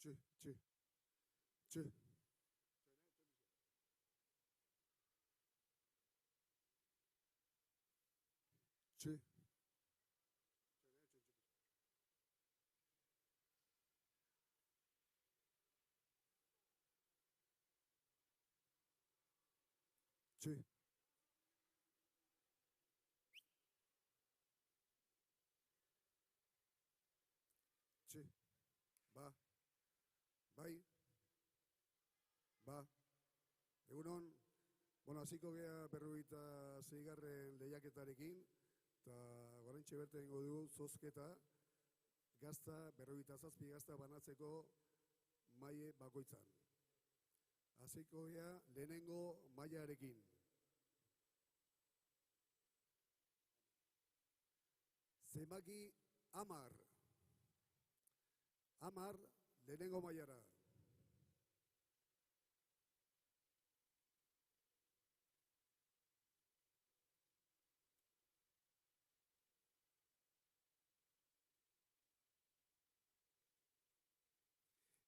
Txu, txu, txu. Txu. Txu. Txu. Ba. Bai. Ba. Egunon. Bueno, hasiko gea 56. lehiaketarekin, eta oraintxe bertan egingo dugu zozketa gazta, 57 gazta banatzeko maile bakoitzan. Hasiko gea lehenengo mailarekin. Zenbaki 10. 10 lehenengo mailara.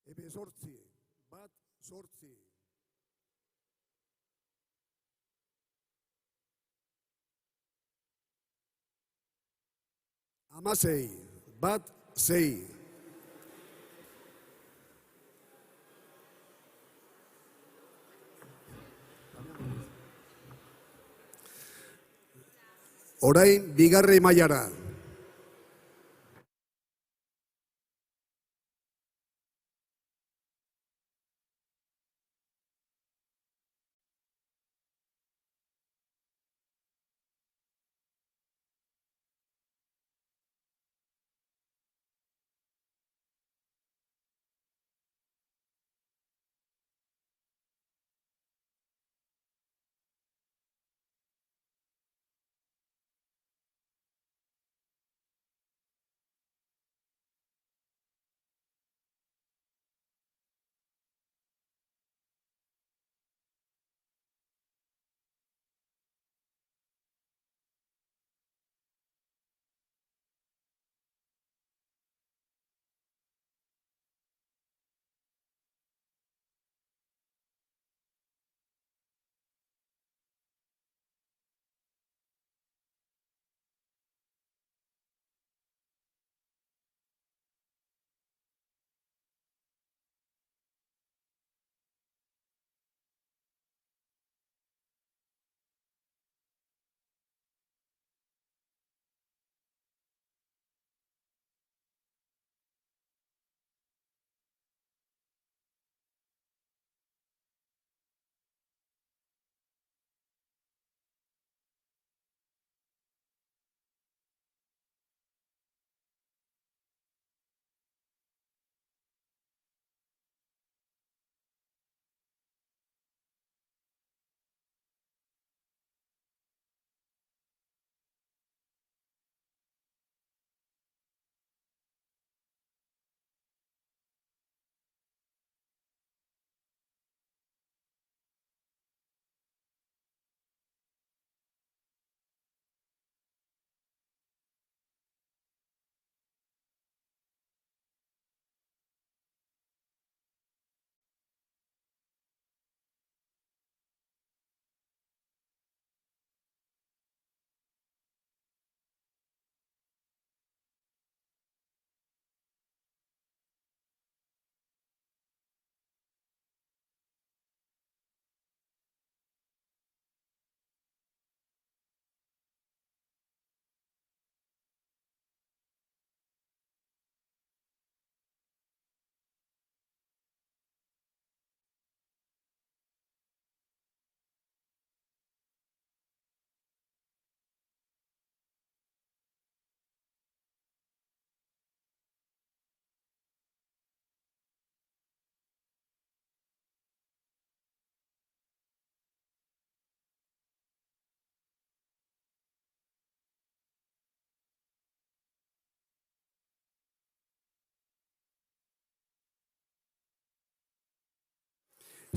Ebe sortzi, bat sortzi. Amasei, bat sei. Orain bigarren mailara.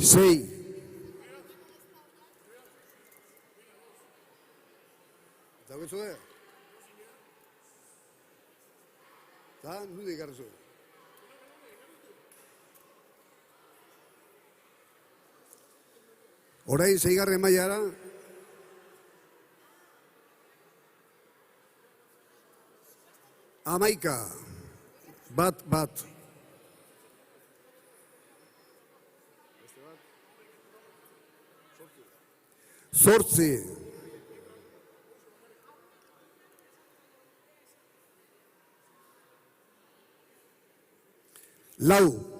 Sei. Dago zuen? Eta, nude ikarra zuen. Orain seigarren mailara. Hamaika. Bat. Zortzi. Lau.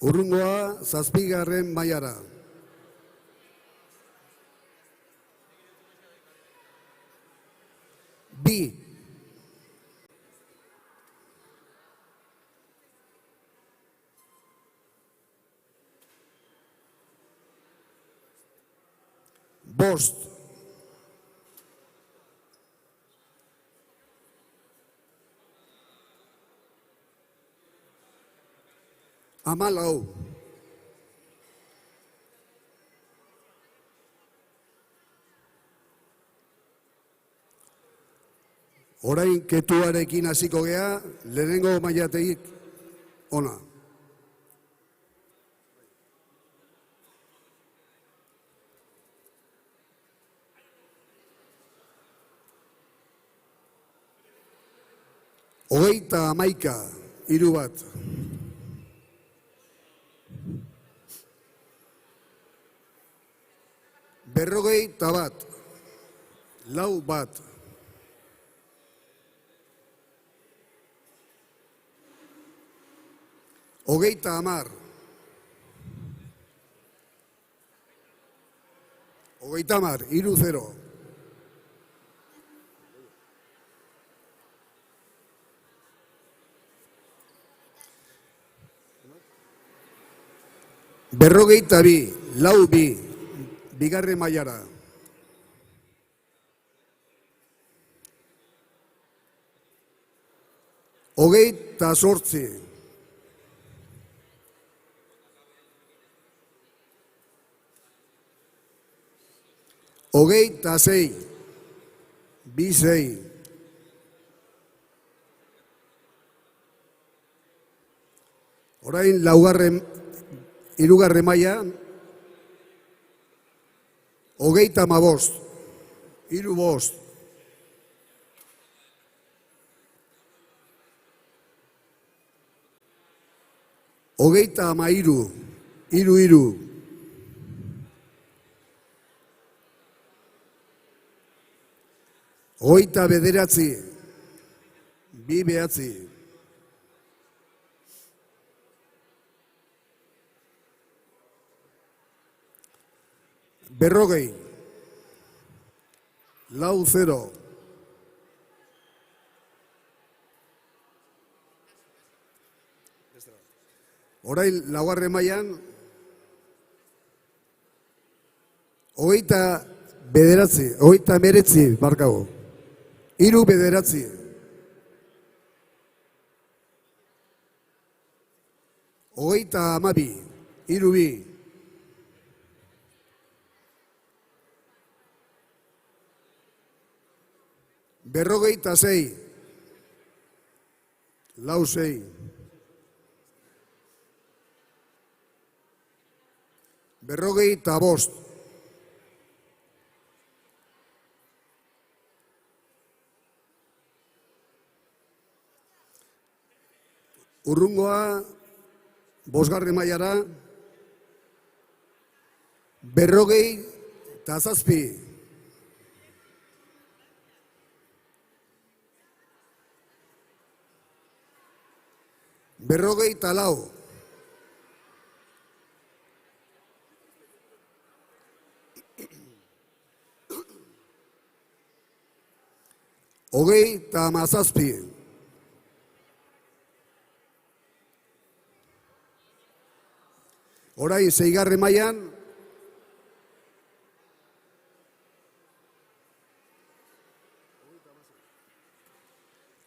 Urrungoa zazpigarren mailara. Bi. Bost. Hamalau. Orain ketuarekin hasiko gea, lehenengo mailateik ona. Hogeita hamaika, 3 bat. Berrogeita bat, 4 bat. Hogeita hamar. Hogeita hamar, 3-0. Berrogeita bi, 4-2. Bigarren mailara. Hogeita zortzi. Hogeita sei. 2-6. Orain hirugarren maila. Hogeita hamabost. 3-5. Hogeita hamairu. 3-3. Hogeita bederatzi. 2-9. Berrogei. 4-0. Orain laugarren mailan. Hogeita bederatzi. Hogeita hemeretzi barkago. 3-9. Hogeita hamabi. 3-2. Berrogeita sei. 4-6. Berrogeita bost. Urrungoa, bosgarren mailara. Berrogeita zazpi. Berrogeita lau. Hogeita hamazazpi. Orain seigarren mailan.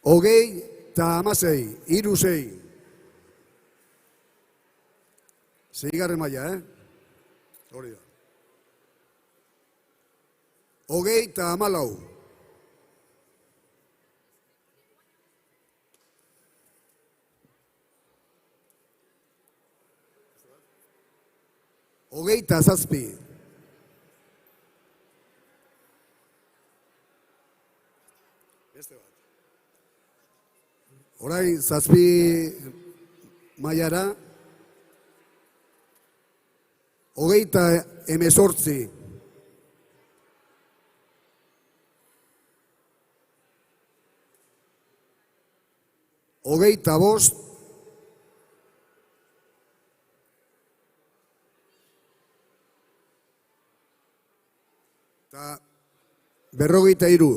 Hogeita hamasei. 3-6. Seigarren maila, Hori da. Hogeita hamalau. Hogeita zazpi. Orain zazpi mailara. Hogeita hemezortzi. Hogeita bost. Eta berrogeita hiru.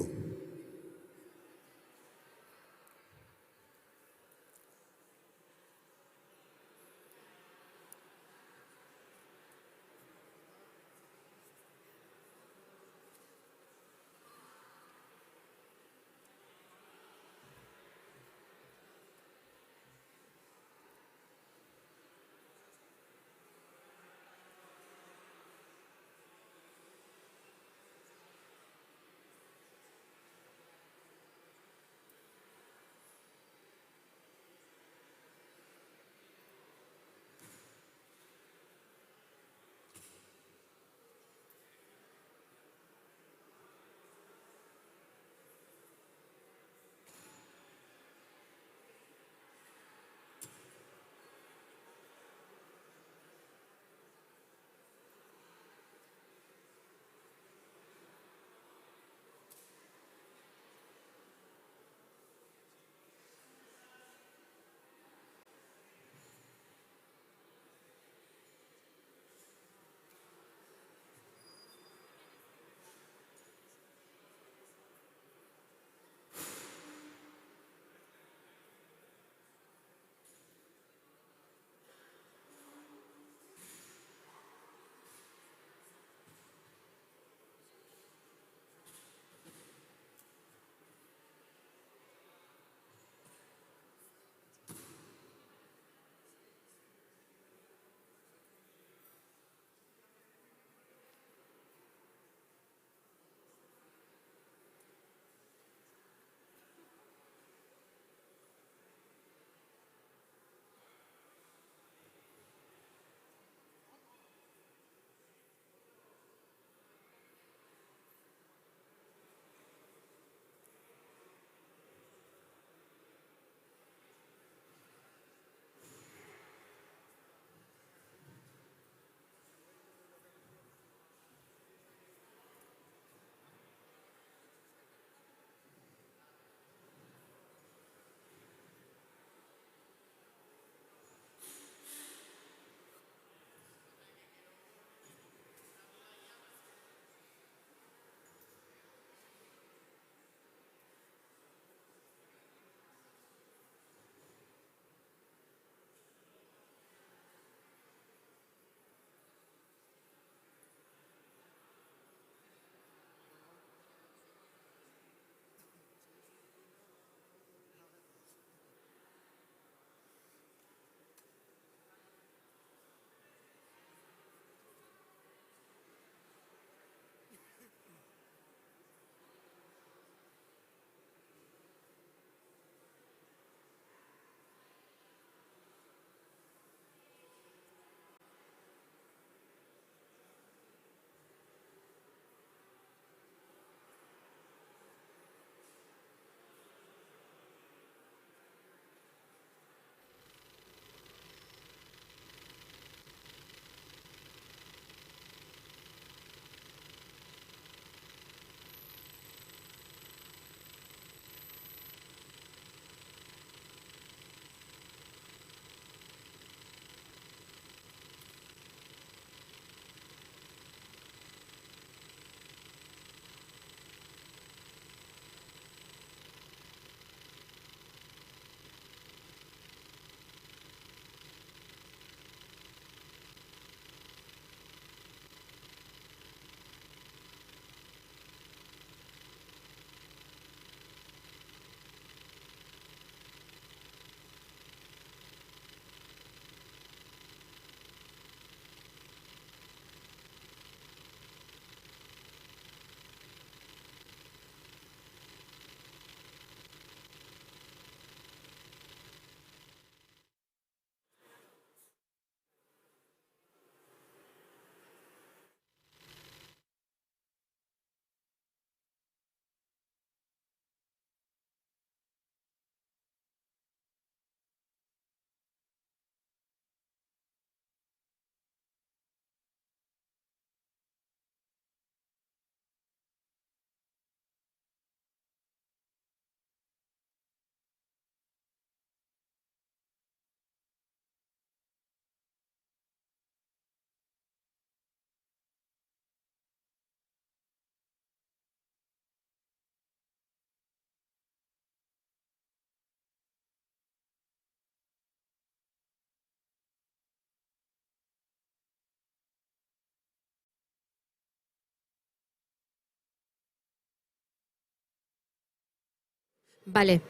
Bale,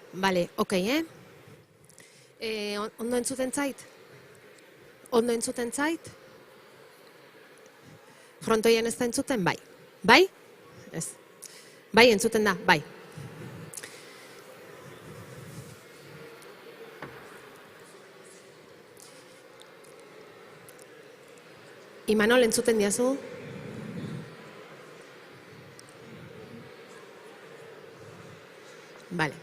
okei, ondo entzuten zait? Ondo entzuten zait? Frontoian ez da entzuten? Bai. Bai? Ez. Bai, entzuten da, bai. Imanol, entzuten diazu? Bale.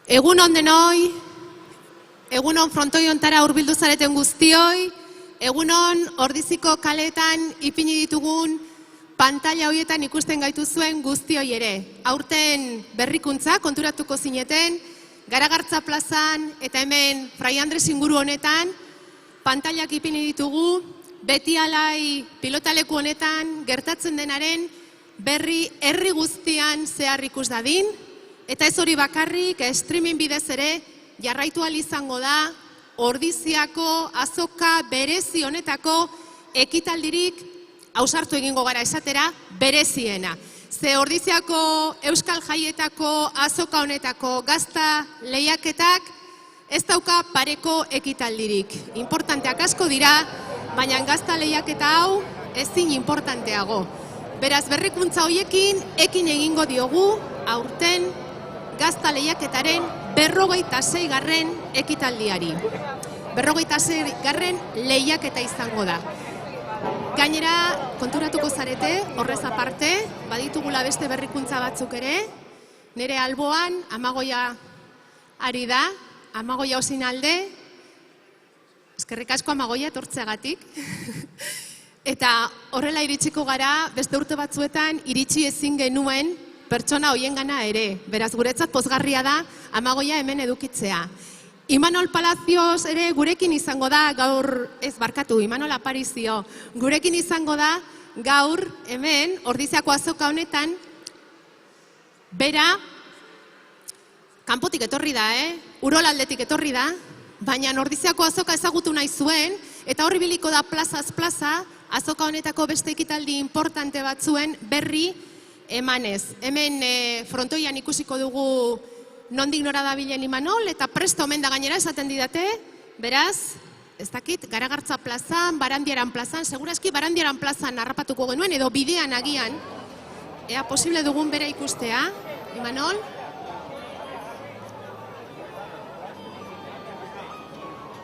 Egun on denoi, egun on frontoi ontara hurbildu zareten guztioi, egun on Ordiziko kaletan ipini ditugun pantalla horietan ikusten gaituzuen guztioi ere. Aurten berrikuntza konturatuko zineten, Garagartza plazan eta hemen Fray Andres inguru honetan pantallak ipini ditugu, beti alai pilotaleku honetan gertatzen denaren berri herri guztian zehar ikus dadin, eta ez hori bakarrik, streaming bidez ere jarraitu ahal izango da Ordiziako azoka berezi honetako ekitaldirik ausartu egingo gara esatera bereziena. Ze Ordiziako Euskal Jaietako azoka honetako gazta lehiaketak ez dauka pareko ekitaldirik. Importanteak asko dira, baina gazta lehiaketa hau ezin importanteago. Beraz, berrikuntza hoiekin ekin egingo diogu aurten gazta lehiaketaren 46. ekitaldiari. 46. lehiaketa izango da. Gainera, konturatuko zarete, horrez aparte, baditugula beste berrikuntza batzuk ere, nire alboan, Amagoia ari da, Amagoia osin alde, eskerrik asko Amagoia etortzeagatik, eta horrela iritsiko gara, beste urte batzuetan iritsi ezin genuen pertsona hoiengana ere, beraz guretzat pozgarria da Amagoia hemen edukitzea. Imanol Palacios ere gurekin izango da gaur, ez barkatu, Imanol Aparizio, gurekin izango da gaur hemen Ordiziako azoka honetan, bera, kanpotik etorri da, Urolaldetik etorri da, baina Ordiziako azoka ezagutu nahi zuen, eta horri biliko da plazaz plaza, azoka honetako beste ekitaldi importante batzuen berri emanez. Hemen frontoian ikusiko dugu nondik nora dabilen Imanol, eta presto omen da gainera esaten didate, beraz, ez dakit, Garagartza plazan, Barandiaran plazan, segurazki Barandiaran plazan harrapatuko genuen, edo bidean agian, ea posible dugun bera ikustea, Imanol?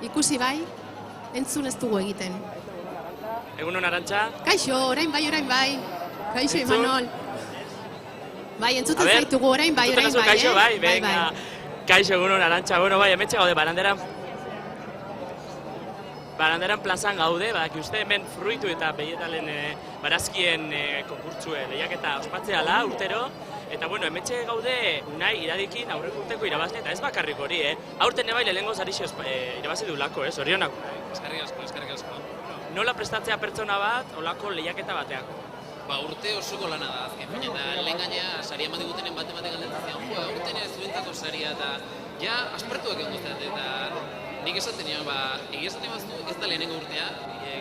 Ikusi bai, entzun ez dugu egiten. Egunon, Arantxa? Kaixo, orain bai. Kaixo, Imanol. Bai, entzuten zaitugu, orain bai, Kaixo, bai, venga. Kaixo, egunon, Arantxa. Bueno, bai, hemetxe gaude, Baranderan plazan gaude, badaki uste hemen fruitu eta behietalen barazkien konkurtsue lehiaketa ospatzeala urtero. Eta, bueno, hemetxe gaude Unai Iradikin aurreko urteko irabazle, eta ez bakarrik hori, Aurten ebai lehenengo zarixo irabazi duelako, zorionak. Eskerrik asko. Nola prestatzea pertsona bat, olako lehiaketa bateak? Ba, urte osoko lana da azken, eta lehen gaina saria eman digutenen bate galdetzen zian, urten ez zuentzako saria, eta ja aspertuak egon guztiat, eta nik esaten nion, egia esaten baztu ez da lehenengo urtea,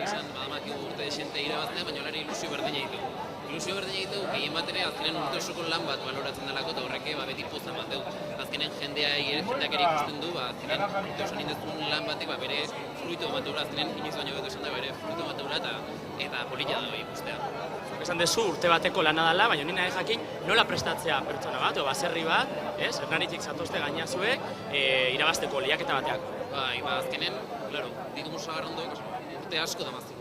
esan badamak urte desente irabaztea, baina olari ilusio berdina ditu. Ilusio berdina ditu, gehien bat ere azkenen urte osoko lan bat baloratzen delako, eta horreke beti pozan bat dugu. Azkenen jendeak ere ikusten du, azkenen urte osan indezun lan batek bere fruitu bat dura, azkenen inoiz baino betu esan da bere fruitu bat dura, eta polita da ikustea. Esan dezu urte bateko lana dela, baina nina jakin nola prestatzea pertsona bat, o baserri bat, Hernanitik zatozte gaina zuek, irabazteko lehiaketa bateak. Bai, azkenen, ditugu sagarrondoek, urte asko damaztugu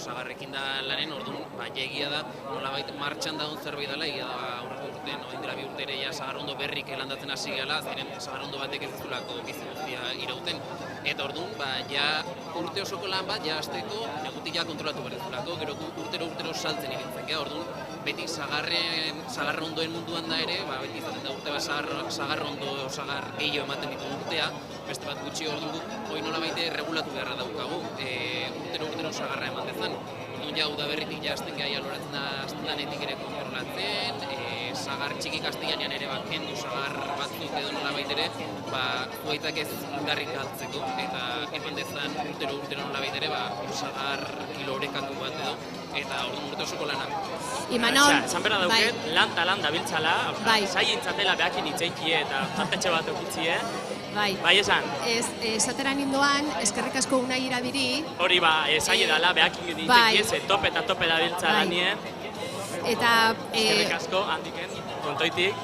sagarrekin da lanen, orduan, egia da, nolabait martxan daun zerbait dela, egia da aurreko urtean, oindela bi urte ere sagarrondo berrik landatzen hasi gala, azkenen sagarrondo batek ez duzulako bizi guztia irauten, eta orduan, urte osoko lan bat, azteko negutik kontrolatu behar duzulako, gero urtero saltzen irintzen, orduan, beti sagarrondoen munduan da ere, beti izaten da urte bat sagarrondo, sagar gehiago ematen ditu urtea, beste bat gutxi orduan hori nolabait regulatu beharra daukagu, urtero sagarra eman dezan. Orduan ja udaberritik ja azten gai aloratzen da azten danetik ere kontrolatzen, sagar txiki Kastillanean ere kendu sagar batzuk edo nolabait ere, zuaitzak ez indarrik galtzeko, eta eman dezan urtero nolabait ere, sagar kilo orekatu bat edo, eta orduan urte osoko lana. Imanol, esan berda dauket, lan dabiltzala, bai. Zaigintzatela behakin itzeikie eta tartetxe bat okitzie. Bai, esan. Esatera ninduan, eskerrik asko Unai Irabiri. Hori zaila dela, behakin itzeikie, ze tope eta tope dabiltzala nien. Eta... Eskerrik asko, handiken, kontoitik.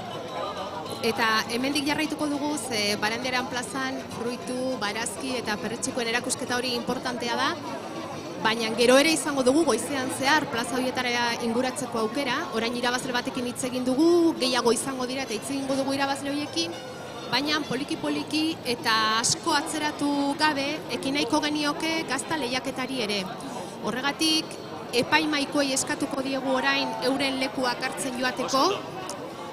Eta hemendik jarraituko dugu, ze Barandiaran plazan fruitu, barazki eta perretxikoen erakusketa hori importantea da. Baina gero ere izango dugu goizean zehar plaza horietara inguratzeko aukera. Orain irabazle batekin hitz egin dugu, gehiago izango dira eta hitz egingo dugu irabazle horiekin. Baina poliki-poliki eta asko atzeratu gabe ekin nahiko genioke gazta lehiaketari ere. Horregatik, epaimaikoei eskatuko diegu orain euren lekuak hartzen joateko.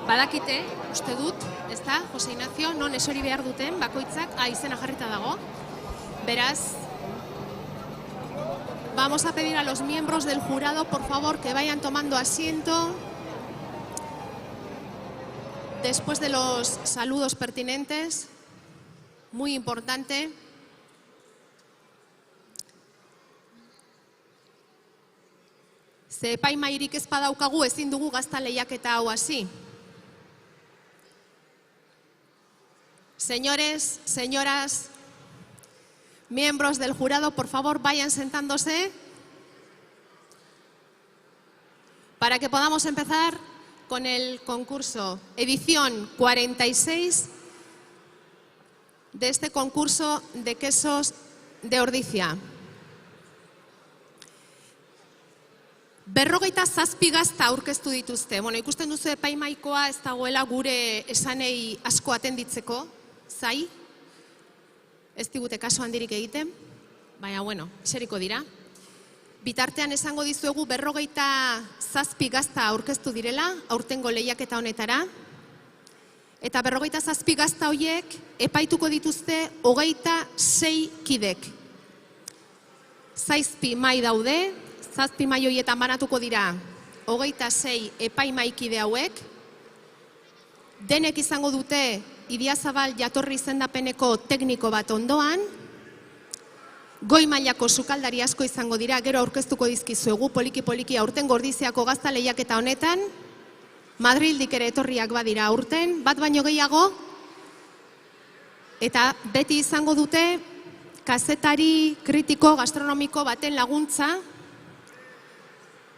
Badakite, uste dut, ez da, Jose Ignacio, non esori behar duten, bakoitzak, izena jarrita dago. Beraz, vamos a pedir a los miembros del jurado, por favor, que vayan tomando asiento. Después de los saludos pertinentes, muy importante. Ze epaimairik ez badaukagu ezin dugu gazta lehiaketa hau hasi. Señores, señoras, miembros del jurado, por favor, vayan sentándose para que podamos empezar con el concurso, edición 46 de este concurso de quesos de Ordizia. 47 gazta aurkeztu dituzte. Ikusten duzu epaimaikoa ez dagoela gure esanei asko atenditzeko, zai? Ez digute kaso handirik egiten, baina, eseriko dira. Bitartean esango dizuegu 47 gazta aurkeztu direla, aurtengo lehiaketa honetara. Eta 47 gazta horiek epaituko dituzte 26 kidek. 7 mai daude, 7 mai horietan banatuko dira 26 epaimaikide hauek. Denek izango dute Idiazabal jatorri izendapeneko tekniko bat ondoan. Goi mailako sukaldari asko izango dira, gero aurkeztuko dizkizuegu poliki-poliki aurtengo Ordiziako gazta lehiaketa honetan. Madrildik ere etorriak badira aurten, bat baino gehiago. Eta beti izango dute kazetari kritiko gastronomiko baten laguntza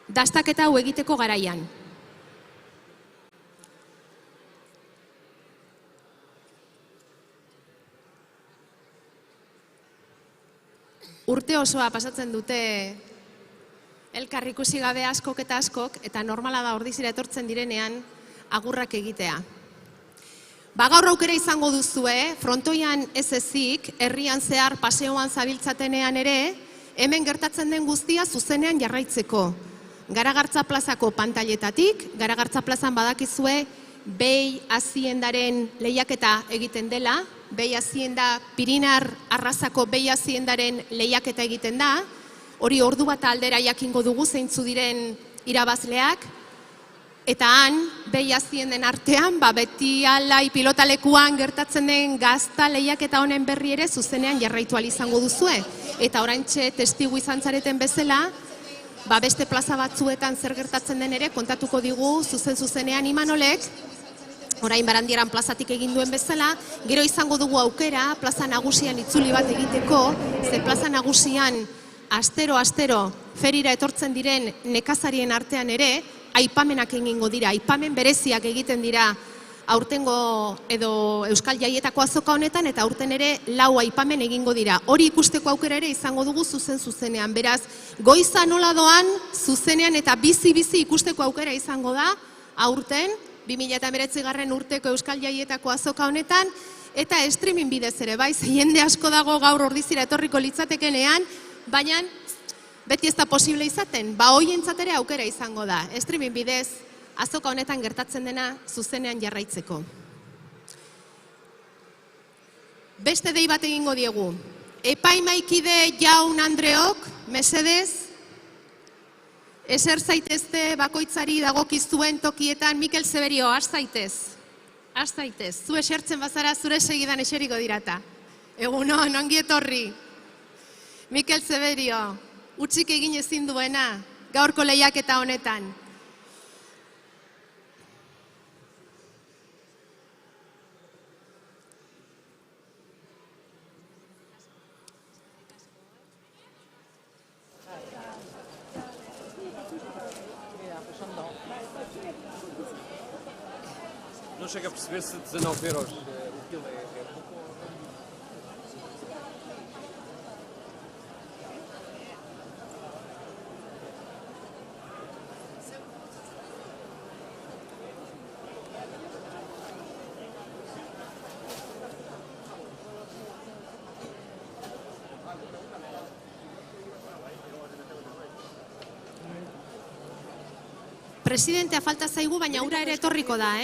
dastaketa hau egiteko garaian. Urte osoa pasatzen dute elkar ikusi gabe askok eta askok, eta normala da Ordizira etortzen direnean agurrak egitea. Gaur aukera izango duzue, frontoian ez ezik, herrian zehar paseoan zabiltzatenean ere, hemen gertatzen den guztia zuzenean jarraitzeko. Garagartza plazako pantailetatik, Garagartza plazan badakizue behi haziendaren lehiaketa egiten dela, behi hazienda Pirinar arrazako behi haziendaren lehiaketa egiten da, hori ordu bat aldera jakingo dugu zeintzu diren irabazleak, eta han, behi hazienden artean, beti alai pilotalekuan gertatzen den gazta lehiaketa honen berri ere zuzenean jarraitu ahal izango duzue. Eta oraintxe testigu izan zareten bezala, beste plaza batzuetan zer gertatzen den ere kontatuko digu zuzenean Imanolek, orain Barandieran plazatik egin duen bezala, gero izango dugu aukera plaza nagusian itzuli bat egiteko, ze plaza nagusian astero ferira etortzen diren nekazarien artean ere, aipamenak egingo dira, aipamen bereziak egiten dira aurtengo edo Euskal Jaietako azoka honetan, eta aurten ere 4 aipamen egingo dira. Hori ikusteko aukera ere izango dugu zuzenean. Beraz, goiza nola doan zuzenean eta bizi-bizi ikusteko aukera izango da aurten, 2019 urteko Euskal Jaietako azoka honetan, eta streaming bidez ere, bai, jende asko dago gaur Ordizira etorriko litzatekenean, baina beti ez da posible izaten, hoientzat ere aukera izango da, streaming bidez, azoka honetan gertatzen dena zuzenean jarraitzeko. Beste dei bat egingo diegu. Epaimaikide jaun Andreok, mesedez, Eser zaitezte bakoitzari dagokizuen tokietan. Mikel Zeberio, has zaitez. Has zaitez. Zu esertzen bazara zure segidan eseriko dirata. Egunon, ongi etorri. Mikel Zeberio, utzik egin ezin duena, gaurko lehiaketa honetan. Não chega a perceber se 19 euros o quilo é pouco. Presidentea falta zaigu, baina ura ere etorriko da,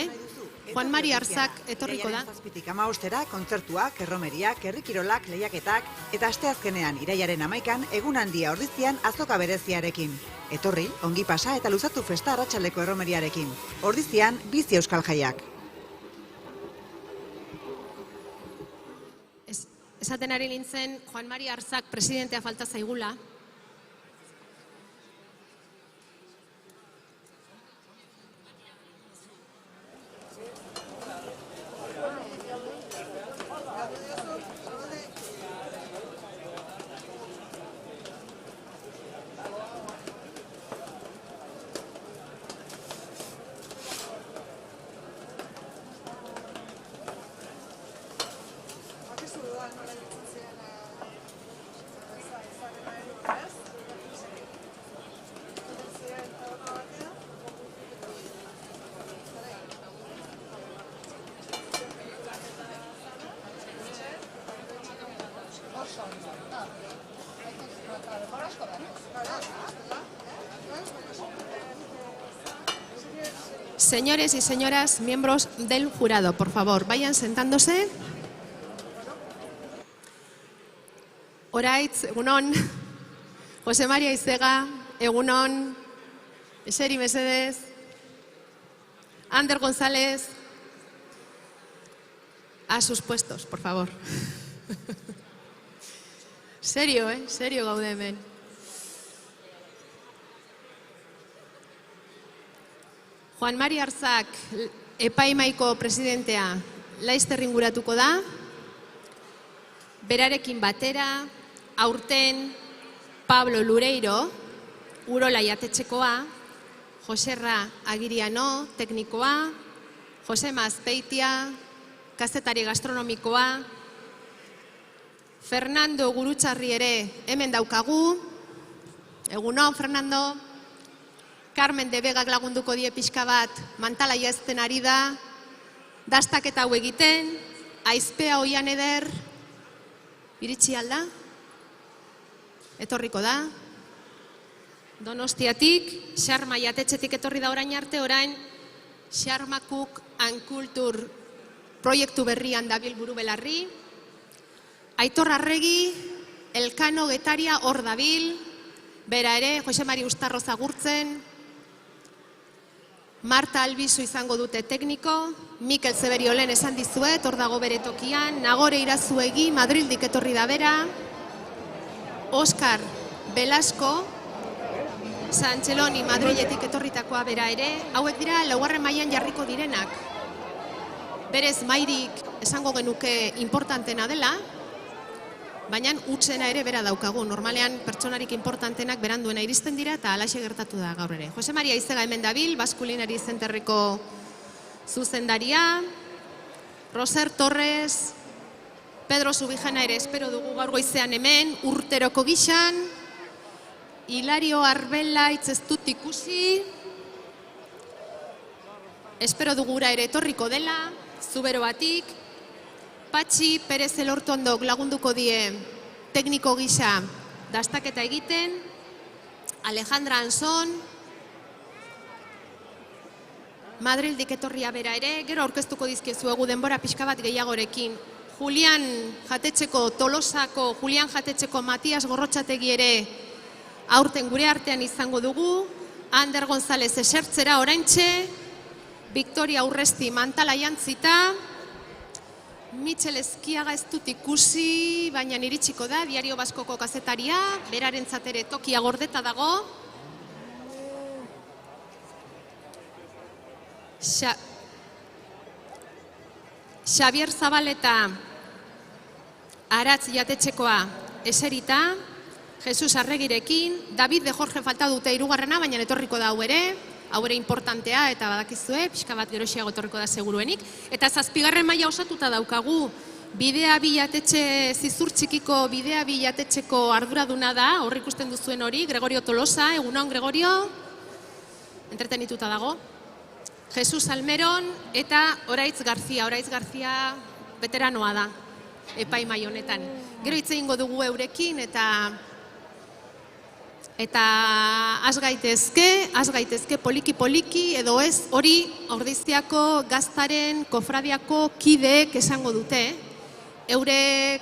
Juan Mari Arzak etorriko da. Irailaren 7tik 15 kontzertuak, erromeriak, herrikirolak, lehiaketak eta asteazkenean irailaren 11an egun handia Ordizian azoka bereziarekin. Etorri, ongi pasa eta luzatu festa arratsaldeko erromeriarekin. Ordizian bizi euskal jaiak. Esaten ari nintzen, Juan Mari Arzak presidentea falta zaigula. Señores y señoras, miembros del jurado, por favor, vayan sentándose. Oraitz, egunon, Jose María Izega, egunon, eseri mesedez, Ander González, a sus puestos, por favor. Serio, serio gaude hemen. Juan Mari Arzak, epaimaiko presidentea, laizter inguratuko da. Berarekin batera, aurten Pablo Lureiro, Urola jatetxekoa, Joserra Agiriano, teknikoa, Josema Azpeitia, kazetari gastronomikoa, Fernando Gurutxarri ere hemen daukagu. Egunon, Fernando. Carmen de Vegak lagunduko die pixka bat mantala jazten ari da, dastaketa hau egiten, Aizpea Oian eder, iritsi alda, etorriko da, Donostiatik, Xarma jatetxetik etorri da orain arte, orain Xarma Cook and Culture proiektu berrian dabil buru belarri, Aitor Arregi, Elkano Getaria hor dabil, bera ere, Jose Mari Ustarroz agurtzen, Marta Albizu izango dute tekniko, Mikel Zeberio lehen esan dizuet, hor dago bere tokian, Nagore Irazuegi, Madrildik etorri da bera, Oskar Velasco, Santxeloni Madriletik etorritakoa bera ere, hauek dira laugarren mailan jarriko direnak. Berez mairik esango genuke importantena dela, baina utzena ere bera daukagu. Normalean pertsonarik importantenak beranduena iristen dira eta alaxe gertatu da gaur ere. Jose Maria Izega hemen dabil, Baskulinari Zenterreko zuzendaria, Roser Torres, Pedro Subijana ere espero dugu gaur goizean hemen, urteroko gixan, Hilario Arbelaitz ez dut ikusi, espero dugura ere etorriko dela, Zubero batik, Patxi Perez Elortondok lagunduko die tekniko gisa dastaketa egiten, Alejandra Anson, Madrildik etorria bera ere, gero aurkeztuko dizkiezuegu denbora pixka bat gehiagorekin. Julian Jatetxeko Tolosako, Julian Jatetxeko Matias Gorrotxategi ere aurten gure artean izango dugu, Ander González esertzera oraintxe, Victoria Urresti mantala jantzita, Michel Eskiaga ez dut ikusi, baina iritsiko da, Diario Baskoko kazetaria, berarentzat ere tokia gordeta dago. Xavier Zabaleta Aratz jatetxekoa eserita, Jesus Arregirekin, David de Jorge falta dute hirugarrena, baina etorriko da hau ere importantea eta badakizue, pixka bat geroxiago etorriko da seguruenik. Eta 7. maila osatuta daukagu, Bidea bi jatetxe, Zizur Txikiko Bidea bi jatetxeko arduraduna da, hor ikusten duzuen hori, Gregorio Tolosa, egunon Gregorio, entretenituta dago. Jesus Almeron eta Oraitz Garzia veteranoa da, epaimai honetan. Gero hitz egingo dugu eurekin eta has gaitezke poliki edo ez, hori Ordiziako Gaztaren kofradiako kideek esango dute. Eurek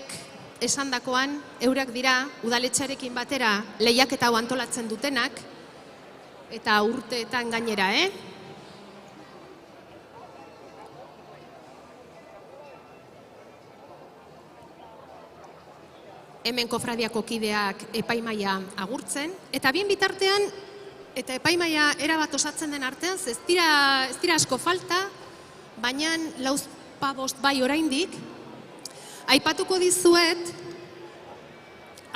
esandakoan, eurak dira udaletxarekin batera lehiaketa hau antolatzen dutenak, eta urteetan gainera, hemen kofradiako kideak epaimaia agurtzen, eta bien bitartean, eta epaimaia erabat osatzen den artean, ez dira asko falta, baina 4-5 bai oraindik, aipatuko dizuet,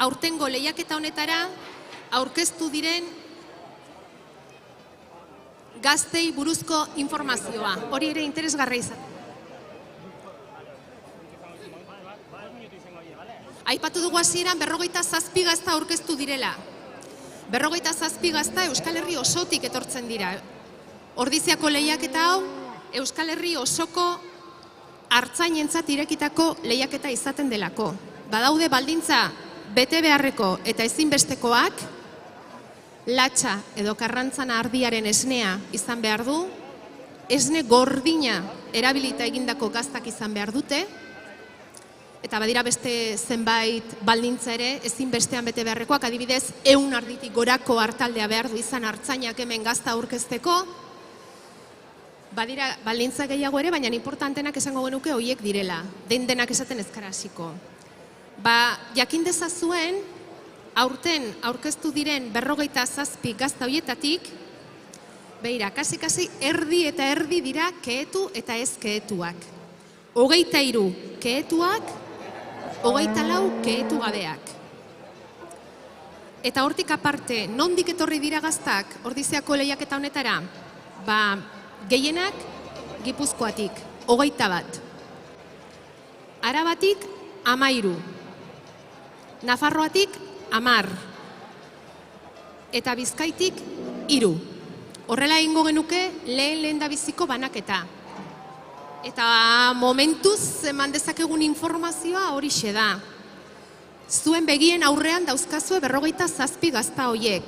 aurtengo lehiaketa honetara, aurkeztu diren gaztei buruzko informazioa, hori ere interesgarria izan. Aipatu dugu hasieran 47 gazta aurkeztu direla. 47 gazta Euskal Herri osotik etortzen dira. Ordiziako lehiaketa hau Euskal Herri osoko artzainentzat irekitako lehiaketa izaten delako. Badaude baldintza bete beharreko eta ezinbestekoak, latxa edo karrantzana ardiaren esnea izan behar du, esne gordina erabilita egindako gaztak izan behar dute, eta badira beste zenbait baldintza ere ezinbestean bete beharrekoak, adibidez 100 arditik gorako hartaldea behar du izan artzainak hemen gazta aurkezteko. Badira baldintza gehiago ere, baina importantenak esango genuke horiek direla, denak esaten ezkara hasiko. Jakin dezazuen, aurten aurkeztu diren 47 gazta horietatik, beira, kasi erdi eta erdi dira kehetu eta ez kehetuak. 23 kehetuak, 24 kehetu gabeak. Eta hortik aparte, nondik etorri dira gaztak Ordiziako lehiaketa honetara? Gehienak Gipuzkoatik, 21. Arabatik 13. Nafarroatik 10. Eta Bizkaitik 3. Horrela egingo genuke lehendabiziko banaketa. Eta momentuz eman dezakegun informazioa horixe da. Zuen begien aurrean dauzkazue 47 gazta hoiek.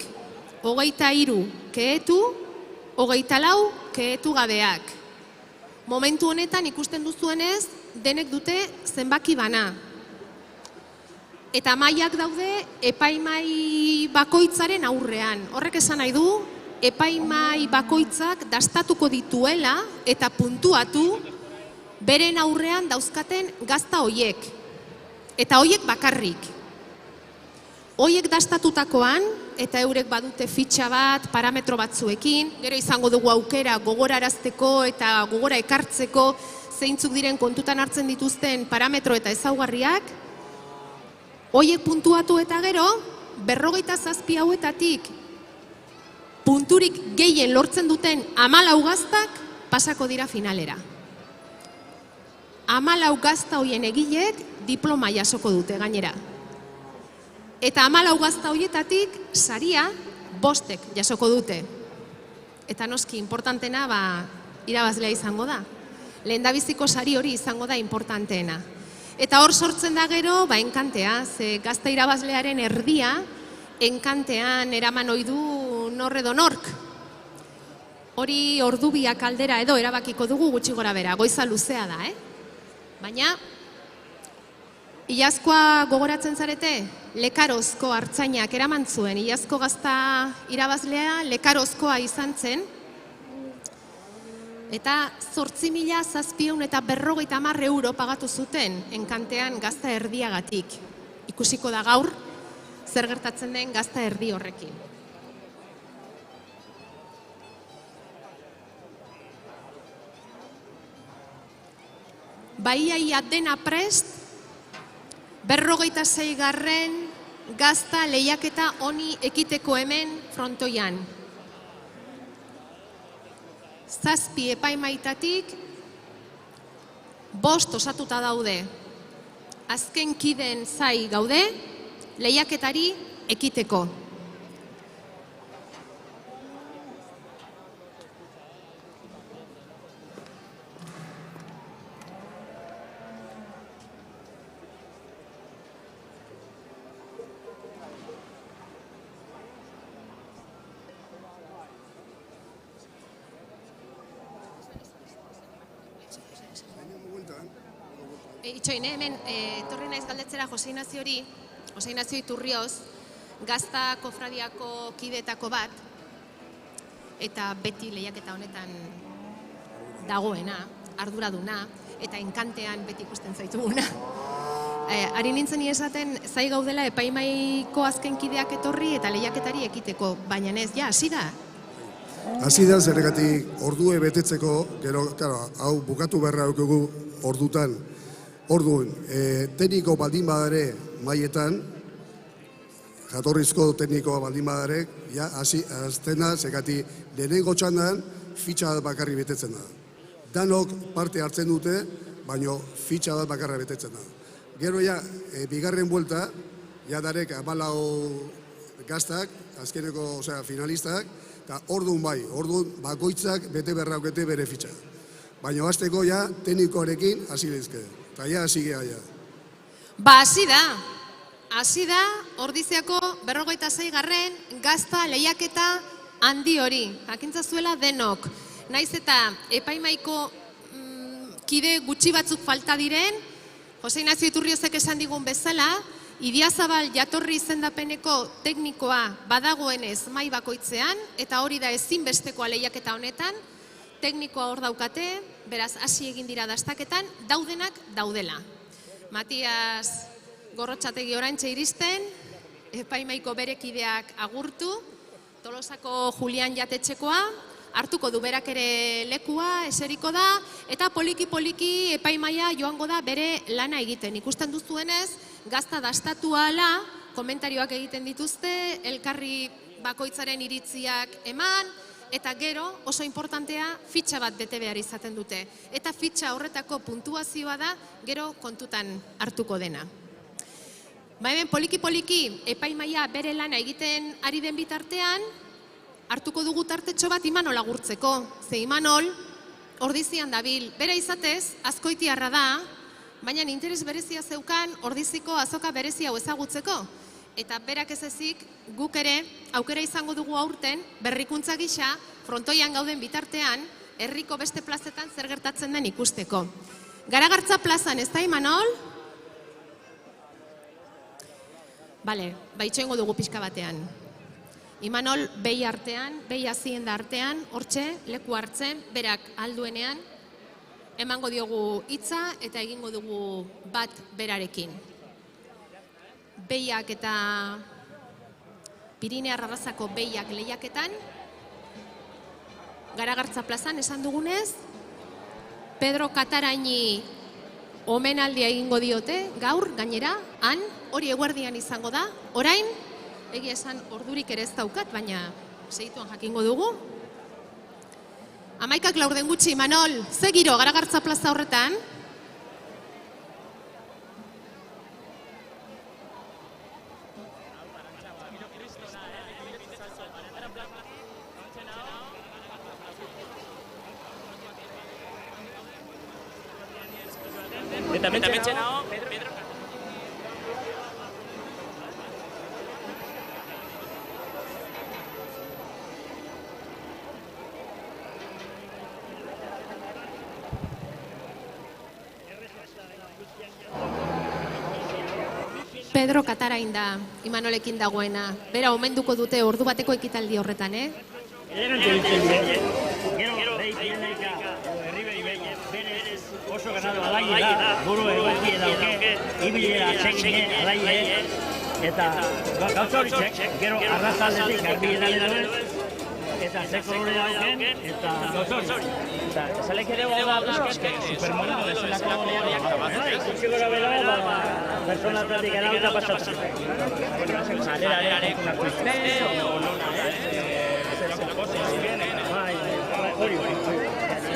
23 kehetu, 24 kehetu gabeak. Momentu honetan ikusten duzuenez, denek dute zenbaki bana. Eta mailak daude epaimai bakoitzaren aurrean. Horrek esan nahi du, epaimai bakoitzak dastatuko dituela eta puntuatu beren aurrean dauzkaten gazta hoiek. Eta hoiek bakarrik. Hoiek dastatutakoan, eta eurek badute fitxa bat, parametro batzuekin, gero izango dugu aukera gogorarazteko eta gogora ekartzeko zeintzuk diren kontutan hartzen dituzten parametro eta ezaugarriak, hoiek puntuatu eta gero, 47 hauetatik punturik gehien lortzen duten 14 gaztak pasako dira finalera. 14 gazta hoien egileek diploma jasoko dute gainera. Eta 14 gazta hoietatik saria 5 jasoko dute. Eta noski, importantena irabazlea izango da. Lehendabiziko sari hori izango da importanteena. Eta hor sortzen da gero, enkantea, ze gazta irabazlearen erdia, enkantean eraman ohi du nor edo nork. Hori ordubiak aldera edo erabakiko dugu gutxi gora bera, goiza luzea da, Baina, Iazkoa gogoratzen zarete? Lekarozko artzainak eraman zuen. Iazko gazta irabazlea lekarozkoa izan zen. Eta 8.750 euro pagatu zuten enkantean gazta erdiagatik. Ikusiko da gaur zer gertatzen den gazta erdi horrekin. Baiaia dena prest, 46. gazta lehiaketa honi ekiteko hemen frontoian. 7 epaimaitatik 5 osatuta daude. Azken kideen zai gaude lehiaketari ekiteko. Itxoin, hemen etorri naiz galdetzera Jose Inazio Iturrioz, gazta kofradiako kideetako bat, eta beti lehiaketa honetan dagoena, arduraduna, eta enkantean beti ikusten zaituguna. Ari nintzen esaten, zai gaudela epaimaiko azken kideak etorri eta lehiaketari ekiteko, baina ez, ja, hasi da. Hasi da zergatik ordue betetzeko, gero, hau bukatu beharra daukagu ordutan. Orduan, tekniko baldin badare maietan, jatorrizko teknikoa baldin badare, ja, aztena, zekati, lehenengo txandan, fitxa bakarri betetzen da. Danok parte hartzen dute, baino fitxa bat bakarra betetzen da. Gero, ja, bigarren buelta, ja darek 14 gaztak, azkeneko, finalistak, eta orduan bakoitzak bete berraukete bere fitxa. Baina hasteko, ja, teknikoarekin hasi lehizke. Eta ja, hasi geha, ja. Ba, hasi da, Ordiziako 46. gazta lehiaketa handi hori. Jakintza zuela denok. Naiz eta epaimaiko kide gutxi batzuk falta diren, Jose Inazio Iturriozek esan digun bezala, Idiazabal jatorri izendapeneko teknikoa badagoenez mai bakoitzean, eta hori da ezinbestekoa lehiaketa honetan, teknikoa hor daukate, beraz hasi egin dira dastaketan, daudenak daudela. Matias Gorrotxategi oraintxe iristen, epaimaiko berekideak agurtu, Tolosako Julian Jatetxekoa, hartuko du berak ere lekua, eseriko da, eta poliki-poliki epaimaia joango da bere lana egiten. Ikusten duzuenez, gazta dastatu ahala, komentarioak egiten dituzte, elkarri bakoitzaren iritziak eman, eta gero oso importantea fitxa bat bete behar izaten dute. Eta fitxa horretako puntuazioa da gero kontutan hartuko dena. Ba hemen poliki-poliki epaimaia bere lana egiten ari den bitartean, hartuko dugu tartetxo bat Imanol agurtzeko. Ze Imanol Ordizian dabil, bera izatez, azkoitiarra da, baina interes berezia zeukan Ordiziko azoka berezia hau ezagutzeko. Eta berak ez ezik, guk ere aukera izango dugu aurten, berrikuntza gisa, frontoian gauden bitartean, herriko beste plazetan zer gertatzen den ikusteko. Garagartza plazan, ez da Imanol? Bale, baitxoengo dugu pixka batean. Imanol behi artean, behi hazienda artean, hortxe, leku hartzen, berak alduenean, emango diogu hitza eta egingo dugu bat berarekin. Behiak eta Pirinea Arrazako behiak lehiaketan, Garagartza plazan esan dugunez, Pedro Kataraini omenaldia egingo diote, gaur, gainera, han, hori eguerdian izango da, orain, egia esan ordurik ere ez daukat, baina segituan jakingo dugu. 11 laurden gutxi, Manol, ze giro Garagartza plaza horretan? Eta metxenao, Pedro. Pedro Katarain da, Imanolekin dagoena. Bera, omenduko dute ordu bateko ekitaldi horretan, Gero, behi pieneka, herri berez oso ganado alaie da, buru egoki dauke, ibilera txekine alaie, eta gauza horitzek, gero arrazaldetik garbien duen, eta ze kolore dauken, eta gauza horitzek. Eta esalek ere da, supermodelo bezalako ikusi gora bela, personatatik erauta pasatzen. Alera, hori,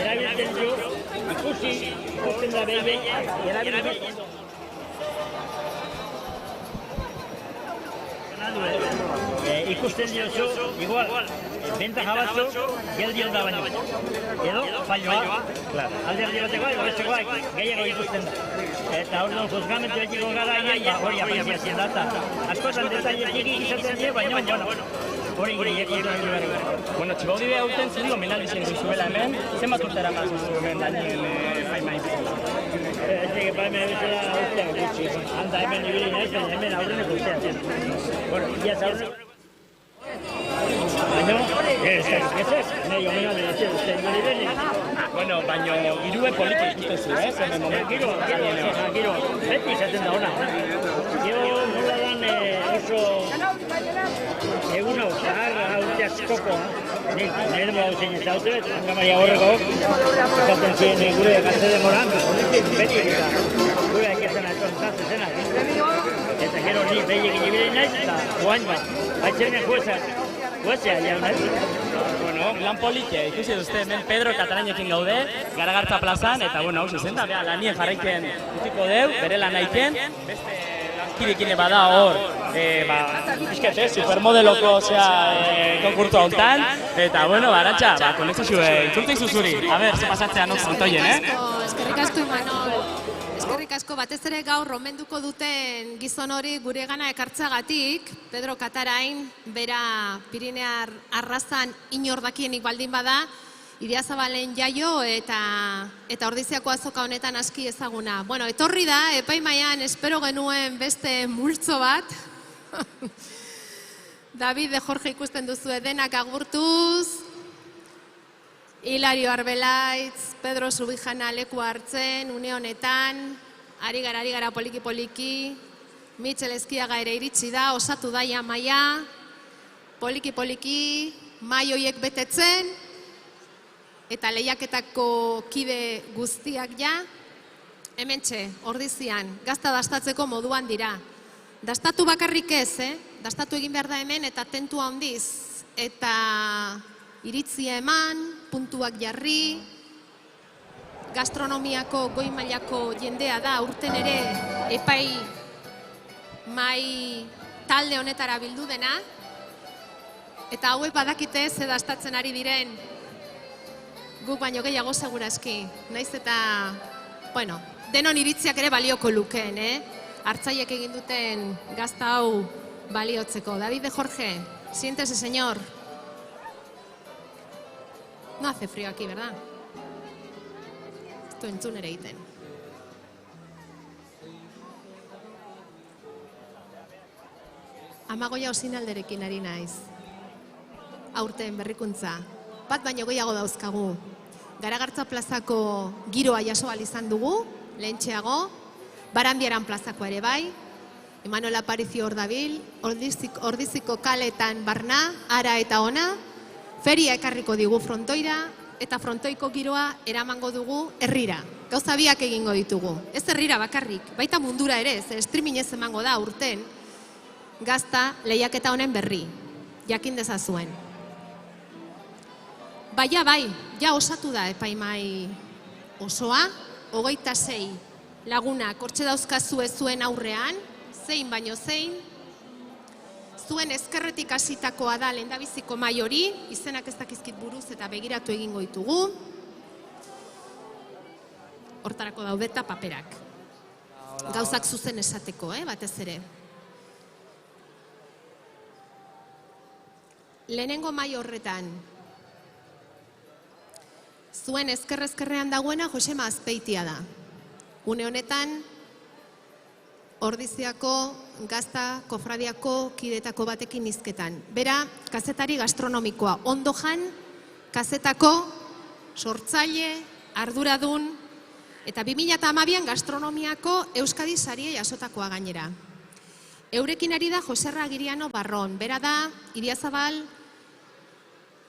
erabiltzen du, ikusten da behin, erabiltzen ikusten diozu, igual, bentaja batzu, geldion da baino. Edo, falloa, alde bateko, bestekoa, gehiago ikusten da. Eta hor dut, juzgamentu etiko gara, hori apreciazien data. Askotan detailetik izaten die, baina, hori gehiago da. Bueno, Txibaudi beha urten zuri omenaldi zen zuzuela hemen, zenbat urtera mazu hemen danien paimai? Paimai bezala urtean gutxi. Handa hemen ibili nahiz, hemen aurreneko urtean zen. Bueno, iaz aurreneko. Baina, ez, nahi omenaldi dut, ustean gari bene. Bueno, baina irue poliki ikusten zu, hemen momentu. Giro, beti izaten da ona. Gero, nola dan oso egun hau, zaharra urte askokoa. Nire hau zein ez daute, Angamaria horreko, esaten ziren gure gazte demoran, beti eta gure ekezen atontzat zenak. Eta gero ni behiek inibide naiz, eta guain bat, baitzerenak juezea jaunaz. Bueno, lan politia, ikusi duzte hemen Pedro Katarainekin gaude, Garagartza plazan, eta bueno, hau zuzen da, lanien jarraiken utiko deu, bere lan nahiken, beste lankidekin bada hor, bizkete, supermodeloko konkurtua hontan, eta bueno, Arantxa, konexio itzultei zuzuri, a ber, ze pasatzea nok frontoien, Eskerrik asko, Imanol. Eskerrik asko, batez ere gaur omenduko duten gizon hori gure gana ekartzagatik, Pedro Katarain, bera Pirinear arrazan inordakienik baldin bada, Idiazabalen jaio eta Ordiziako azoka honetan aski ezaguna. Bueno, etorri da, epaimaian espero genuen beste multzo bat. David de Jorge ikusten duzu denak agurtuz, Hilario Arbelaitz, Pedro Subijana leku hartzen, une honetan, ari gara poliki-poliki, Mitxel Ezkiaga ere iritsi da, osatu daia maia, poliki-poliki, mai hoiek betetzen, eta lehiaketako kide guztiak ja, hementxe, Ordizian, gazta dastatzeko moduan dira. Dastatu bakarrik ez, dastatu egin behar da hemen eta tentua handiz, eta iritzia eman, puntuak jarri, gastronomiako goi mailako jendea da, urten ere epai mai talde honetara bildu dena, eta hauek badakite ze dastatzen ari diren guk baino gehiago segurazki, naiz eta, bueno, denon iritziak ere balioko lukeen, hartzaiek egin duten gazta hau baliotzeko. David de Jorge, siéntese, señor. No hace frío aquí, ¿verdad? Esto entzun ere egiten. Amagoia osinalderekin ari naiz. Aurten berrikuntza. Bat baino gehiago dauzkagu. Garagartza plazako giroa jaso ahal izan dugu, lehentxeago. Barandiaran plazakoa ere bai. Imanol Aparicio hor dabil. Ordiziko kaletan barna, ara eta ona. Feria ekarriko digu frontoira, eta frontoiko giroa eramango dugu herrira. Gauza biak egingo ditugu. Ez herrira bakarrik, baita mundura ere, ze streaming ez emango da urten, gazta lehiaketa honen berri, jakin dezazuen. Baina bai, ja osatu da epaimai osoa, 26 lagunak hortxe dauzkazu ez zuen aurrean, zein baino zein, zuen ezkerretik hasitakoa da lehendabiziko mai hori, izenak ez dakizkit buruz eta begiratu egingo ditugu. Hortarako daudeta paperak. Gauzak zuzen esateko, batez ere. Lehenengo mai horretan, zuen ezkerrezkerrean dagoena Josema Azpeitia da. Une honetan, Ordiziako Gazta Kofradiako kidetako batekin hizketan. Bera, kazetari gastronomikoa. Ondo jan, kazetako sortzaile, arduradun, eta 2012an gastronomiako Euskadi saria jasotakoa gainera. Eurekin ari da Joserra Agiriano Barron. Bera da, Idiazabal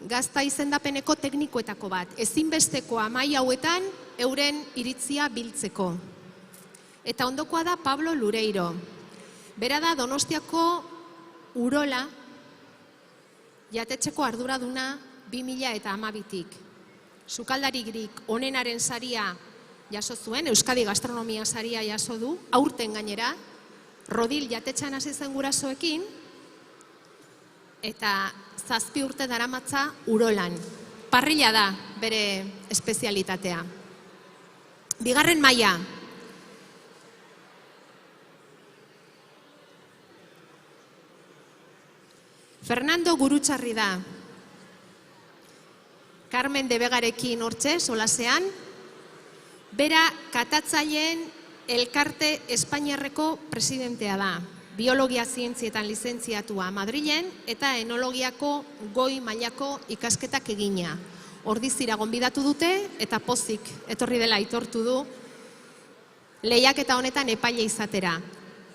Gazta izendapeneko teknikoetako bat. Ezinbestekoa mai hauetan euren iritzia biltzeko. Eta ondokoa da Pablo Lureiro. Bera da Donostiako Urola jatetxeko arduraduna 2012tik. Sukaldaririk onenaren saria jaso zuen, Euskadi gastronomia saria jaso du, aurten gainera, Rodil jatetxean hasi zen gurasoekin, eta 7 urte daramatza Urolan. Parrilla da bere espezialitatea. Bigarren maila. Fernando Gurutxarri da. Carmen de Begarekin hortxe, solasean. Bera katatzaileen elkarte Espainiarreko presidentea da. Biologia zientzietan lizentziatua Madrilen eta enologiako goi mailako ikasketak egina. Ordizira gonbidatu dute eta pozik etorri dela aitortu du lehiaketa honetan epaile izatera.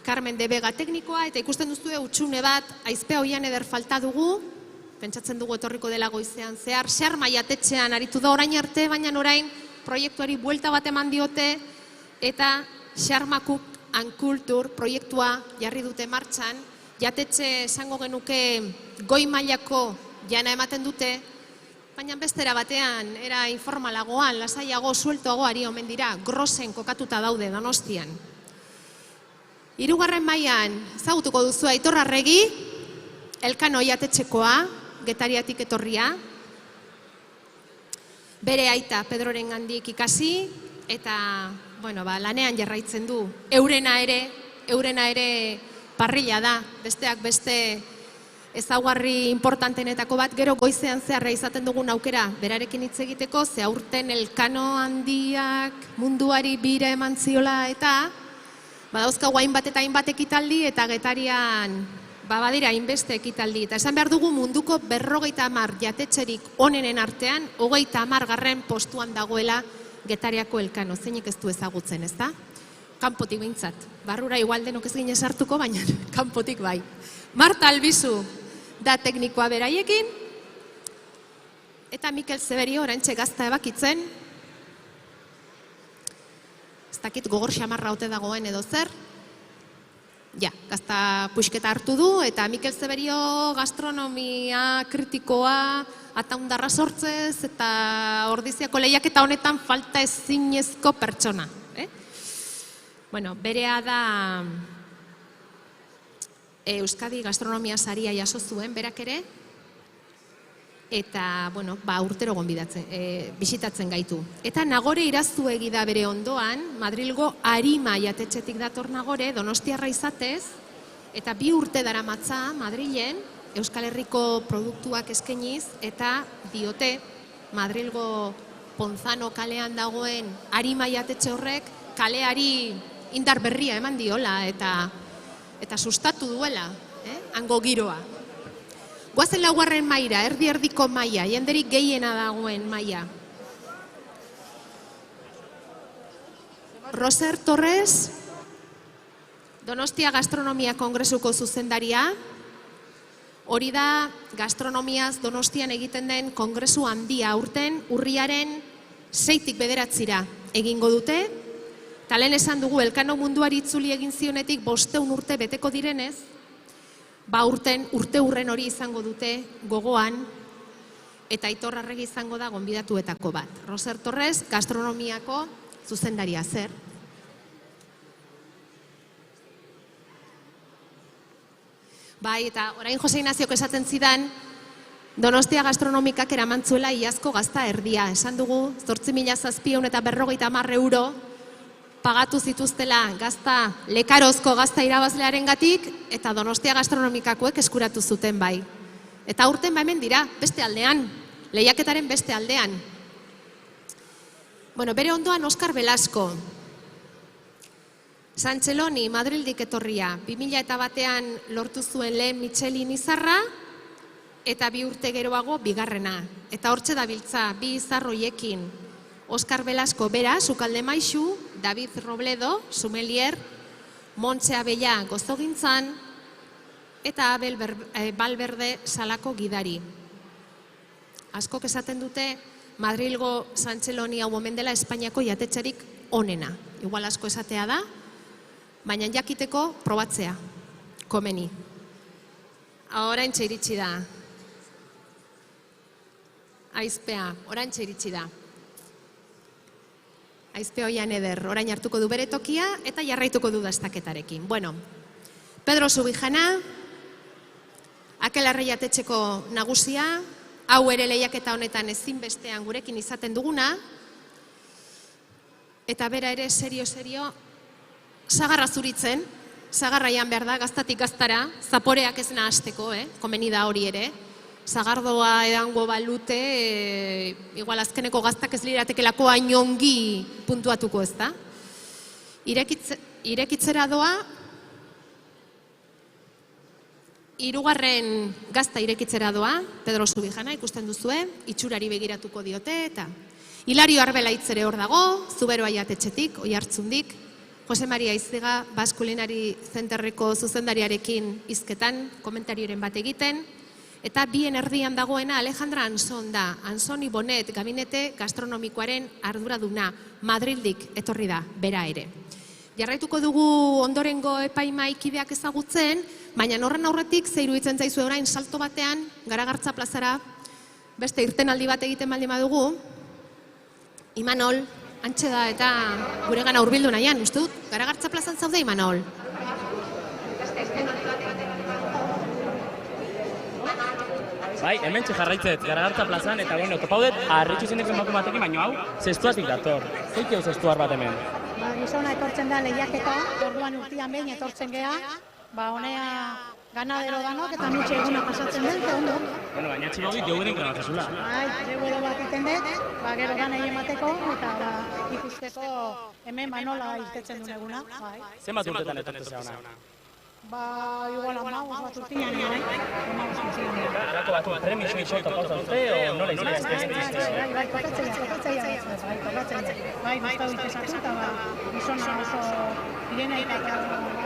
Carmen de Vega teknikoa eta ikusten duzue utxune bat, aizpea hoian eder falta dugu, pentsatzen dugu etorriko dela goizean zehar, Xarma jatetxean aritu da orain arte, baina orain proiektuari buelta bat eman diote eta Xarma Cook and Culture proiektua jarri dute martxan, jatetxe esango genuke goi mailako jana ematen dute, baina bestera batean, era informalagoan, lasaiago, sueltoago ari omen dira, Grosen kokatuta daude Donostian. Hirugarren mailan ezagutuko duzu Aitor Arregi, Elkano jatetxekoa, Getariatik etorria. Bere aita Pedroren gandik ikasi eta lanean jarraitzen du. Eurena ere parrilla da, besteak beste ezaugarri importantenetako bat, gero goizean zeharra izaten dugun aukera berarekin hitz egiteko, ze aurten Elkano handiak munduari bira eman ziola eta badauzkagu hainbat eta hainbat ekitaldi eta Getarian badira hainbeste ekitaldi. Eta esan behar dugu munduko 50 jatetxerik onenen artean, 30. postuan dagoela Getariako Elkano. Zeinik ez du ezagutzen, ez da? Kanpotik behintzat. Barrura igual denok ez ginen sartuko, baina kanpotik bai. Marta Albizu da teknikoa beraiekin. Eta Mikel Zeberio oraintxe Gazta ebakitzen. Ez dakit gogor xamarra ote dagoen edo zer. Ja, Gazta puxketa hartu du eta Mikel Zeberio gastronomia kritikoa ataundarra sortzez eta Ordiziako lehiaketa honetan falta ezinezko pertsona. Berea da Euskadi gastronomia saria jaso zuen berak ere eta urtero bisitatzen gaitu. Eta Nagore Irazuegi da bere ondoan, Madrilgo Arima jatetxetik dator Nagore, Donostiarra izatez, eta 2 urte daramatza Madrilen Euskal Herriko produktuak eskainiz eta diote Madrilgo Ponzano kalean dagoen Arima jatetxe horrek kaleari indar berria eman diola eta sustatu duela, hango giroa. Goazen 4. maila, erdi-erdiko maila, jenderik gehiena dagoen maila. Roser Torres, Donostia Gastronomia Kongresuko zuzendaria. Hori da gastronomiaz Donostian egiten den kongresu handia aurten, urriaren 6tik 9 egingo dute. Eta lehen esan dugu, Elkano munduari itzuli egin zionetik 500 urte beteko direnez, urten urte hurren hori izango dute gogoan, eta Aitor Arregi izango da gonbidatuetako bat. Roser Torres, gastronomiako zuzendaria zer. Bai, eta orain Jose Ignaziok esaten zidan, Donostia gastronomikak eramantzuela iazko Gazta erdia. Esan dugu, 8.750 euro pagatu zituztela Gazta, Lekarozko Gazta irabazlearen gatik, eta Donostia gastronomikakoek eskuratu zuten bai. Eta aurten hemen dira, beste aldean, lehiaketaren beste aldean. Bere ondoan Oskar Velasco. Santxeloni, Madrildik etorria, 2001an lortu zuen lehen Michelin izarra, eta 2 urte geroago bigarrena. Eta hortxe dabiltza, 2 izarroiekin. Oskar Belasko bera, sukalde maisu, David Robledo, sumelier, Montse Abella gozogintzan, eta Abel Balberde salako gidari. Askok esaten dute, Madrilgo Santxeloni hau omen dela Espainiako jatetxerik onena. Igual asko esatea da, baina jakiteko probatzea, komeni. Oraintxe iritsi da. Aizpea, oraintxe iritsi da. Aizpe hoian eder, orain hartuko du bere tokia eta jarraituko du dastaketarekin. Bueno, Pedro Subijana, Akelarre jatetxeko nagusia, hau ere lehiaketa honetan ezinbestean gurekin izaten duguna, eta bera ere serio, sagarra zuritzen, sagarra jan behar da, gaztatik gaztara, zaporeak ez nahasteko, komeni da hori ere, zagardoa edango balute, igual azkeneko gaztak ez liratekelako ainongi puntuatuko ez da. Irekitzera doa, 3. gazta irekitzera doa, Pedro Subijana, ikusten duzue, itxurari begiratuko diote, eta Hilario Arbelaitz ere hor dago, Zuberoa jatetxetik, Oiartzundik, Jose Maria Iziga, Baskulinari Zenterreko zuzendariarekin hizketan, komentarioren bat egiten, eta bien erdian dagoena Alejandra Anson da, Ansoni Bonet gabinete gastronomikoaren arduraduna, Madrildik etorri da, bera ere. Jarraituko dugu ondorengo epaimaikideak ezagutzen, baina horren aurretik ze iruditzen zaizu orain salto batean, Garagartza plazara, beste irtenaldi bat egiten baldin badugu, Imanol, antxe da eta guregana hurbildu nahian, uste dut? Garagartza plazan zaude, Imanol? Bai, hemen jarraitzet, Garagartza plazan, eta bueno, topaudet, arritxu zineko emakumatekin, baino hau, zestuatik dator. Zeikeu zestuar bat hemen? Gizona etortzen da lehiaketa, orduan urtean behin etortzen gea, honea ganadero danok eta nutxe eguna pasatzen den, ondo. Bueno, baina txigogit joguren grabazazula. Bai, eguero bat iten dut, gero ganei emateko, eta ikusteko hemen nola irtetzen duen eguna. Zenbat urtetan etortu zea ona? Igual bat urtean, bai. Arako bat, premixo isoto gauza dute, o nola izan? Bai, tokatzen. Bai, guztau itezatu, eta gizona oso direna eta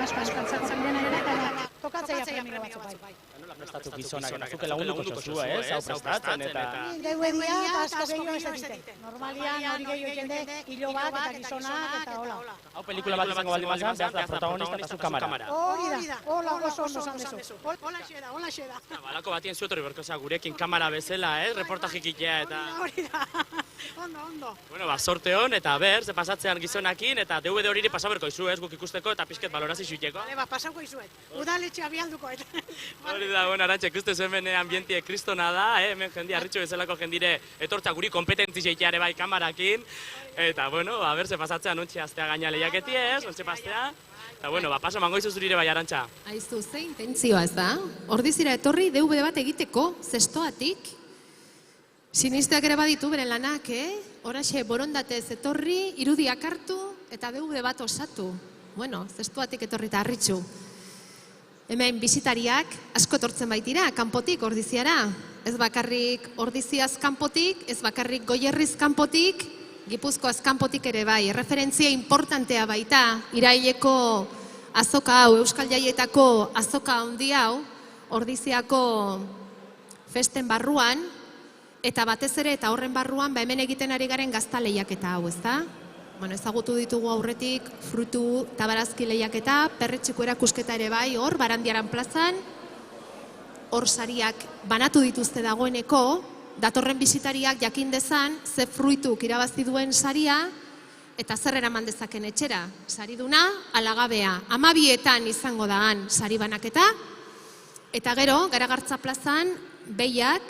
askantzako direna eta tokatzea premilo batzuk bai. Nola prestatu gizonak, eta zuke lagunduko txosua, hau prestatzen eta... Geu edia eta asko gehiago ez egiten. Normalian hori gehiago jende, hilo bat eta gizonak eta hola. Hau pelikula bat izango baldin bazan, behar da protagonista eta zu kamara. Hori da, hola oso zan dezu. Hola xeda. Balako batien zuetorri berkozea gurekin kamara bezala, reportajik itea eta... Hori da, ondo. Bueno, sorte hon, eta ber, ze pasatzean gizonakin, eta DVD horiri pasaberko izu, guk ikusteko eta pixket balorazi zuiteko. Pasauko izuet, udaletxea bialduko. Hori da, bueno, Arantxa, ikustez hemen ambientie kristona da, hemen jendia arritxo bezalako jendire etortza guri kompetentzi zeiteare bai kamarakin, eta, bueno, ber, ze pasatzean ontsi aztea gaina lehiaketiez, ontsi pastea. Eta, bueno, paso mango izu zurire bai, Arantxa. Aizu, ze intentzioa ez da? Ordizira etorri DVD bat egiteko, zestoatik. Sinisteak ere baditu beren lanak, Horaxe, borondatez etorri, irudiak hartu, eta DVD bat osatu. Bueno, zestoatik etorri eta arritxu. Hemen bisitariak asko etortzen baitira, kanpotik, ordiziara. Ez bakarrik ordiziaz kanpotik, ez bakarrik Goierriz kanpotik, Gipuzkoaz kanpotik ere bai. Referentzia importantea baita, iraileko azoka hau, Euskal Jaietako azoka handi hau, Ordiziako festen barruan, eta batez ere eta horren barruan hemen egiten ari garen gazta lehiaketa hau, ezta? Bueno, ezagutu ditugu aurretik frutu tabarazki lehiaketa, perretxiko erakusketa ere bai, hor, Barandiaran plazan, hor sariak banatu dituzte dagoeneko, datorren bisitariak jakin dezan, ze fruituk irabazi duen saria, eta zer eraman dezaken etxera. Sariduna, alagabea, 12etan izango da han sari banaketa, eta gero, Garagartza plazan, behiak,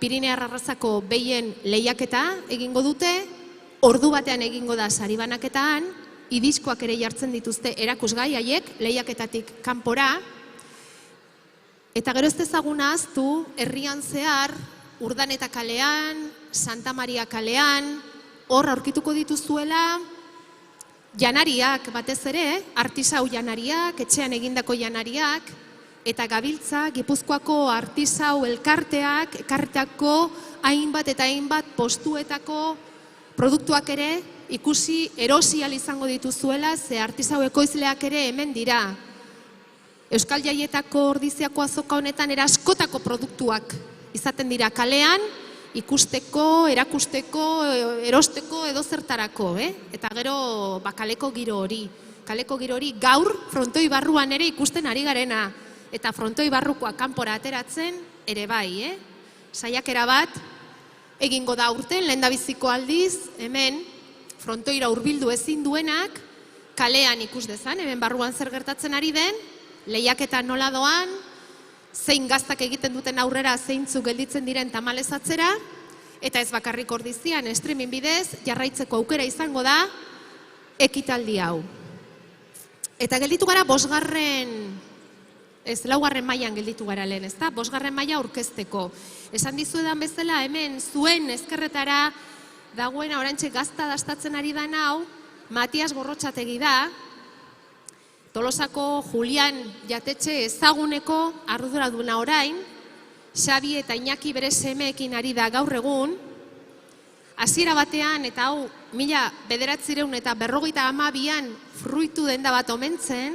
Pirinear Arrazako behien lehiaketa egingo dute, ordu batean egingo da sari banaketaan, idiskoak ere jartzen dituzte erakusgai haiek, lehiaketatik kanpora, eta gero ez dezaguna ahaztu, herrian zehar, Urdaneta kalean, Santa Maria kalean, hor aurkituko dituzuela, Janariak batez ere, artisau janariak, etxean egindako janariak, eta gabiltza Gipuzkoako artisau elkarteak, ekartako hainbat eta hainbat postuetako produktuak ere ikusi erosi ahal izango dituzuela, ze artisau ekoizleak ere hemen dira. Euskal Jaietako ordiziako azoka honetan eraskotako produktuak izaten dira kalean, ikusteko, erakusteko, erosteko edo zertarako, Eta gero kaleko giro hori. Kaleko giro hori gaur frontoi barruan ere ikusten ari garena. Eta frontoi barrukoa kanpora ateratzen ere bai, Saiakera bat egingo da urten, lehendabiziko aldiz, hemen frontoira hurbildu ezin duenak, kalean ikus dezan, hemen barruan zer gertatzen ari den, lehiaketa nola doan, zein gaztak egiten duten aurrera zeintzuk gelditzen diren tamalez atzera, eta ez bakarrik ordizian, streaming bidez, jarraitzeko aukera izango da, ekitaldi hau. Eta gelditu gara laugarren mailan gelditu gara lehen, ezta? 5. maila aurkezteko. Esan dizuedan bezala, hemen zuen ezkerretara dagoena oraintxe gazta dastatzen ari da hau, Matias Gorrotxategi da, Tolosako Julian jatetxe ezaguneko arduraduna orain, Xabi eta Iñaki bere semeekin ari da gaur egun, hasiera batean, eta hau 1952an fruitu denda bat omentzen,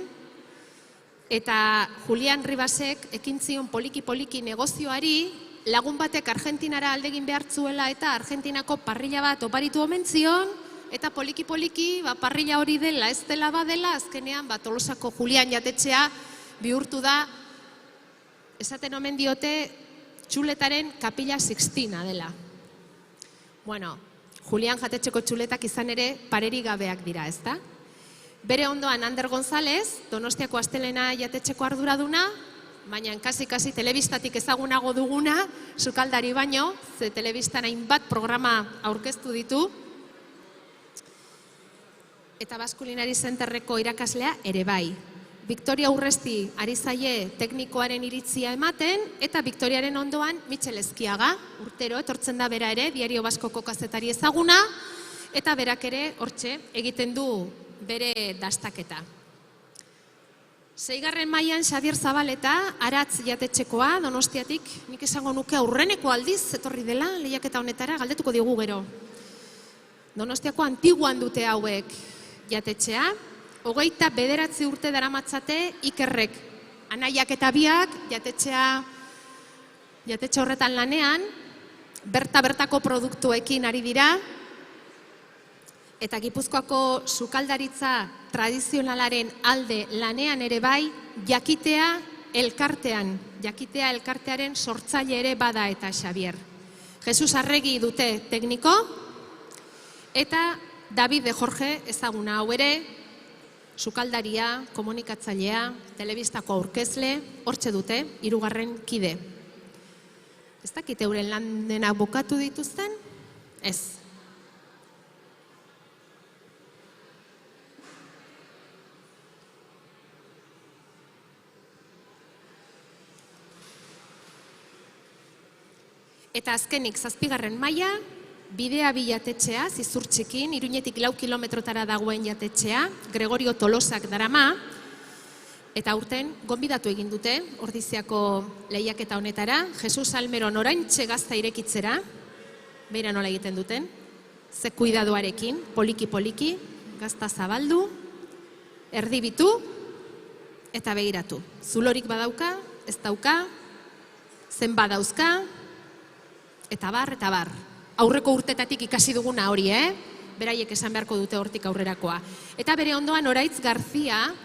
eta Julian Ribasek ekin zion poliki-poliki negozioari, lagun batek Argentinara aldegin behartzuela eta Argentinako parrilla bat oparitu omentzion, eta poliki-poliki parrilla hori dela, ez dela badela, azkenean Tolosako Julian jatetxea bihurtu da, esaten omen diote, txuletaren Kapilla Sixtina dela. Bueno, Julian jatetxeko txuletak izan ere pareri gabeak dira, ezta? Bere ondoan Ander González, Donostiako Astelena jatetxeko arduraduna, baina kasi telebistatik ezagunago duguna, sukaldari baino, ze telebistan hainbat programa aurkeztu ditu, eta Baskulinari Zenterreko irakaslea ere bai. Victoria Urresti ari zaie teknikoaren iritzia ematen, eta Victoriaren ondoan Michel Ezkiaga, urtero etortzen da bera ere, Diario Baskoko kazetari ezaguna, eta berak ere hortxe egiten du bere dastaketa. 6. mailan Xabier Zabaleta, Aratz jatetxekoa, Donostiatik, nik esango nuke aurreneko aldiz etorri dela, lehiaketa honetara, galdetuko digu gero. Donostiako Antiguan dute hauek jatetxea, 29 urte daramatzate Ikerrek, anaiak eta biak jatetxe horretan lanean, bertako produktuekin ari dira, eta Gipuzkoako sukaldaritza tradizionalaren alde lanean ere bai, jakitea elkartearen sortzaile ere bada eta Xabier. Jesus Arregi dute tekniko, eta David de Jorge ezaguna hau ere, sukaldaria, komunikatzailea, telebistako aurkezle, hortxe dute, 3. kide. Ez dakit euren lan dena bukatu dituzten? Ez. Eta azkenik 7. maila, Bidea bi jatetxea, Zizurtxikin, Iruñetik 4 kilometrotara dagoen jatetxea, Gregorio Tolosak darama, eta aurten gonbidatu egin dute, Ordiziako lehiaketa honetara, Jesus Almeron oraintxe gazta irekitzera, beira nola egiten duten, ze kuidadoarekin, poliki-poliki, gazta zabaldu, erdibitu, eta begiratu. Zulorik badauka, ez dauka, zen badauzka, eta bar. Aurreko urtetatik ikasi duguna hori, beraiek esan beharko dute hortik aurrerakoa. Eta bere ondoan Oraitz Garzia,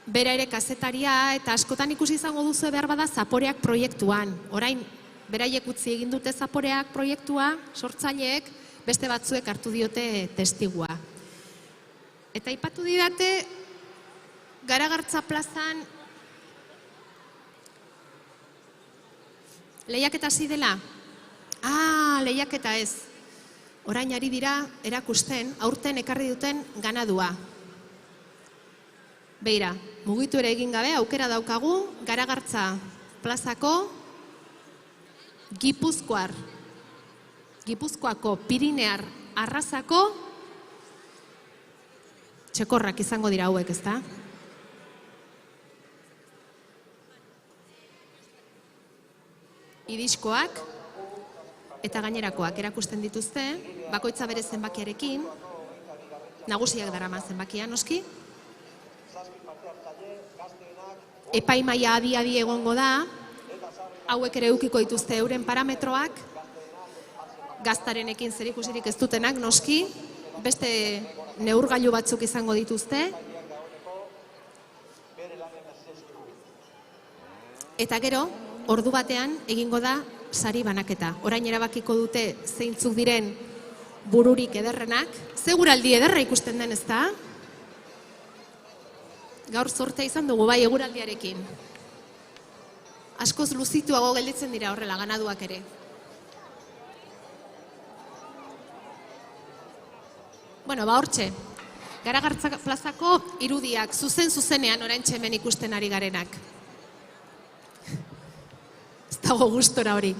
bera ere kazetaria, eta askotan ikusi izango duzu behar bada Zaporeak proiektuan. Orain, beraiek utzi egin dute Zaporeak proiektua, sortzaileek, beste batzuek hartu diote testigua. Eta aipatu didate, Garagartza plazan lehiaketa hasi dela? Lehiaketa ez. Orain ari dira erakusten, aurten ekarri duten ganadua. Beira, mugitu ere egin gabe, aukera daukagu, Garagartza plazako Gipuzkoako Pirinear arrazako txekorrak izango dira hauek, ezta? Idiskoak eta gainerakoak erakusten dituzte, bakoitza bere zenbakiarekin, nagusiak daraman zenbakia, noski. Epaimaia adi egongo da, hauek ere edukiko dituzte euren parametroak, gaztarenekin zerikusirik ez dutenak, noski, beste neurgailu batzuk izango dituzte. Eta gero, ordu batean egingo da sari banaketa. Orain erabakiko dute zeintzuk diren bururik ederrenak. Zeguraldi ederra ikusten den, ezta? Gaur zortea izan dugu bai eguraldiarekin. Askoz luzituago gelditzen dira horrela ganaduak ere. Bueno, hortxe. Garagartza plazako irudiak zuzenean oraintxe hemen ikusten ari garenak. Ez dago gustora hori.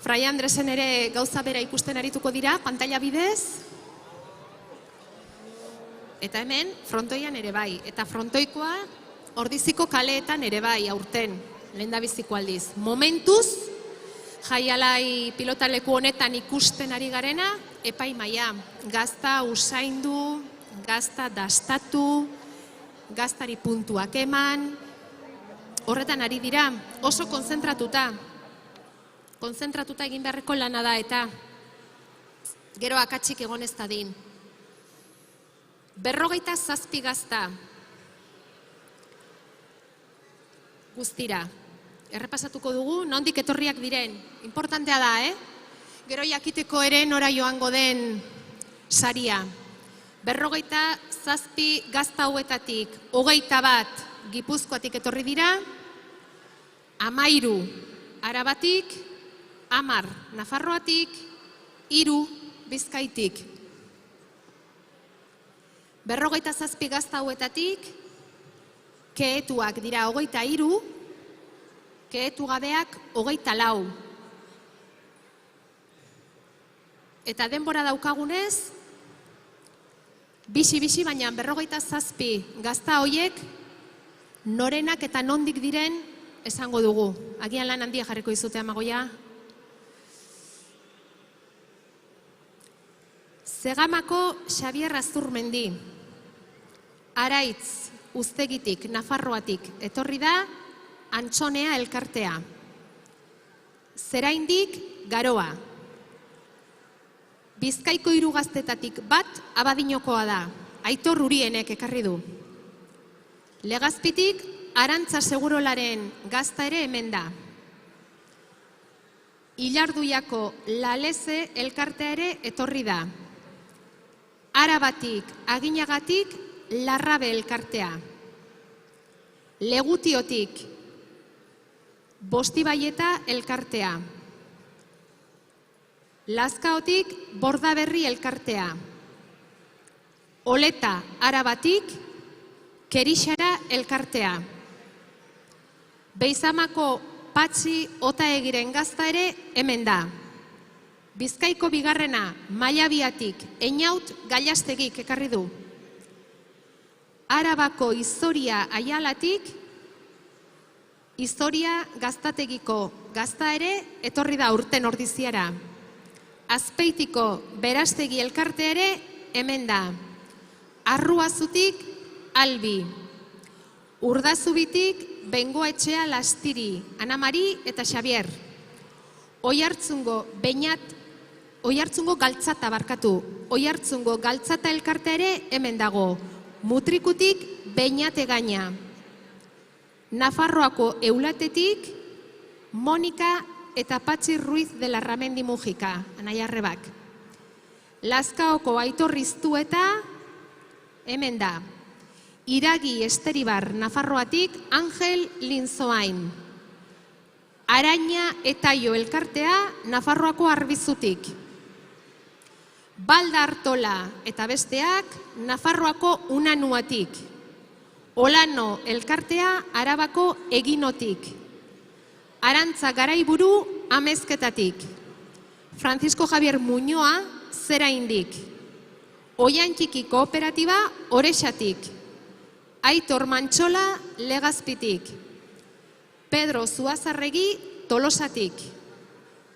Fray Andresen ere gauza bera ikusten arituko dira, pantalla bidez. Eta hemen, frontoian ere bai. Eta frontoikoa Ordiziko kaleetan ere bai aurten, lehendabiziko aldiz. Momentuz, jaialai pilotaleku honetan ikusten ari garena, epaimaia. Gazta usaindu, gazta dastatu, gaztari puntuak eman. Horretan ari dira, oso konzentratuta. Konzentratuta egin beharreko lana da eta gero akatsik egon ez dadin. 57 gazta. Guztira. Errepasatuko dugu, nondik etorriak diren. Importantea da, Gero jakiteko ere nora joango den saria. 57 gazta hauetatik, 21 Gipuzkoatik etorri dira, 13 Arabatik, 10 Nafarroatik, 3 Bizkaitik. 57 gazta hauetatik, kehetuak dira 23, kehetu gabeak 24. Eta denbora daukagunez, bixi baina 57 gazta hoiek norenak eta nondik diren esango dugu. Agian lan handia jarriko izute Amagoia. Zegamako Xabier Azurmendi, Araitz Uztegitik, Nafarroatik etorri da Antxonea elkartea. Zeraindik Garoa. Bizkaiko 3 gaztetatik bat Abadinokoa da. Aitor Urienek ekarri du. Legazpitik Arantza Segurolaren gazta ere hemen da. Ilarduiako Laleze elkartea ere etorri da. Arabatik Aginagatik Larrabe elkartea. Legutiotik Bostibaieta elkartea. Lazkaotik Bordaberri elkartea. Oleta Arabatik Kerixara elkartea. Beizamako Patxi Otaegiren gazta ere hemen da. Bizkaiko bigarrena Maiabiatik Einaut Gaillastegik ekarri du. Arabako Izoria Aialatik Izoria Gaztategiko gazta ere etorri da urten ordiziara. Azpeitiko Berastegi elkarte ere hemen da. Arruazutik Albi. Urdazubitik Bengoetxea Lastiri, Ana Mari eta Xabier. Oiartzungo Galtzata barkatu. Oiartzungo Galtzata elkarte ere hemen dago. Mutrikutik Beñate Gaina. Nafarroako Eulatetik Monika eta Patxi Ruiz de Larramendi Mujika, Anaia Arrebak. Lazkaoko Aitor Riztueta hemen da. Iragi Esteribar Nafarroatik Angel Linzoain. Araña Etaio elkartea Nafarroako Arbizutik. Balda Artola eta besteak Nafarroako Unanuatik. Olano elkartea Arabako Eginotik. Arantza Garaiburu Amezketatik. Francisco Javier Muñoa Zeraindik. Oian Txiki Kooperatiba Orexatik, Aitor Mantxola Legazpitik, Pedro Zuazarregi Tolosatik,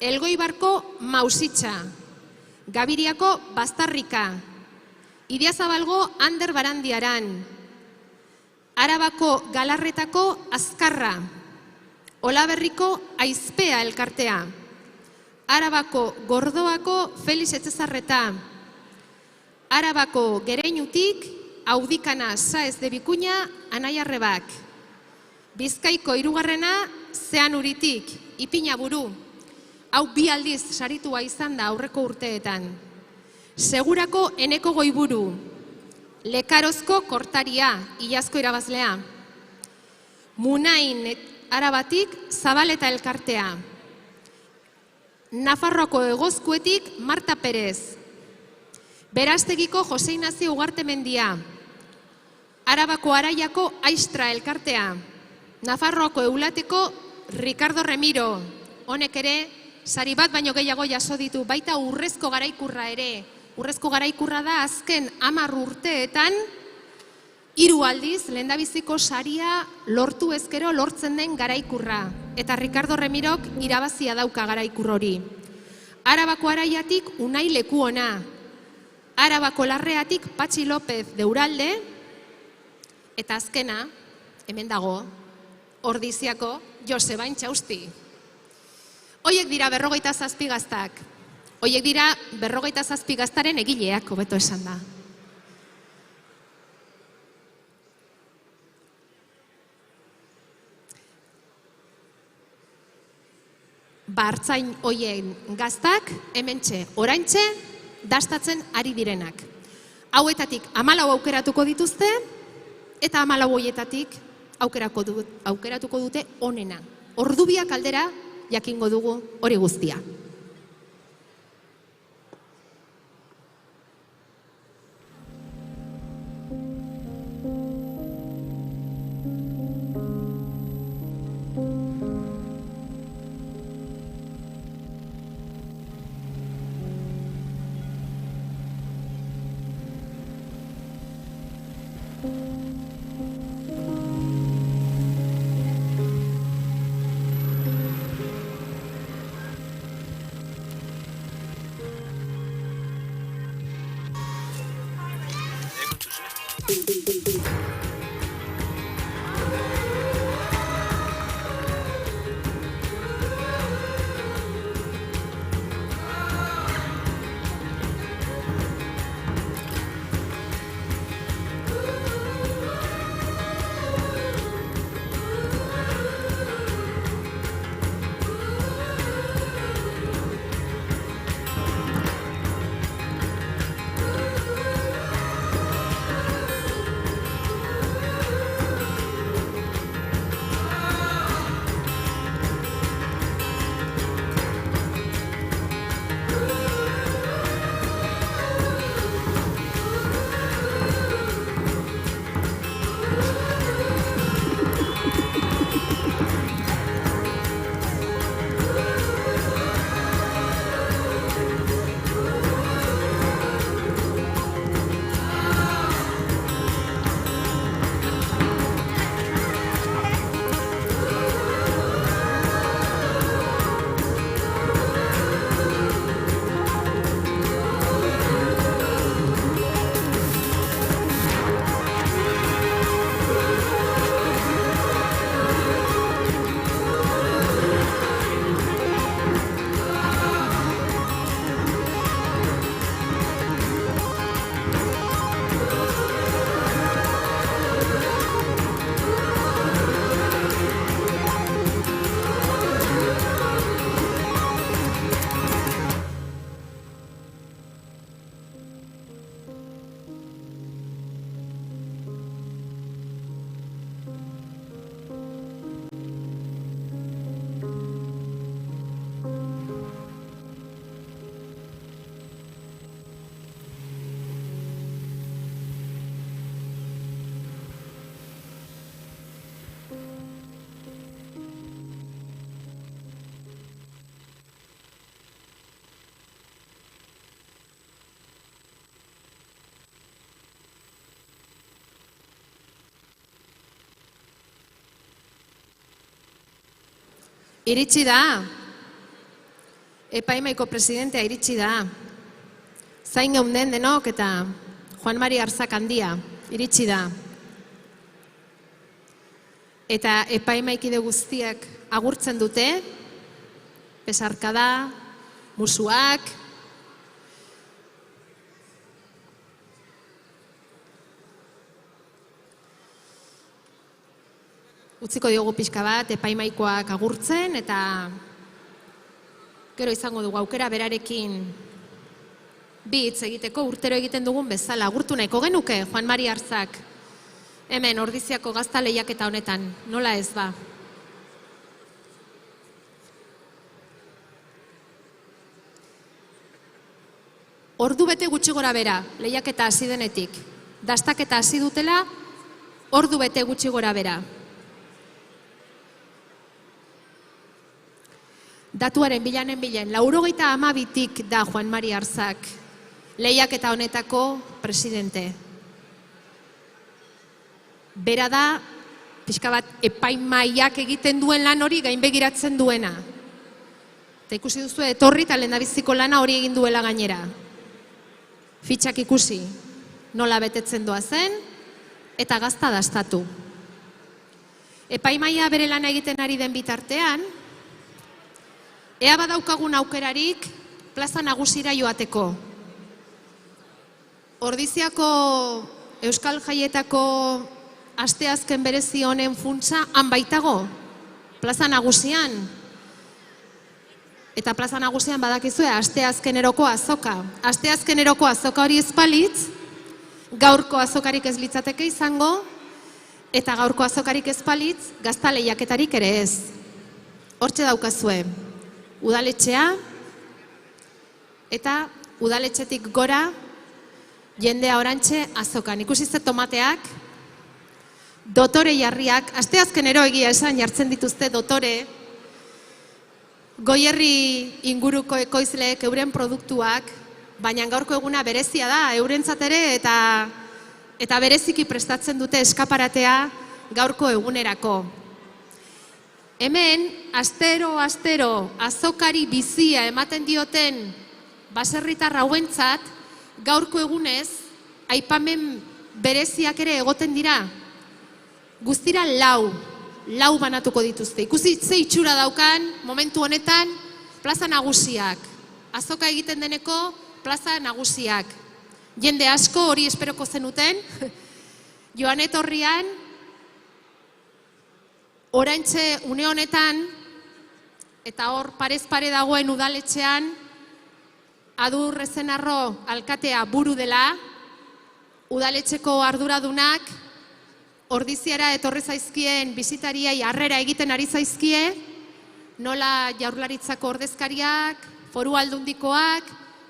Elgoibarko Mausitxa, Gabiriako Bastarrika, Idiazabalgo Ander Barandiaran, Arabako Galarretako Azkarra, Olaberriko Aizpea elkartea, Arabako Gordoako Felix Etxezarreta, Arabako Gereinutik Audikana Saez de Bikuña Anaiarrebak, Bizkaiko hirugarrena Zeanuritik Ipina Buru, hau 2 aldiz saritua izan da aurreko urteetan. Segurako Eneko Goiburu, Lekarozko Kortaria, Iazko irabazlea, Munain Arabatik Zabaleta elkartea, Nafarroako Egozkuetik Marta Perez, Berastegiko Jose Inazio Ugartemendia, Arabako Araiako Aistra elkartea, Nafarroako Eulateko Ricardo Remiro, honek ere sari bat baino gehiago jaso ditu, baita Urrezko Garaikurra ere. Urrezko Garaikurra da azken 10 urteetan 3 aldiz lehendabiziko saria lortu ezkero lortzen den garaikurra. Eta Ricardo Remirok irabazia dauka garaikur hori. Arabako Araiatik Unai Lekuona, Arabako Larreatik Patxi López de Uralde, eta azkena, hemen dago, Ordiziako Joseba Intxausti. Hoiek dira 57 gaztak. Hoiek dira 57 gaztaren egileak, hobeto esan da. Artzain hoien gaztak, hementxe, oraintxe, dastatzen ari direnak. Hauetatik 14 aukeratuko dituzte, eta 14 hoietatik aukeratuko dute onena. Ordubiak aldera jakingo dugu hori guztia. Iritsi da. Epaimaiko presidentea iritsi da. Zain geunden denok eta Juan Mari Arzak handia iritsi da. Eta epaimaikide guztiak agurtzen dute, besarkada, musuak, utziko diogu pixka bat epaimaikoak agurtzen eta gero izango dugu aukera berarekin bi hitz egiteko urtero egiten dugun bezala. Agurtu nahiko genuke Juan Mari Arzak hemen Ordiziako gazta lehiaketa honetan, nola ez ba? Ordu bete gutxi gora bera, lehiaketa hasi denetik. Dastaketa hasi dutela, ordu bete gutxi gora bera. Datuaren bilanen 92tik da Juan Mari Arzak, lehiaketa honetako presidente. Bera da, pixka bat epaimaiak egiten duen lan hori gainbegiratzen duena. Eta ikusi duzu etorri eta lehendabiziko lana hori egin duela gainera. Fitxak ikusi, nola betetzen doa zen, eta gazta dastatu. Epaimaia bere lana egiten ari den bitartean, ea badaukagun aukerarik plaza nagusira joateko. Ordiziako Euskal Jaietako asteazken berezi honen funtsa han baitago, plaza nagusian. Eta plaza nagusian badakizue asteazkeneroko azoka. Asteazkeneroko azoka hori ezpalitz, gaurko azokarik ez litzateke izango, eta gaurko azokarik ezpalitz, gazta lehiaketarik ere ez. Hortxe daukazue. Udaletxea, eta udaletxetik gora jendea orantxe azokan. Ikusi ze tomateak, dotore jarriak, asteazkenero egia esan jartzen dituzte dotore, Goierri inguruko ekoizleek euren produktuak, baina gaurko eguna berezia da, eurentzat ere eta bereziki prestatzen dute eskaparatea gaurko egunerako. Hemen, astero azokari bizia ematen dioten baserritar hauentzat, gaurko egunez, aipamen bereziak ere egoten dira. Guztira lau banatuko dituzte. Ikusi ze itxura daukan, momentu honetan, plaza nagusiak. Azoka egiten deneko plaza nagusiak. Jende asko hori esperoko zenuten, joan etorrian, oraintxe une honetan, eta hor parez pare dagoen udaletxean, Adur Rezenarro alkatea buru dela, udaletxeko arduradunak, Ordiziara etorri zaizkien bisitariai harrera egiten ari zaizkie, nola Jaurlaritzako ordezkariak, Foru Aldundikoak,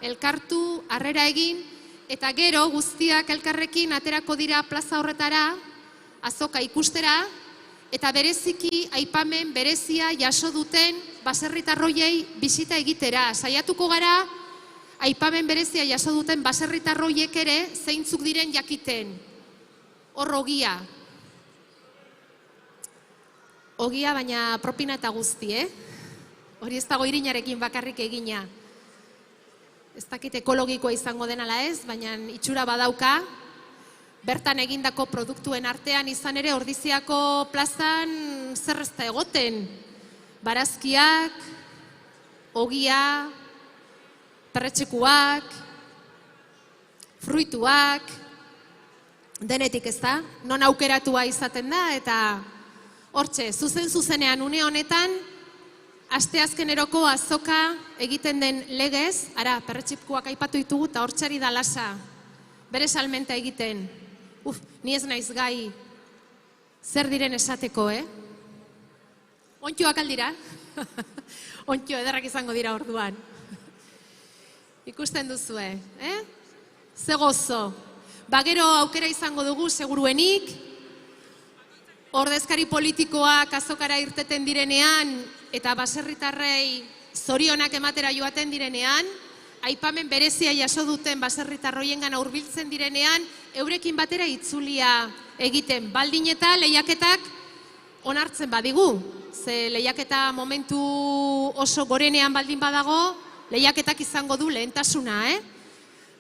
elkartu, harrera egin, eta gero guztiak elkarrekin aterako dira plaza horretara, azoka ikustera, eta bereziki aipamen berezia jaso duten baserritarroiei bisita egitera. Saiatuko gara, aipamen berezia jaso duten baserritarroiek ere zeintzuk diren jakiten. Hor ogia. Ogia, baina propina eta guzti, Hori ez dago irinarekin bakarrik egina. Ez dakit ekologikoa izango den ala ez, baina itxura badauka. Bertan egindako produktuen artean izan ere Ordiziako plazan zer ez da egoten. Barazkiak, ogia, perretxekuak, fruituak, denetik ez da, non aukeratua izaten da, eta hortxe, zuzenean une honetan, asteazkeneroko azoka egiten den legez, ara, perretxikuak aipatu ditugu, eta hortxari da lasa, bere salmenta egiten. Ni ez naiz gai, zer diren esateko, Ontxoak aldira, ontxo ederrak izango dira orduan. Ikusten duzue, Ze gozo. Bagero aukera izango dugu, seguruenik, ordezkari politikoak azokara irteten direnean, eta baserritarrei zorionak ematera joaten direnean, aipamen berezia jaso duten baserritarroiengan hurbiltzen direnean, eurekin batera itzulia egiten. Baldin eta lehiaketak onartzen badigu. Ze lehiaketa momentu oso gorenean baldin badago, lehiaketak izango du lehentasuna,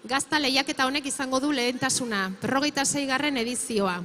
Gazta lehiaketa honek izango du lehentasuna, 46. edizioa.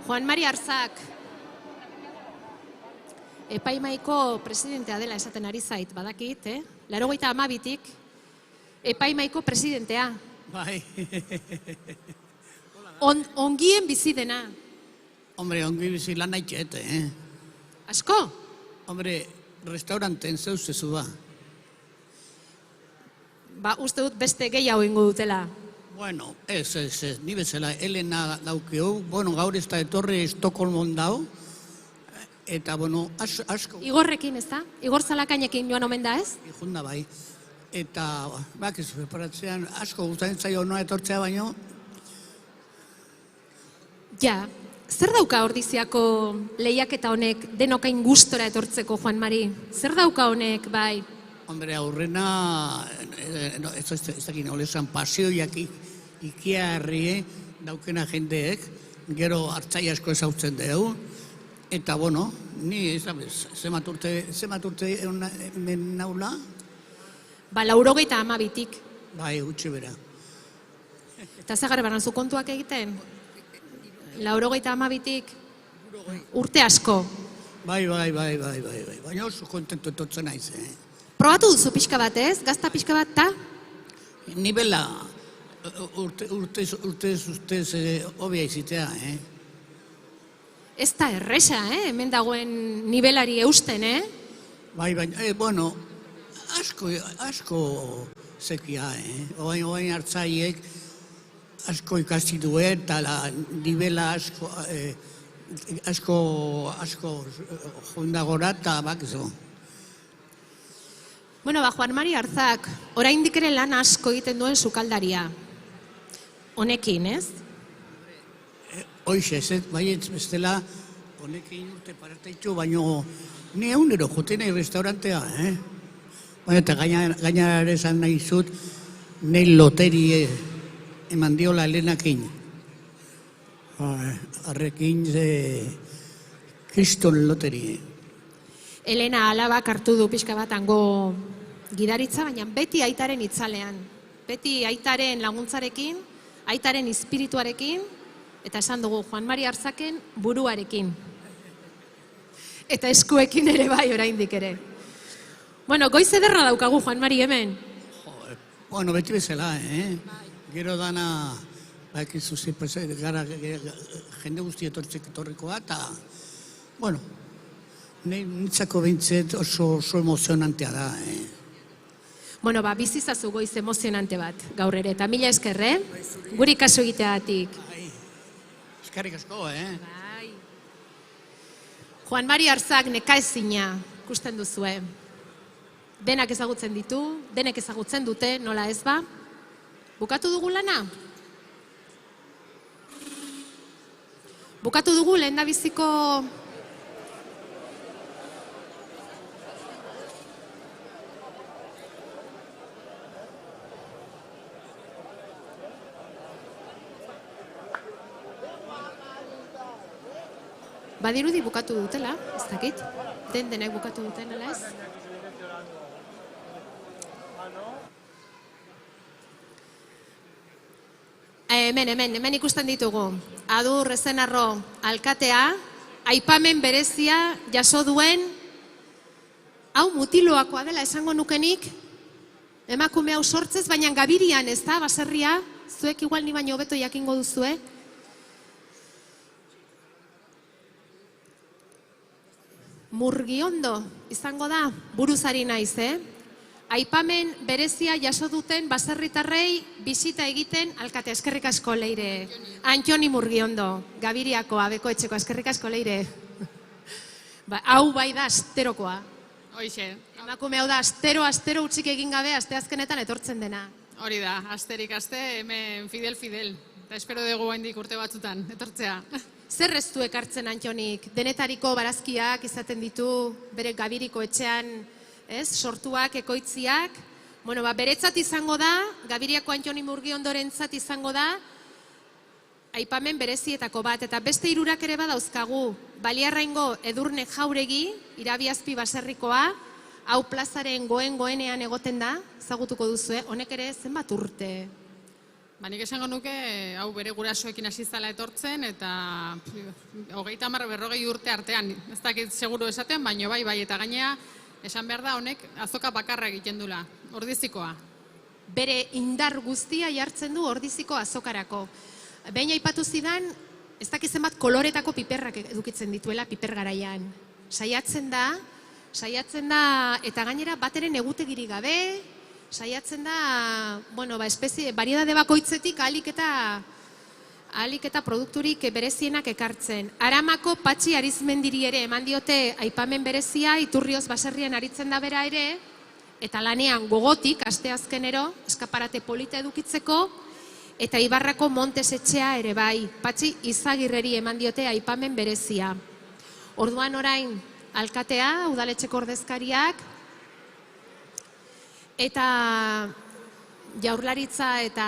Juan Mari Arzak, epaimaiko presidentea dela esaten ari zait, badakit, 82tik, epaimaiko presidentea. Bai. Ongien bizi dena. Hombre, ongi bizi lan naitxet, Asko? Hombre, restauranten zeuzezu ba. Ba, uste dut beste gehiago ingo dutela. Bueno, ez, ni bezala, Elena daukeu, bueno, gaur ez da etorri Estokolmon dau, eta, bueno, asko... Igorrekin, ez da? Igor Zalakainekin joan omen da, ez? Junda bai, eta, bak ez, preparatzean, asko gustatzen zaio noa etortzea baino. Ja, zer dauka ordiziako lehiaketa honek denokain gustora etortzeko, Juan Mari? Zer dauka honek, bai? Hombre, aurrena, ez dakit nolesan, pasioiak ikiarri daukena jendeek, gero hartzai asko ezautzen dugu, eta, bueno, ni, zemat urte hemen naula? Ba, 82tik. Bai, gutxi bera. Eta zagarre baranzu kontuak egiten? 82tik urte asko. Bai, baina oso kontentu etortzen naiz, Probatu duzu pixka bat, ez? Gazta pixka bat, ta? Ni bela urtez hobia izitea, Ez da erresa, hemen dagoen nivelari eusten, Bai, bueno, asko zekia, Oain hartzaiek asko ikasi duen, eta nivela asko jundagora, eta bakizu. Bueno, ba, Juan Mari Arzak, oraindik ere lan asko egiten duen sukaldaria. Honekin, ez? Hoixe, ez, baietz bestela, honekin urte parateitxu, baino ni egunero joten nahi restaurantea, Baina eta gainara esan nahi zut, nahi loteri eman diola Elenakin. Arrekin kriston loteri. Elena alabak hartu du pixka bat hango gidaritza, baina beti aitaren itzalean. Beti aitaren laguntzarekin, aitaren espirituarekin, eta esan dugu Juan Mari Arzaken buruarekin. Eta eskuekin ere bai, oraindik ere. Bueno, goiz ederra daukagu Juan Mari hemen. Bueno, beti bezala, Gero dana, bakizu gara jende guzti etorrikoa, eta, bueno, nitzako behintzet oso emozionantea da, Bueno, ba, bizizazu goiz emozionante bat, gaur ere, eta mila esker, Guri kaso egiteagatik. Eskerrik asko, Bai. Juan Mari Arzak nekaezina, ikusten duzue. Denak ezagutzen ditu, denek ezagutzen dute, nola ez ba? Bukatu dugu lana? Bukatu dugu lehendabiziko badirudi bukatu dutela, ez dakit? Denek bukatu duten, ala ez? Hemen ikusten ditugu. Adur Rezenarro alkatea, aipamen berezia jaso duen, hau mutiloakoa dela esango nukenik, emakume hau sortzez, baina Gabirian ez da, baserria, zuek igual ni baino hobeto jakingo duzue. Murgiondo izango da, buruzari naiz, Aipamen berezia jaso duten baserritarrei bisita egiten alkate. Eskerrik asko, Leire. Antoni Murgiondo, Gabiriako abeko etxeko. Eskerrik asko, Leire. Hau bai da asterokoa. Hoixe. Emakume hau da astero utzik egin gabe asteazkenetan etortzen dena. Hori da, asterik aste, hemen fidel. Eta espero dugu haindik urte batzutan, etortzea. Zer ez du ekartzen Antonik? Denetariko barazkiak izaten ditu, bere Gabiriko etxean, sortuak, ekoitziak. Bueno, beretzat izango da, Gabiriako Antoni Murgiondorentzat izango da, aipamen berezietako bat. Eta beste hirurak ere badauzkagu. Baliarraingo Edurne Jauregi, Irabiazpi baserrikoa, hau plazaren goenean egoten da, ezagutuko duzu, honek ere zenbat urte? Nik esango nuke, hau bere gurasoekin hasi zala etortzen, eta 30-40 urte artean, ez dakit seguru esaten, baino bai, eta gainea, esan behar da honek azoka bakarra egiten dula, Ordizikoa. Bere indar guztia jartzen du Ordiziko azokarako. Behin aipatu zidan, ez dakit zenbat koloretako piperrak edukitzen dituela piper garaian. Saiatzen da, eta gainera bateren egutegiri gabe, saiatzen da, espezie, variedade bakoitzetik ahalik eta produkturik berezienak ekartzen. Aramako Patxi Arizmendiri ere eman diote aipamen berezia, Iturrioz baserrian aritzen da bera ere, eta lanean gogotik, asteazkenero, eskaparate polita edukitzeko, eta Ibarrako Montes etxea ere bai, Patxi Izagirreri eman diote aipamen berezia. Orduan orain, alkatea, udaletxeko ordezkariak, eta Jaurlaritza eta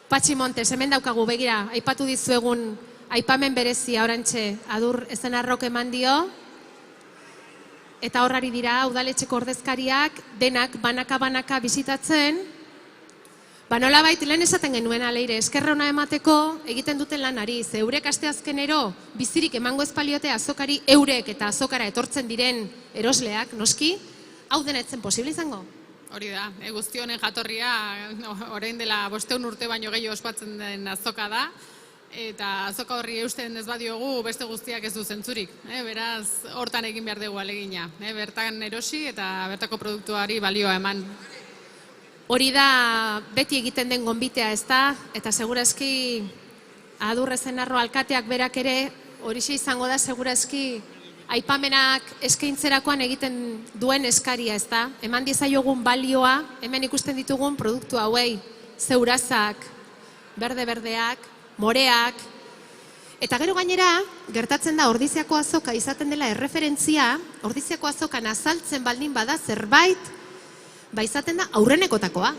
Patxi Montes, hemen daukagu, begira, aipatu dizuegun aipamen berezia orantxe, Adur Ezenarrok eman dio, eta horrari dira udaletxeko ordezkariak denak banaka bisitatzen, nolabait lehen esaten genuen Leire, eskerra ona emateko egiten duten lanari, ze eurek asteazkenero bizirik emango espaliote azokari eurek eta azokara etortzen diren erosleak, noski, hau denetzen posible izango? Hori da, guzti honen jatorria, orain dela 500 urte baino gehiago ospatzen den azoka da, eta azoka horri eusten ez badiogu beste guztiak ez du zentzurik. Beraz, hortan egin behar dugu alegina. Bertan erosi eta bertako produktuari balioa eman. Hori da beti egiten den gonbitea, ez da? Eta segurazki Adur Ezenarro alkateak berak ere horixe izango da segurazki aipamenak eskaintzerakoan egiten duen eskaria, ez da? Eman diezaiogun balioa, hemen ikusten ditugun produktu hauei, zeurazak, berde-berdeak, moreak, eta gero gainera, gertatzen da Ordiziako azoka izaten dela erreferentzia, Ordiziako azokan azaltzen baldin bada zerbait, izaten da aurrenekotakoa.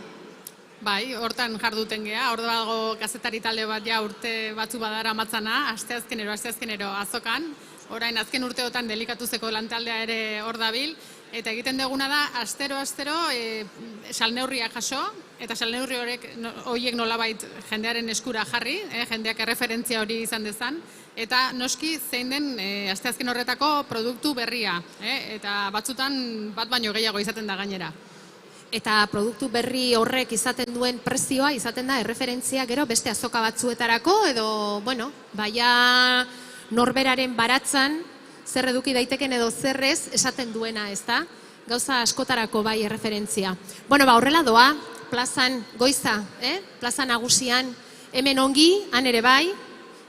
Bai, hortan jarduten geha, hor dago kazetari talde bat ja urte batzu badara matzana, asteazkenero azokan, orain azken urteotan delikatuzeko lantaldea ere hor dabil, eta egiten duguna da, astero salneurriak jaso, eta salneurri horiek nolabait jendearen eskura jarri, jendeak erreferentzia hori izan dezan, eta noski zein den asteazken horretako produktu berria, eta batzutan bat baino gehiago izaten da gainera. Eta produktu berri horrek izaten duen prezioa izaten da erreferentzia gero beste azoka batzuetarako, edo, baina norberaren baratzan zer eduki daiteken edo zerrez esaten duena, ez da? Gauza askotarako bai erreferentzia. Horrela doa, plazan goiza, plaza nagusian hemen ongi, han ere bai,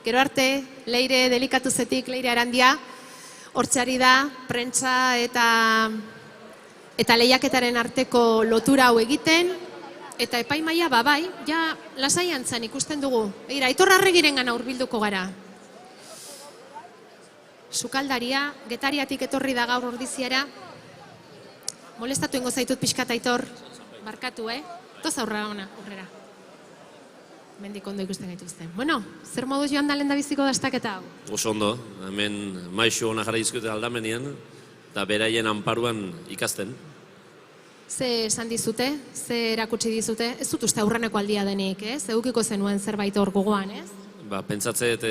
gero arte Leire delikatuzetik, Leire Arandia, hortxari da, prentsa eta lehiaketaren arteko lotura hau egiten, eta epaimaia bai, ja lasaian zen ikusten dugu. Begira, Aitor Arregiren gana hurbilduko gara. Sukaldaria, Getariatik etorri da gaur Ordiziara. Molestatu ingo zaitut pixkat, Aitor. Barkatu, Toz aurrera. Mendik ondo ikusten gaituzten. Zer moduz joan da lehen da biziko dastaketa hau? Oso ondo, hemen maixo hona jara izkute aldamenean, eta beraien anparuan ikasten. Ze esan dizute, ze erakutsi dizute, ez dut uste aurreneko aldia denik, ez? Edukiko zenuen zerbait hor gogoan, ez? Pentsatzeet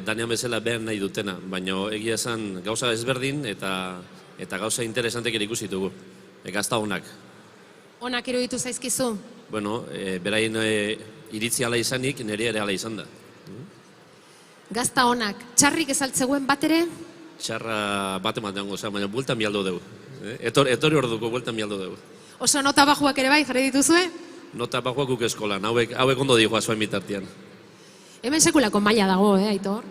danean bezala behar nahi dutena, baina egia esan gauza ezberdin eta gauza interesantek ere ikusi dugu. Gazta honak. Honak iruditu zaizkizu? Beraien iritzi ala izanik, nire ere ala izan da. Gazta honak, txarrik ez altzegoen bat ere? txarra bat ematen goza, baina bueltan bialdo dugu. Etorri orduko bueltan bialdo dugu. Oso nota bajuak ere bai, jarri dituzue? Nota bajoak guk eskolan, hauek ondo digoa zuen bitartian. Hemen sekulako maila dago, Aitor?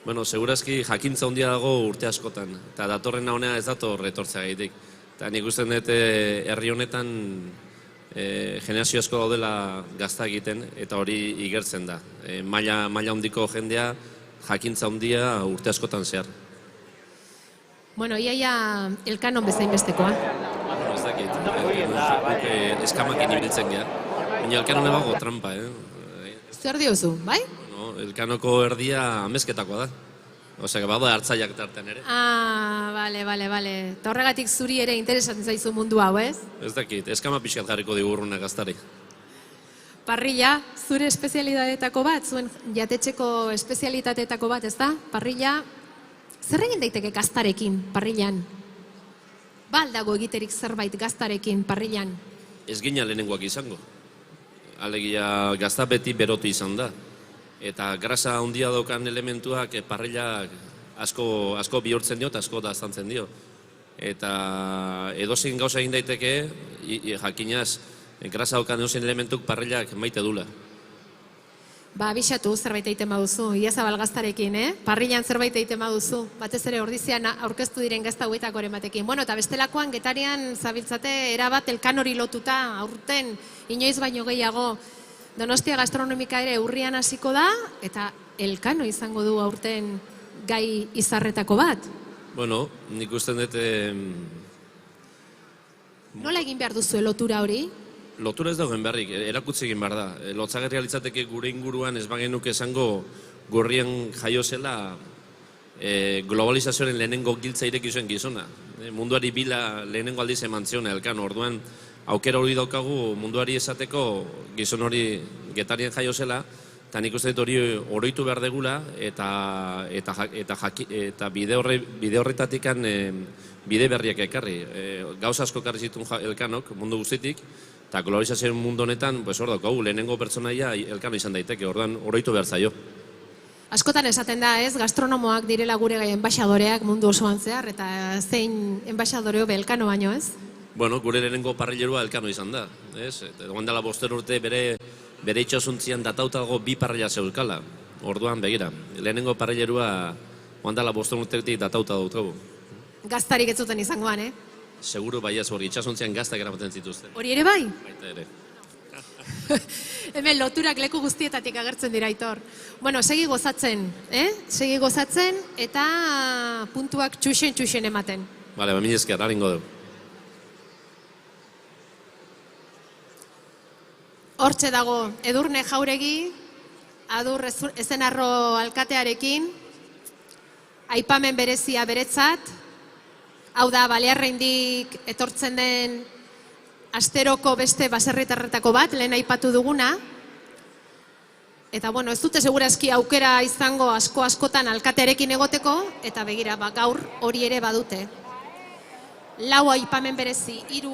Bueno, segurazki jakintza handia dago urte askotan, eta datorren honea ez dator etortzea gaitik. Eta nik usten dut herri honetan generazio asko daudela gazta egiten, eta hori igertzen da. Maila handiko jendea, jakintza handia urte askotan zehar. Bueno, iaia Elkanon bezain bestekoa. Ez dakit, eskamakin ibiltzen geha. Baina Elkanon ebago trampa, Zer diozu, bai? Elkanoko erdia amezketakoa da. Osea, bada hartzaiak tartean ere. Bale. Eta horregatik zuri ere interesatzen zaizu mundu hau, ez? Ez dakit, eskama pixkat jarriko digurruna gaztari. Parrilla, zure espezialitateetako bat, zuen jatetxeko espezialitateetako bat, ez da? Parrilla, zer egin daiteke gaztarekin, parrillan? Dago egiterik zerbait gaztarekin, parrillan? Ez gina lehenengoak izango. Alegia gazta beti berotu izan da. Eta grasa handia daukan elementuak parrillak asko bihurtzen dio eta asko daztantzen dio. Eta edozein gauza egin daiteke, jakinaz, grasa daukan edozein elementuk parrillak maite dula. Abixatu zerbait egiten baduzu, Iazabal gaztarekin, Parrillan zerbait egiten baduzu, batez ere ordizian aurkeztu diren gazta huetakoren batekin. Bueno, eta bestelakoan Getarian zabiltzate erabat Elkanori lotuta, aurten inoiz baino gehiago. Donostia gastronomika ere urrian hasiko da, eta Elkano izango du aurten gai izarretako bat. Bueno, nik usten dut... Nola egin behar duzu lotura hori? Lotura ez dagoen beharrik, erakutsi egin behar da. Lotzagarria litzateke gure inguruan ez bagenuk esango gurrien jaio zela globalizazioaren lehenengo giltza ireki zuen gizona. Munduari bila lehenengo aldiz eman zion Elkano, orduan aukera hori daukagu munduari esateko gizon hori Getarian jaio zela, eta nik uste dut hori oroitu behar degula, eta bide horretatikan bide berriak ekarri. Gauza asko ekarri zituen Elkanok mundu guztitik, eta globalizazioaren mundu honetan, hor daukagu, lehenengo pertsonaia Elkano izan daiteke, orduan oroitu behar zaio. Askotan esaten da, ez, gastronomoak direla gure enbaixadoreak mundu osoan zehar, eta zein enbaixadoreo Elkano baino, ez? Bueno, gure lehenengo parrillerua Elkano izan da, ez? Egon dela 5 urte bere itxasuntzian datautago 2 parrilla zeukala. Orduan, begira, lehenengo parrillerua egon dela 5 urtetik datauta dautago. Gaztarik ez zuten izangoan, Seguru baiaz hori, itxasuntzian gaztak eramaten zituzten. Hori ere bai? Baita ere. Hemen loturak leku guztietatik agertzen dira, Aitor. Bueno, segi gozatzen, Segi gozatzen eta puntuak txuxen ematen. Bale, mila esker, haringo dugu. Hortxe dago Edurne Jauregi, Adur Ezenarro alkatearekin, aipamen berezia beretzat, hau da Balearreindik etortzen den asteroko beste baserritarretako bat, lehen aipatu duguna. Eta bueno, ez dute segurazki aukera izango askotan alkatearekin egoteko, eta begira, gaur hori ere badute. 4 aipamen berezi, 3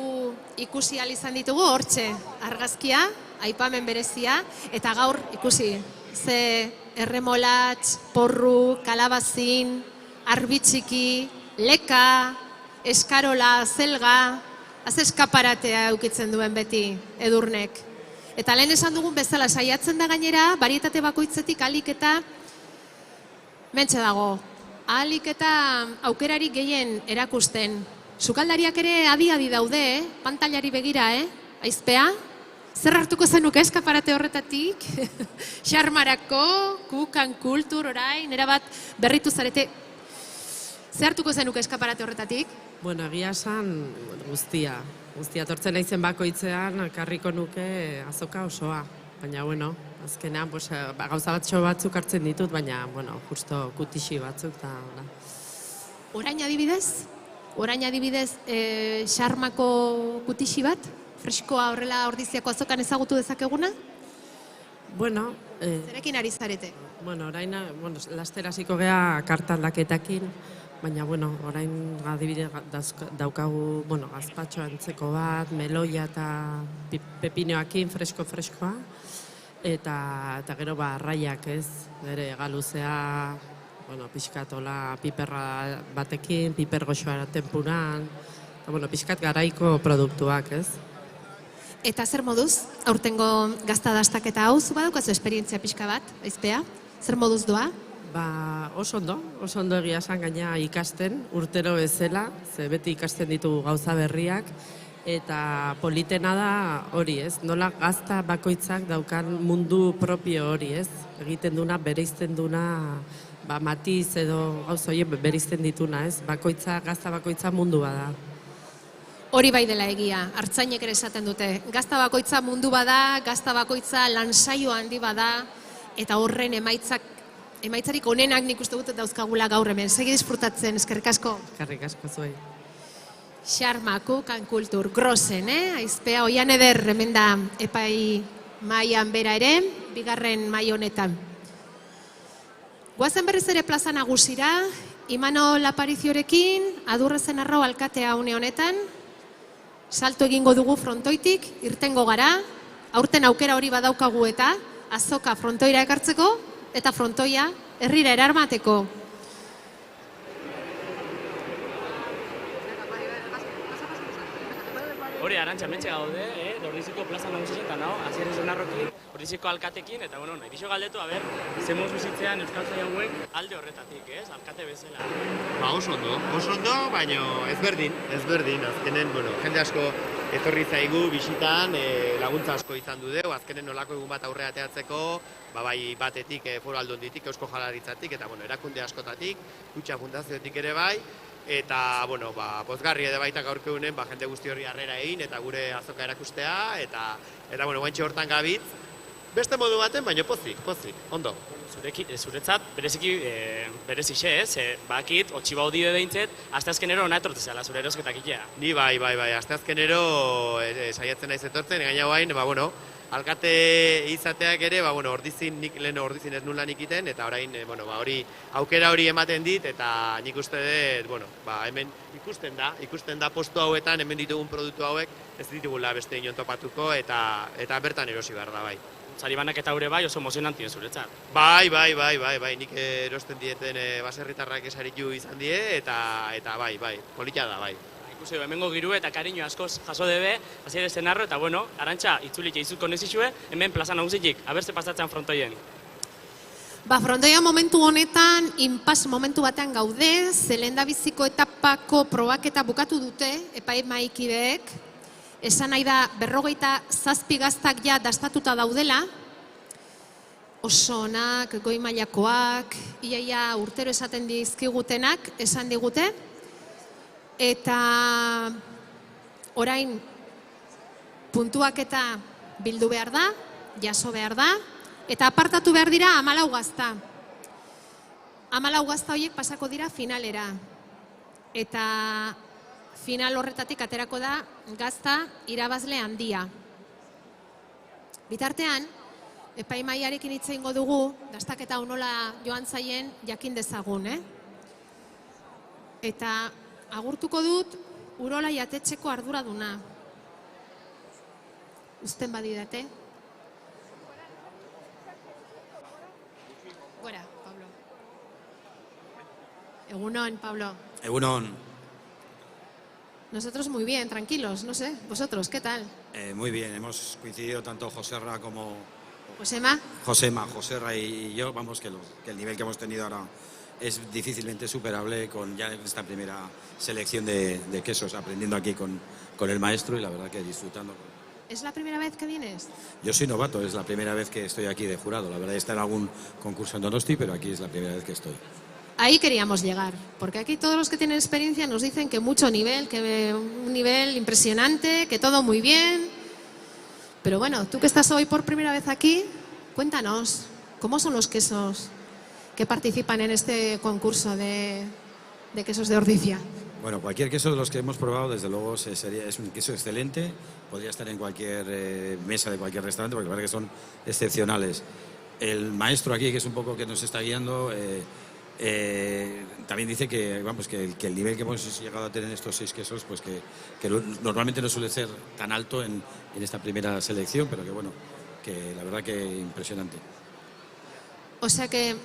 ikusi ahal izan ditugu, hortxe argazkia, aipamen berezia, eta gaur ikusi, ze erremolatx, porru, kalabazin, arbitxiki, leka, eskarola, zelga, az eskaparatea eukitzen duen beti Edurnek. Eta lehen esan dugun bezala saiatzen da gainera, barietate bakoitzetik ahalik eta mentxe dago, ahalik eta aukerarik gehien erakusten. Sukaldariak ere adi daude, pantailari begira, aizpea? Zer hartuko zenuke eskaparate horretatik? Xarmarako, kukan kultur orain, erabat berritu zarete. Zer hartuko zenuke eskaparate horretatik? Bueno, egia esan guztia tortzen naizen bakoitzean, karriko nuke azoka osoa. Baina, bueno, azkenean, gauza batzuk hartzen ditut, baina, bueno, justo kutixi batzuk eta... Orain adibidez, xarmako kutixi bat? Freskoa horrela ordiziako azokan ezagutu dezakeguna? Bueno... Zerekin ari zarete? Bueno, orain, laster hasiko gea kartaldaketakin, baina, bueno, orain adibide daukagu, bueno, gazpatxo antzeko bat, meloia eta pepinoakin freskoa, eta gero arraiak ez, bere galuzea, bueno, pixkatola piperra batekin, piper goxoa tempuran, eta, bueno, pixkat garaiko produktuak, ez? Eta zer moduz, aurtengo gaztadastaketa hau, zu badaukazu esperientzia pixka bat, Aizpea? Zer moduz doa? Ba, oso ondo egia esan gaina ikasten, urtero bezala, ze beti ikasten ditugu gauza berriak, eta politena da hori, ez? Nola gazta bakoitzak daukan mundu propio hori, ez? Egiten duna, bereizten duna, ba, matiz edo gauza horiek bereizten dituna, ez? Gazta bakoitza mundua da. Hori bai dela egia, artzainek ere esaten dute. Gazta bakoitza mundu bada, gazta bakoitza lansaio handi bada, eta horren emaitzarik onenak nik uste dut dauzkagula gaur hemen. Segi disfrutatzen, eskerrik asko. Eskerrik asko zuei. Xarmaku, kankultur, grosen, Aizpea, oian eder, hemen da epai maian bera ere, bigarren mai honetan. Guazen berriz ere plaza nagusira, Imanol Apariziorekin, Adurrezen Arrau alkatea une honetan, salto egingo dugu frontoitik, irtengo gara, aurten aukera hori badaukagu eta azoka frontoira ekartzeko, eta frontoia herrira erarmateko. Hori, Arantxa, metxe gaude, Ordiziko plaza nagusizetan, no? Azierrez Donarrokin, Ordiziko alkatekin, eta, bueno, nahi dixo galdetu, ze moz bizitzean Euskal Zai hauek alde horretatik, alkate bezala. Ba, oso ondo, baina ezberdin, azkenen, bueno, jende asko etorri zaigu bisitan, laguntza asko izan du deu, azkenen nolako egun bat aurre ateatzeko, bai batetik Foru Aldunditik, Eusko Jaurlaritzatik, eta, bueno, erakunde askotatik, Kutxa Fundaziotik ere bai, eta, bueno, pozgarri ere baita gaurko egunen, jende guzti horri harrera egin, eta gure azoka erakustea, eta, bueno, guaintxe hortan gabitz, beste modu baten, baina pozik, ondo. Zuretzat, berezixe, bakit, otxi baudi behintzet, asteazkenero ona etortzezala zure erosketak itea. Ni bai, asteazkenero saiatzen naiz etortzen, gaina bain, bueno, alkate izateak ere, bueno, nik lehen ordizin ez nulan ikiten, eta orain, bueno, hori, aukera hori ematen dit, eta nik uste dut, bueno, hemen ikusten da postu hauetan, hemen ditugun produktu hauek, ez ditugula beste inon topatuko, eta bertan erosi behar da, bai. Saribanak eta ure bai oso emozionanti zuretzat. Bai, nik erosten dieten baserritarrak esaritu izan die, eta bai, polita da, bai. Ikusi hemengo giru eta kariño askoz jaso debe, Azierrez Donarro, eta bueno, Arantxa, itzulik eizuko nezizue, hemen plaza nagusitik, abertze pasatzen frontoien. Frontoia momentu honetan, inpas momentu batean gaude, zelendabiziko etapako probaketa bukatu dute, epai maikideek, esan nahi da 47 gaztak ja dastatuta daudela, oso onak, goi mailakoak, iaia urtero esaten dizkigutenak, esan digute, eta orain puntuaketa bildu behar da, jaso behar da, eta apartatu behar dira 14 gazta. 14 gazta horiek pasako dira finalera, eta final horretatik aterako da gazta irabazle handia. Bitartean, epaimaiarekin hitz egingo dugu, dastaketa nola joan zaien jakin dezagun, Eta agurtuko dut Urola jatetxeko arduraduna. Uzten badidate. Gora, Pablo. Egunon, Pablo. Egunon. Nosotros muy bien, tranquilos, no sé, vosotros, ¿qué tal? Muy bien, hemos coincidido tanto Joserra como... Joserra y yo, vamos, que el nivel que hemos tenido ahora es difícilmente superable con ya esta primera selección de quesos, aprendiendo aquí con el maestro y la verdad que disfrutando. ¿Es la primera vez que vienes? Yo soy novato, es la primera vez que estoy aquí de jurado. La verdad está en algún concurso en Donosti, pero aquí es la primera vez que estoy. Ahí queríamos llegar, porque aquí todos los que tienen experiencia nos dicen que mucho nivel, que un nivel impresionante, que todo muy bien. Pero bueno, tú que estás hoy por primera vez aquí, cuéntanos, ¿cómo son los quesos que participan en este concurso de quesos de Ordicia? Bueno, cualquier queso de los que hemos probado, desde luego, es un queso excelente. Podría estar en cualquier mesa de cualquier restaurante, porque la verdad que son excepcionales. El maestro aquí, que es un poco que nos está guiando, también dice que, vamos, que el nivel que hemos llegado a tener en estos 6 quesos, pues que normalmente no suele ser tan alto en esta primera selección, pero que bueno, que la verdad que impresionante. O sea que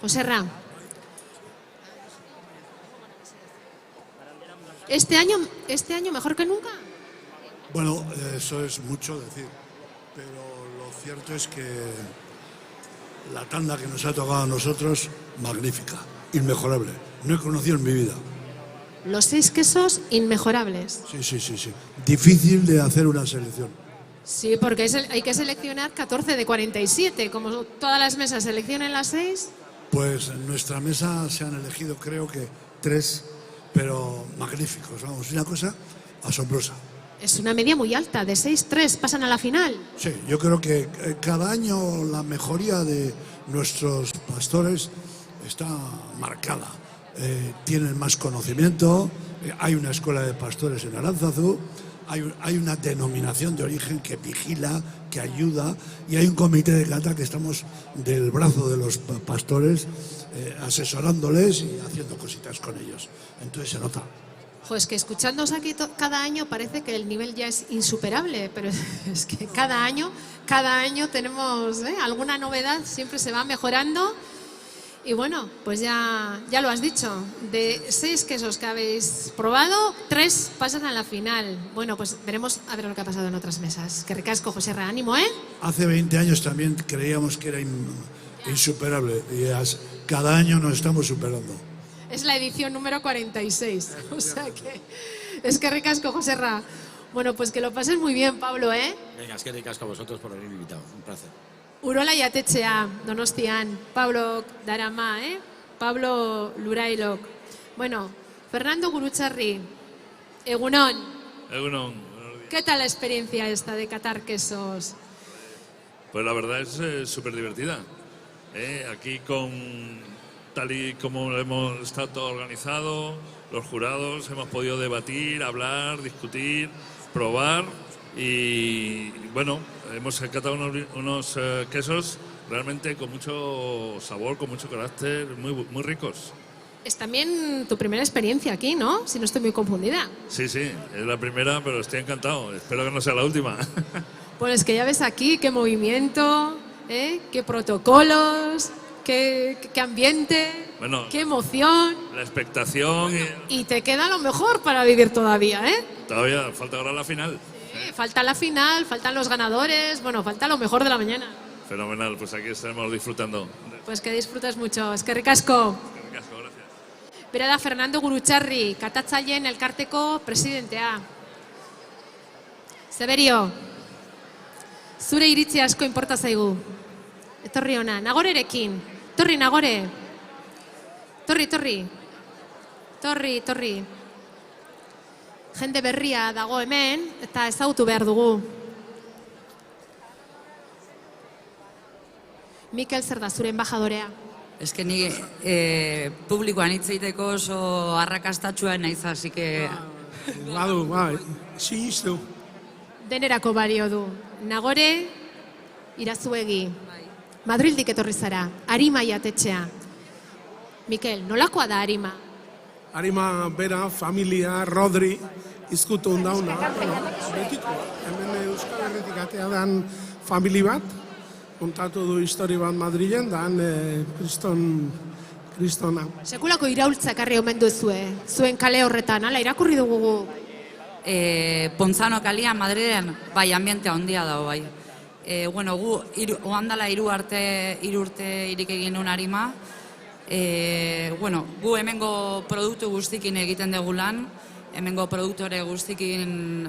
Joserra. ¿Este año mejor que nunca? Bueno, eso es mucho decir, pero lo cierto es que la tanda que nos ha tocado a nosotros, magnífica, inmejorable. No he conocido en mi vida. Los 6 quesos inmejorables. Sí. Difícil de hacer una selección. Sí, porque hay que seleccionar 14 de 47. Como todas las mesas seleccionan las 6. Pues en nuestra mesa se han elegido, creo que 3, pero magníficos, vamos, una cosa asombrosa. Es una media muy alta, de 6-3 pasan a la final. Sí, yo creo que cada año la mejoría de nuestros pastores está marcada. Tienen más conocimiento, hay una escuela de pastores en Aránzazu, hay una denominación de origen que vigila, que ayuda, y hay un comité de cata que estamos del brazo de los pastores asesorándoles y haciendo cositas con ellos. Entonces se nota. Pues que escuchándoos aquí cada año parece que el nivel ya es insuperable, pero es que cada año tenemos alguna novedad, siempre se va mejorando. Y bueno, pues ya lo has dicho, de 6 quesos que habéis probado, 3 pasan a la final. Bueno, pues veremos a ver lo que ha pasado en otras mesas. Que ricasco, Joserra, ánimo, ¿eh? Hace 20 años también creíamos que era insuperable y cada año nos estamos superando. Es la edición número 46, o sea que es que ricasco, Joserra. Bueno, pues que lo pases muy bien, Pablo, ¿eh? Venga, es que ricasco a vosotros por haberme invitado, un placer. Urola jatetxea, Donostian, Pablo Darama, Pablo Lurailok. Bueno, Fernando Gurutxarri, Egunon. Egunon. ¿Qué tal la experiencia esta de catar quesos? Pues la verdad es súper divertida. Aquí tal y como hemos estado todo organizado, los jurados hemos podido debatir, hablar, discutir, probar y bueno, hemos catado unos quesos realmente con mucho sabor, con mucho carácter, muy ricos. Es también tu primera experiencia aquí, ¿no? Si no estoy muy confundida. Sí, es la primera, pero estoy encantado. Espero que no sea la última. Pues es que ya ves aquí qué movimiento, qué protocolos, qué ambiente, bueno, qué emoción. La expectación. Y te queda lo mejor para vivir todavía, ¿eh? Todavía falta ahora la final. Sí, falta la final, faltan los ganadores, bueno, falta lo mejor de la mañana. Fenomenal, pues aquí estaremos disfrutando. Pues que disfrutes mucho, es que ricasco. Gracias. Bera da Fernando Gurutxarri, katatzaileen elkarteko presidentea. Zeberio, zure iritzi asko inporta zaigu. Etorri ona, Nagorerekin. Torri, Nagore. Torri. Jende berria dago hemen, eta ezagutu behar dugu. Mikel, zer da zure enbajadorea? Ez que ni publikoan hitz egiteko oso arrakastatxua naiz, así que... Badu, sinistu. Denerako balio du. Nagore, Irazuegi. Madrildik etorri zara, Arima jatetxea. Mikel, nolakoa da Arima? Arima bera, familia, Rodri, izkutu ondauna. Betikoa, hemen Euskal Herritik atea dan famili bat, kontatu du histori bat Madrilen, dan kristona. Sekulako iraultzak arri omen duzue, zuen kale horretan, ala irakurri dugu gu. Ponzano kalian Madrilen, bai, ambientea ondia dago, bai. Bueno, gu, oandala 3 urte irik egin un Arima. Bueno, gu hemengo produktu guztikin egiten dugu lan, hemengo produktore guztikin,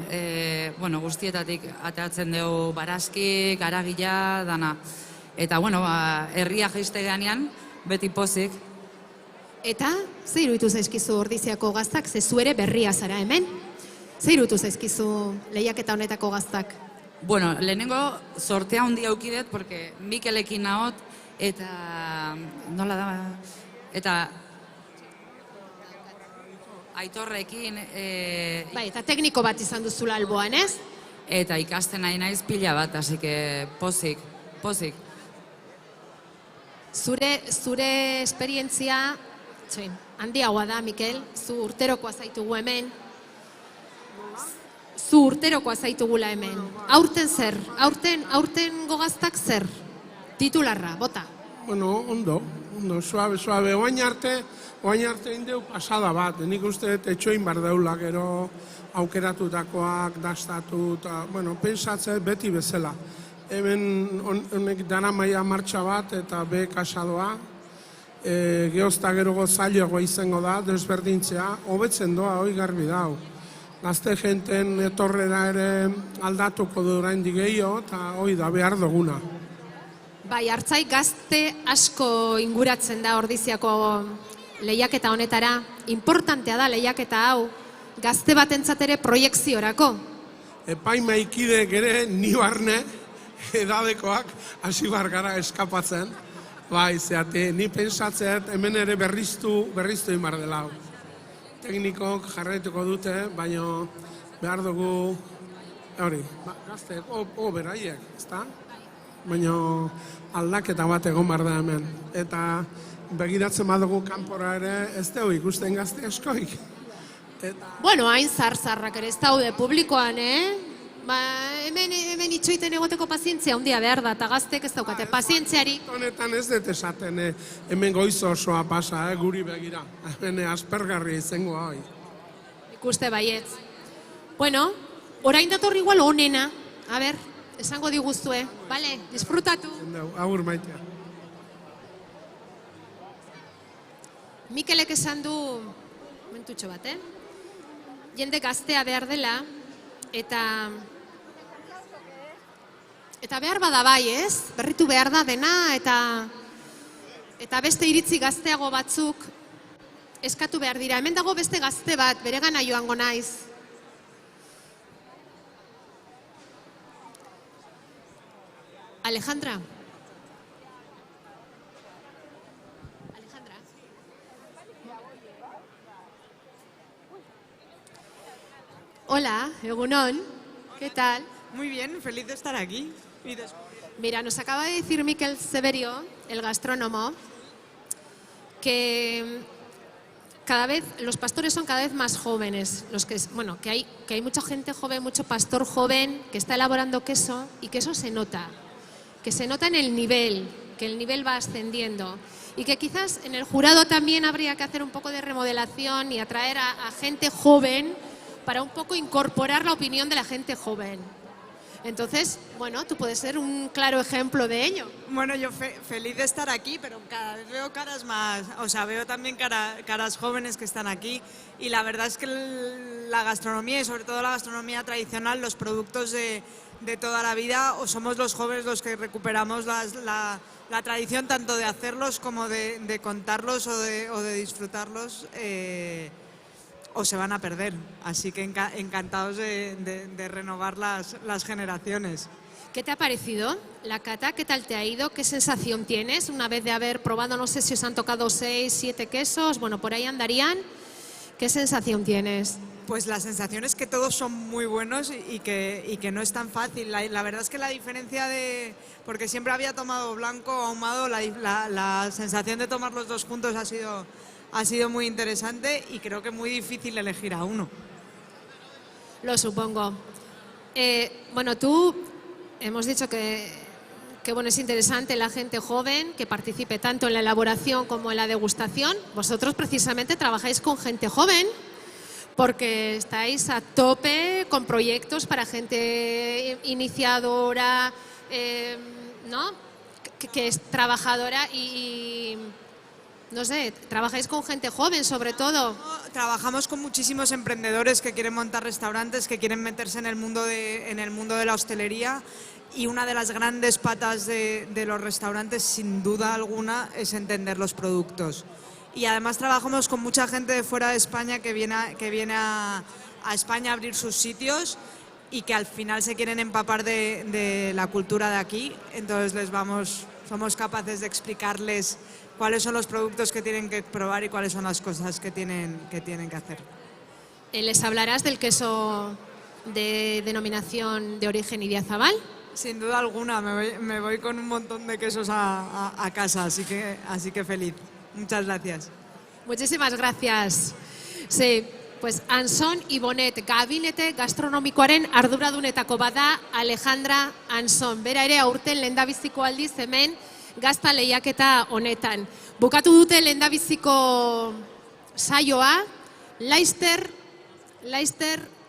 bueno, guztietatik ateatzen dugu barazki, garagila, dana. Eta, bueno, herria jaiste ganean, beti pozik. Eta, ze iruditu zaizkizu Ordiziako gaztak, ze zu ere berria zara hemen? Ze iruditu zaizkizu lehiaketa honetako gaztak? Bueno, lehenengo sortea handia aukidet, porque Mikelekin nahot, eta nola da, eta Aitorrekin... Bai, eta tekniko bat izan duzula alboan, ez? Eta ikasten nahi naiz pila bat, así que pozik. Zure esperientzia, handiagoa da, Mikel, zu urterokoa zaitugu hemen. Zu urterokoa zaitugula hemen. Aurten zer? Aurten gogaztak zer? Titularra, bota. Bueno, ondo. ondo, suabe. Oain arte indeu pasada bat, nik uste etxoin bar deula, gero aukeratutakoak, dastatu, eta, bueno, pensatzea beti bezala. Hemen honek dara maia martxa bat eta be kasadoa, geozta gerogo zailagoa izango da, desberdintzea, hobetzen doa, hoi garbi dau. Gazte jenten etorrera ere aldatuko du oraindik gehiago, eta hoi da behar duguna. Bai, Artzai gazte asko inguratzen da Ordiziako lehiaketa honetara. Importantea da lehiaketa hau, gazte batentzat ere proiekziorako. Epaimaikidek ere ni barne edadekoak hasi bar gara eskapatzen. Bai, zeate, ni pensatzeat hemen ere berriztu imar dela hau. Teknikok jarraituko dute, baina behar dugu, hori, gazte, beraiek, ezta? Baina aldaketa bat egon behar da hemen. Eta begiratzen badugu kanpora ere ez dugu ikusten gazte askoik. Bueno, hain zarzarrak ere ez daude publikoan, Ba, hemen itxoiten egoteko pazientzia handia behar da, eta gaztek ez daukate pazientziari. Honetan ez dut esaten, hemen goiz osoa pasa, guri begira. Hemen aspergarri izango hoi. Ikuste baietz. Bueno, orain dator igual onena. A ber, esango diguztue. Bale, disfrutatu. Agur maitea. Mikelek esan du, mentutxo bat, jende gaztea behar dela, eta behar bada bai, ez? Berritu behar da dena, eta beste iritzi gazteago batzuk eskatu behar dira. Hemen dago beste gazte bat, beregana joango naiz. Alejandra. Hola, egunon. ¿Qué tal? Muy bien, feliz de estar aquí. Mira, nos acaba de decir Mikel Severio, el gastrónomo, que cada vez los pastores son cada vez más jóvenes, que hay mucha gente joven, mucho pastor joven que está elaborando queso y que eso se nota, que se nota en el nivel, que el nivel va ascendiendo y que quizás en el jurado también habría que hacer un poco de remodelación y atraer a gente joven para un poco incorporar la opinión de la gente joven. Entonces, bueno, tú puedes ser un claro ejemplo de ello. Bueno, yo feliz de estar aquí, pero cada vez veo caras más, veo también caras jóvenes que están aquí y la verdad es que la gastronomía y sobre todo la gastronomía tradicional, los productos de toda la vida, o somos los jóvenes los que recuperamos la tradición tanto de hacerlos como de contarlos o de disfrutarlos. O se van a perder, así que encantados de renovar las generaciones. ¿Qué te ha parecido la cata? ¿Qué tal te ha ido? ¿Qué sensación tienes una vez de haber probado, no sé si os han tocado 6, 7 quesos, bueno, por ahí andarían? ¿Qué sensación tienes? Pues la sensación es que todos son muy buenos y que no es tan fácil. La verdad es que la diferencia porque siempre había tomado blanco o ahumado, la sensación de tomar los dos juntos ha sido muy interesante y creo que muy difícil elegir a uno. Lo supongo. Bueno, tú hemos dicho que bueno, es interesante la gente joven que participe tanto en la elaboración como en la degustación. Vosotros precisamente trabajáis con gente joven porque estáis a tope con proyectos para gente iniciadora, ¿no? Que es trabajadora y no sé, trabajáis con gente joven sobre todo. Trabajamos con muchísimos emprendedores que quieren montar restaurantes, que quieren meterse en el mundo de la hostelería y una de las grandes patas de los restaurantes sin duda alguna es entender los productos. Y además trabajamos con mucha gente de fuera de España que viene a España a abrir sus sitios y que al final se quieren empapar de la cultura de aquí, entonces somos capaces de explicarles cuáles son los productos que tienen que probar y cuáles son las cosas que tienen que hacer. ¿Les hablarás del queso de denominación de origen Idiazabal? Sin duda alguna, me voy con un montón de quesos a casa, así que feliz. Muchas gracias. Muchísimas gracias. Sí, pues Anson y Bonet, gabinete gastronomikoaren arduradunetako bada Alejandra Anson. Bera ere aurten lehendabiziko aldiz hemen gazta lehiaketa honetan. Bukatu dute lehendabiziko saioa, Laister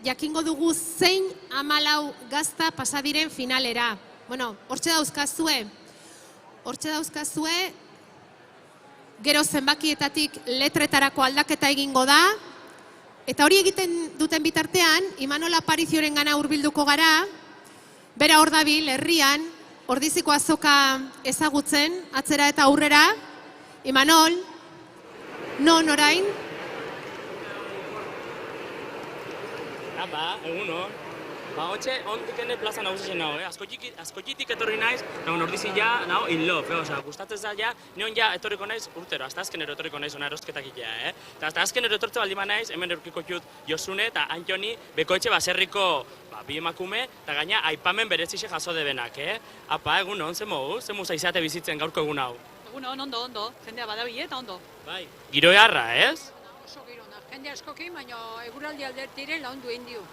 jakingo dugu zein 14 gazta pasadiren finalera. Bueno, hortxe dauzkazue, gero zenbakietatik letretarako aldaketa egingo da, eta hori egiten duten bitartean, Imanol Aparizioren gana hurbilduko gara, bera hor dabil, herrian, Ordiziko azoka ezagutzen, atzera eta aurrera. Imanol, non orain? Eguno. Hotxe, ondikene plaza nagusisen nago, askoitik etorri naiz, ordizi ja, in love, gustatzen za ja, nion ja etorriko naiz urtero, hasta azkenero etorriko naiz ona erosketak ja, eta hasta azkenero etortze baldima naiz, hemen erukiko jut Josune eta Antoni Bekoetxe baserriko bi emakume, eta gaina aipamen berezixe jaso debenak, Apa, egunon, zemu zaizate bizitzen gaurko egun hau? Egunon, ondo, jendea badabi eta ondo. Bai, giro eharra, ez? Oso girona, jende askokin, baina eguraldi aldertire laundu indio.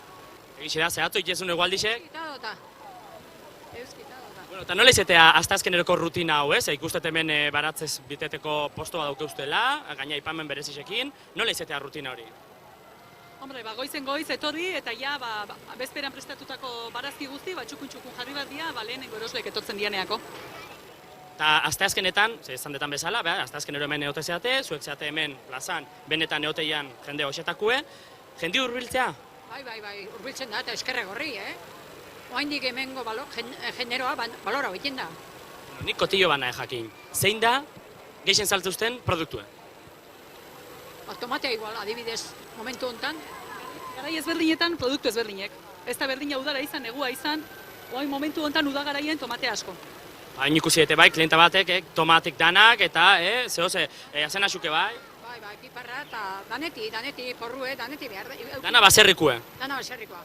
Egizera, zehatzo itxezun egualdixek? Euskitadota. Bueno, eta nola izatea astazkeneroko rutina hau, ez? Ikustet hemen baratzez biteteko posto bat dauke ustela, gaina aipamen berezisekin, nola izatea rutina hori? Hombre, goizen goiz etorri, eta ja, bezperan prestatutako barazki guzti, txukun jarri bat dia, lehenengo erosleek etortzen dianeako. Eta asteazkenetan, esan detan bezala, asteazkenero hemen eote zeate, zuek zeate hemen plazan, benetan eoteian jende hoxetakue, jendi hurbiltzea? Bai, hurbiltzen da, eta eskerre gorri, Oaindik hemengo generoa balora hoiten da. Nik kotillo bana jakin. Zein da, geixen saltzuzten produktue? Tomatea igual, adibidez, momentu honetan. Garai ezberdinetan, produktu ezberdinek. Ez da berdina udara izan, negua izan, oain momentu honetan udagaraien tomate asko. Hain ikusi bai, klienta batek, tomatik danak, eta, azen asuke bai? Bai, piparra, eta daneti, porrue, daneti behar. Dana baserrikue? Dana baserrikoa.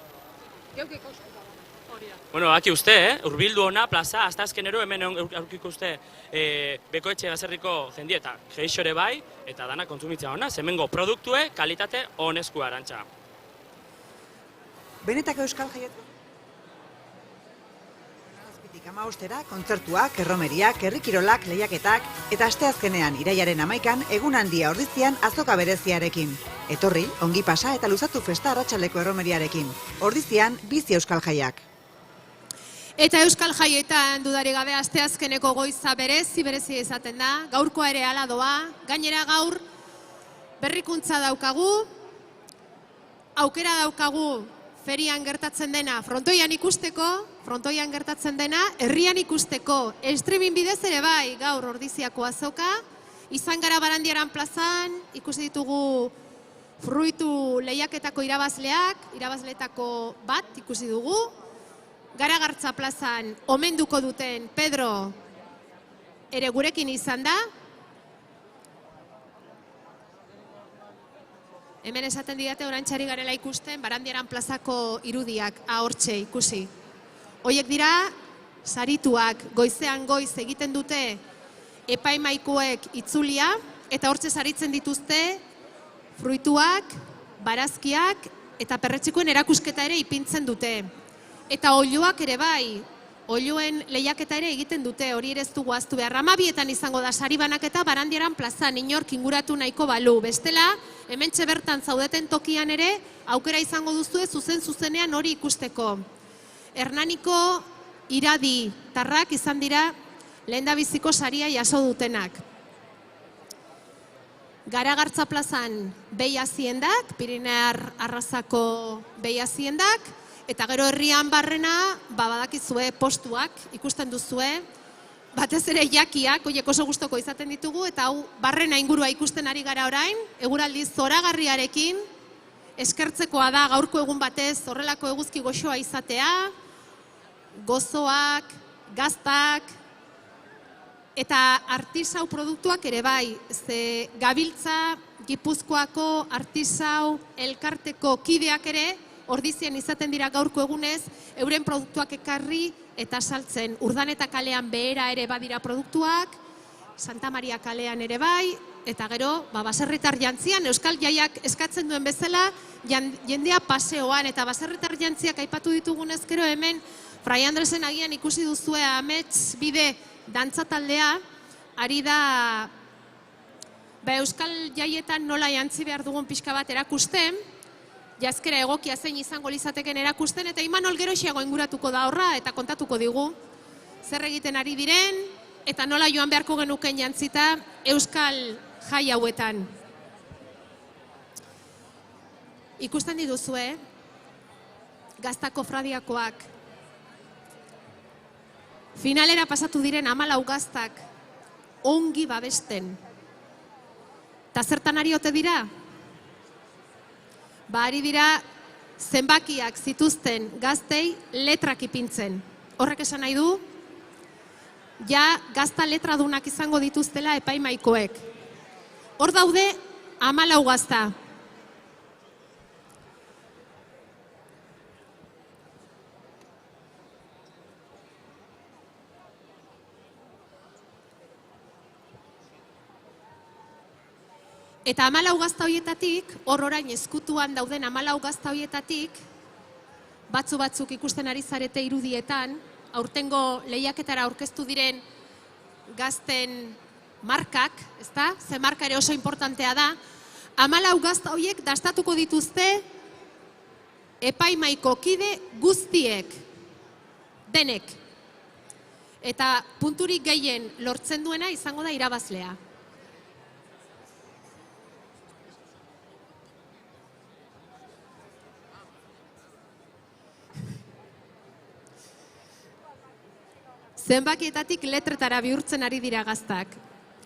Geukiko uste. Bueno, haki uste, urbildu ona, plaza, asteazkenero hemen aurkiko uste Bekoetxe baserriko jendie eta geixore bai, eta dana kontsumitza ona, hemengo produktue, kalitate honezko arantxa. Benetako euskal jaietu? Amabostera, kontzertuak, erromeriak, herrikirolak, lehiaketak, eta asteazkenean iraiaren 11an egun handia Ordizian azoka bereziarekin. Etorri, ongi pasa eta luzatu festa arratsaldeko erromeriarekin. Ordizian, bizi euskal jaiak. Eta euskal jaietan dudari gabe asteazkeneko goiza berezi izaten da, gaurkoa ere hala doa, gainera gaur berrikuntza daukagu, aukera daukagu ferian gertatzen dena frontoian ikusteko, frontoian gertatzen dena herrian ikusteko, streaming bidez ere bai, gaur Ordiziako azoka, izan gara Barandiaran plazan, ikusi ditugu fruitu lehiaketako irabazleetako bat ikusi dugu, Garagartza plazan omenduko duten Pedro ere gurekin izan da. Hemen esaten didate oraintxari garela ikusten Barandiaran plazako irudiak ahortxe ikusi. Hoiek dira sarituak goizean goiz egiten dute epaimaikuek itzulia eta hortxe saritzen dituzte fruituak, barazkiak eta perretxikoen erakusketa ere ipintzen dute. Eta oiloak ere bai, oiloen lehiaketa ere egiten dute, hori ere ez dugu ahaztu behar. 12etan izango da sari banaketa Barandiaran plazan inork inguratu nahiko balu. Bestela, hementxe bertan zaudeten tokian ere, aukera izango duzue zuzenean hori ikusteko. Hernaniko iradi tarrak izan dira lehendabiziko saria jaso dutenak. Garagartza plazan behi aziendak, Pirinear arrazako behi aziendak, eta gero herrian barrena, badakizue postuak ikusten duzue, batez ere jakiak, oiek oso gustoko izaten ditugu, eta hau barrena ingurua ikusten ari gara orain, eguraldi zoragarriarekin, eskertzekoa da gaurko egun batez horrelako eguzki goxoa izatea, gozoak, gaztak, eta artisau produktuak ere bai, ze gabiltza Gipuzkoako artisau elkarteko kideak ere, Ordizian izaten dira gaurko egunez, euren produktuak ekarri eta saltzen. Urdaneta kalean behera ere badira produktuak, Santa Maria kalean ere bai, eta gero, baserritar jantzian, euskal jaiak eskatzen duen bezala, jendea paseoan, eta baserritar jantziak aipatu ditugunez gero hemen, Fray Andresen agian ikusi duzue amets bide dantzataldea, ari da Euskal jaietan nola jantzi behar dugun pixka bat erakusten, jazkera egokia zein izango lizateken erakusten, eta Imanol geroxiago inguratuko da horra eta kontatuko digu zer egiten ari diren, eta nola joan beharko genuken jantzita Euskal jai hauetan. Ikusten dituzue, Gaztako fradiakoak, finalera pasatu diren 14 gaztak ongi babesten. Ta zertan ari ote dira? Ari dira zenbakiak zituzten gaztei letrak ipintzen. Horrek esan nahi du, ja gazta letradunak izango dituztela epaimaikoek. Hor daude 14 gazta. Eta 14 gazta horietatik, hor orain ezkutuan dauden 14 gazta horietatik, batzuk ikusten ari zarete irudietan, aurtengo lehiaketara aurkeztu diren gazten markak, ezta? Ze marka ere oso importantea da, 14 gazta horiek dastatuko dituzte epaimaiko kide guztiek, denek. Eta punturik gehien lortzen duena izango da irabazlea. Zenbakietatik letretara bihurtzen ari dira gaztak.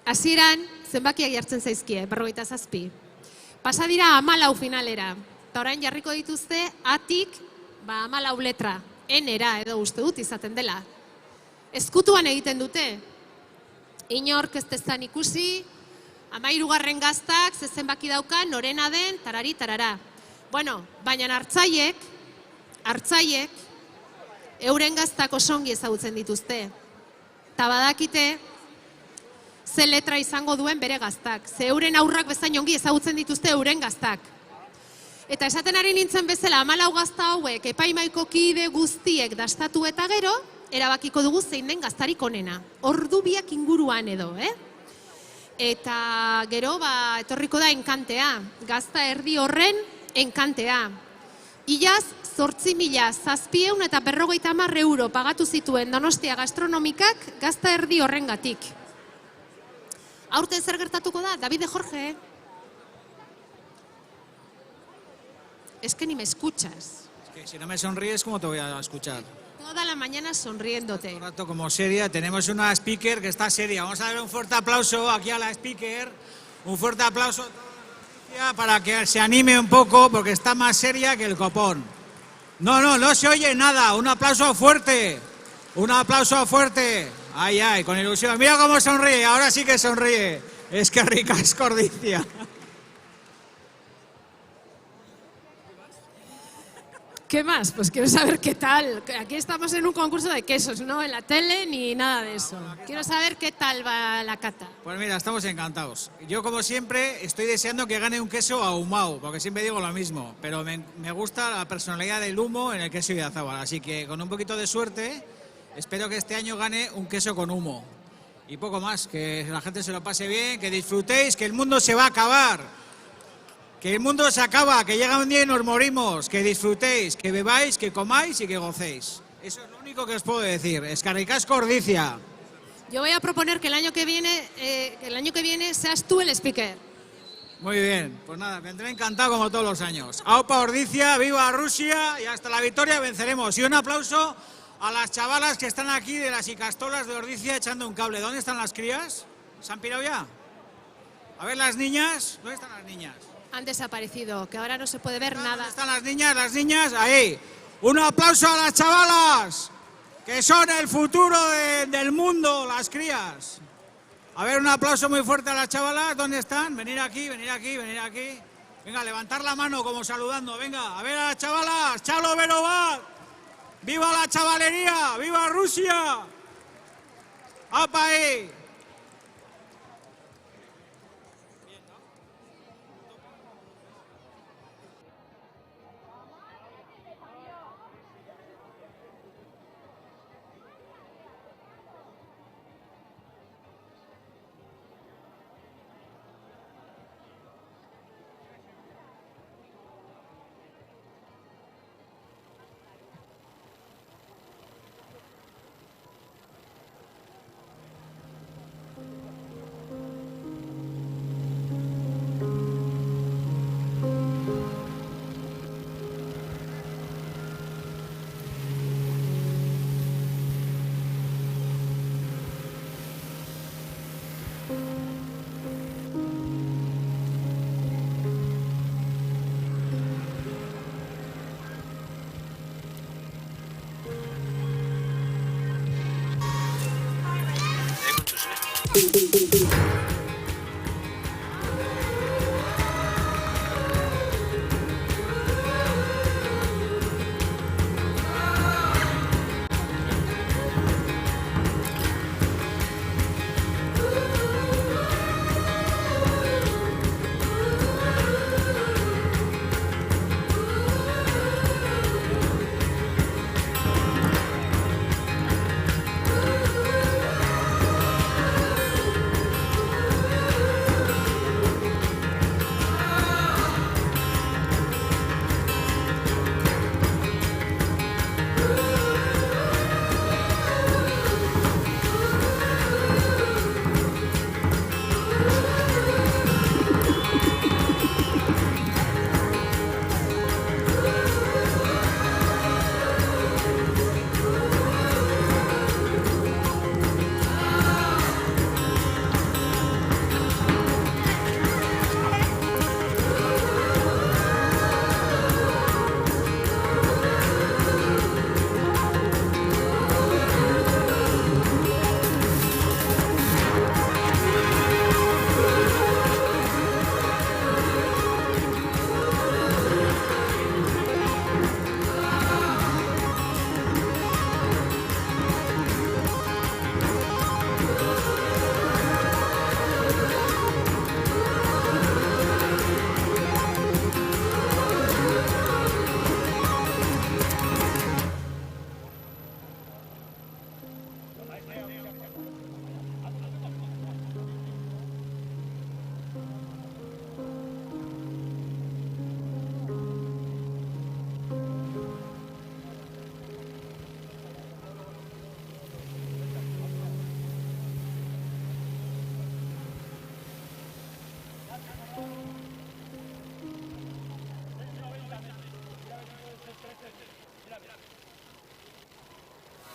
Hasieran zenbakiak jartzen zaizkie, 57. Pasa dira 14 finalera. Eta orain jarriko dituzte atik 14 letra. Enera edo uste dut izaten dela. Ezkutuan egiten dute. Inork ez dezan ikusi, 13 gaztak ze zenbaki daukan, norena den, tarari, tarara. Bueno, baina hartzaiek, euren gaztak osongi ezagutzen dituzte. Ta badakite ze letra izango duen bere gaztak. Ze euren aurrak bezain ongi ezagutzen dituzte euren gaztak. Eta esaten ari nintzen bezala 14 gazta hauek epaimaiko kide guztiek dastatu eta gero, erabakiko dugu zein den gaztarik onena. Ordu biak inguruan edo, Eta gero, etorriko da enkantea. Gazta erdi horren enkantea. Iaz, 8.750 euro pagatu zituen Donostia gastronomikak gazta erdi horrengatik. Aurten zer gertatuko da? David de Jorge. Es que ni me escuchas. Es que si no me sonríes, ¿cómo te voy a escuchar? Toda la mañana sonriéndote. Un rato como seria, tenemos una speaker que está seria. Vamos a darle un fuerte aplauso aquí a la speaker. Un fuerte aplauso para que se anime un poco, porque está más seria que el copón. No se oye nada. Un aplauso fuerte. Un aplauso fuerte. Ay, con ilusión. Mira cómo sonríe, ahora sí que sonríe. Es que rica es Cordicia. ¿Qué más? Pues quiero saber qué tal. Aquí estamos en un concurso de quesos, no en la tele ni nada de eso. Quiero saber qué tal va la cata. Pues mira, estamos encantados. Yo, como siempre, estoy deseando que gane un queso ahumado, porque siempre digo lo mismo. Pero me gusta la personalidad del humo en el queso Idiazábal. Así que, con un poquito de suerte, espero que este año gane un queso con humo. Y poco más, que la gente se lo pase bien, que disfrutéis, que el mundo se va a acabar. Que el mundo se acaba, que llega un día y nos morimos, que disfrutéis, que bebáis, que comáis y que gocéis. Eso es lo único que os puedo decir. Eskerrik asko Ordicia. Yo voy a proponer que el año que viene seas tú el speaker. Muy bien, pues nada, vendré encantado como todos los años. Aupa Ordicia, viva Rusia y hasta la victoria venceremos. Y un aplauso a las chavalas que están aquí de las Icastolas de Ordicia echando un cable. ¿Dónde están las crías? ¿Se han pirado ya? A ver, las niñas, ¿dónde están las niñas? Han desaparecido, que ahora no se puede ver nada. ¿Dónde están las niñas? Las niñas, ahí. Un aplauso a las chavalas, que son el futuro del mundo, las crías. A ver, un aplauso muy fuerte a las chavalas. ¿Dónde están? Venir aquí, venir aquí, venir aquí. Venga, levantar la mano como saludando. Venga, a ver a las chavalas. Chalo Verovat. ¡Viva la chavalería! ¡Viva Rusia! ¡Apa ahí!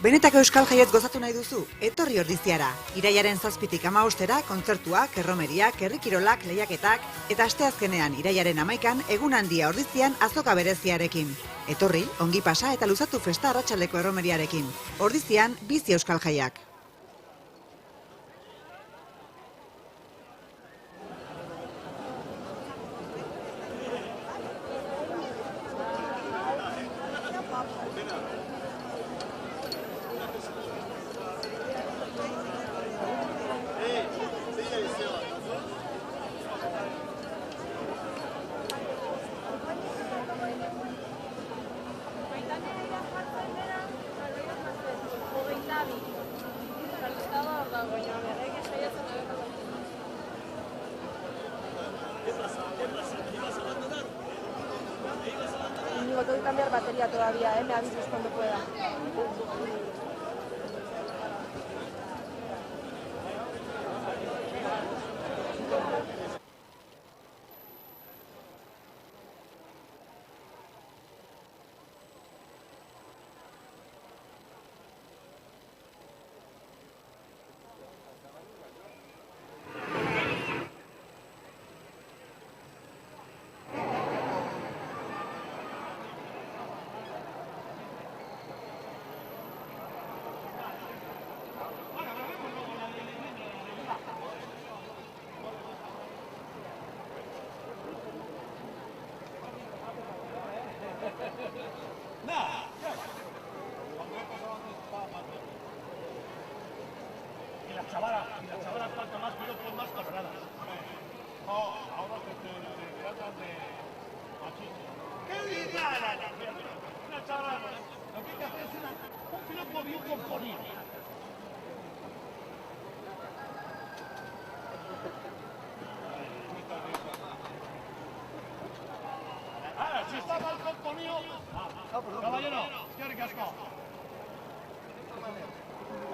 Benetako euskal jaiet gozatu nahi duzu? Etorri Ordiziara. Irailaren 7tik 15era kontzertuak, erromeriak, herri kirolak, lehiaketak eta asteazkenean irailaren 11an egun handia Ordizian azoka bereziarekin. Etorri, ongi pasa eta luzatu festa arratsaldeko erromeriarekin. Ordizian bizi euskal jaiak. Tengo que cambiar batería todavía, me avisas cuando pueda. Y las chavalas falta más piropos más coloradas. No, ahora que te tratan de machismo. ¿Qué diga una chavala? Lo que hay que hacer es un piropo bien componido. Si está mal componido, caballero, qué ricasco.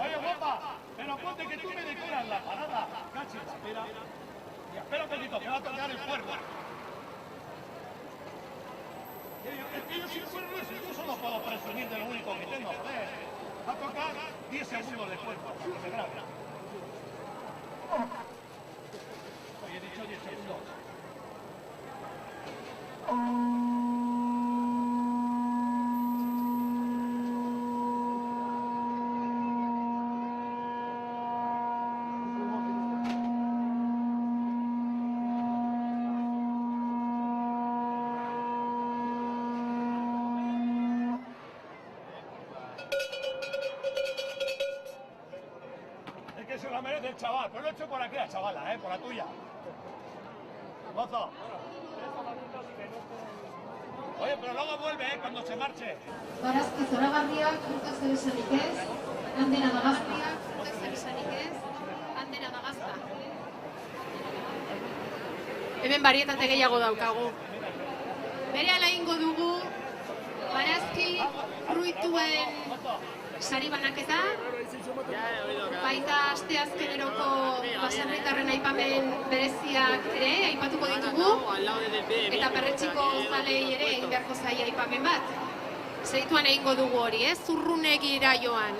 Oye, guapa, pero ponte que tú me decoras la parada. Cachis, espera. Espera un poquito, que va a tocar el cuervo. Es que yo sin cuervo yo solo puedo presumir de lo único que tengo, joder. Va a tocar 10 segundos de cuerpo, para que se grabe. Oye, he dicho 10 segundos. del chaval, pero lo he hecho por aquella chavala, por la tuya. Mozo. Oye, pero luego vuelve, cuando se marche. Barazki zoragarriak, urte zer esanik ez, handena dagaztiak, urte zer esanik ez, handena dagazta. Hemen barietate gehiago daukagu. Berehala egingo dugu, barazki fruituen sari banaketa, baita asteazkeneroko baserritarren aipamen bereziak ere aipatuko ditugu, eta perretxiko zalei ere egin beharko zaia aipamen bat. Zeituan egingo dugu hori, zurrunegira joan,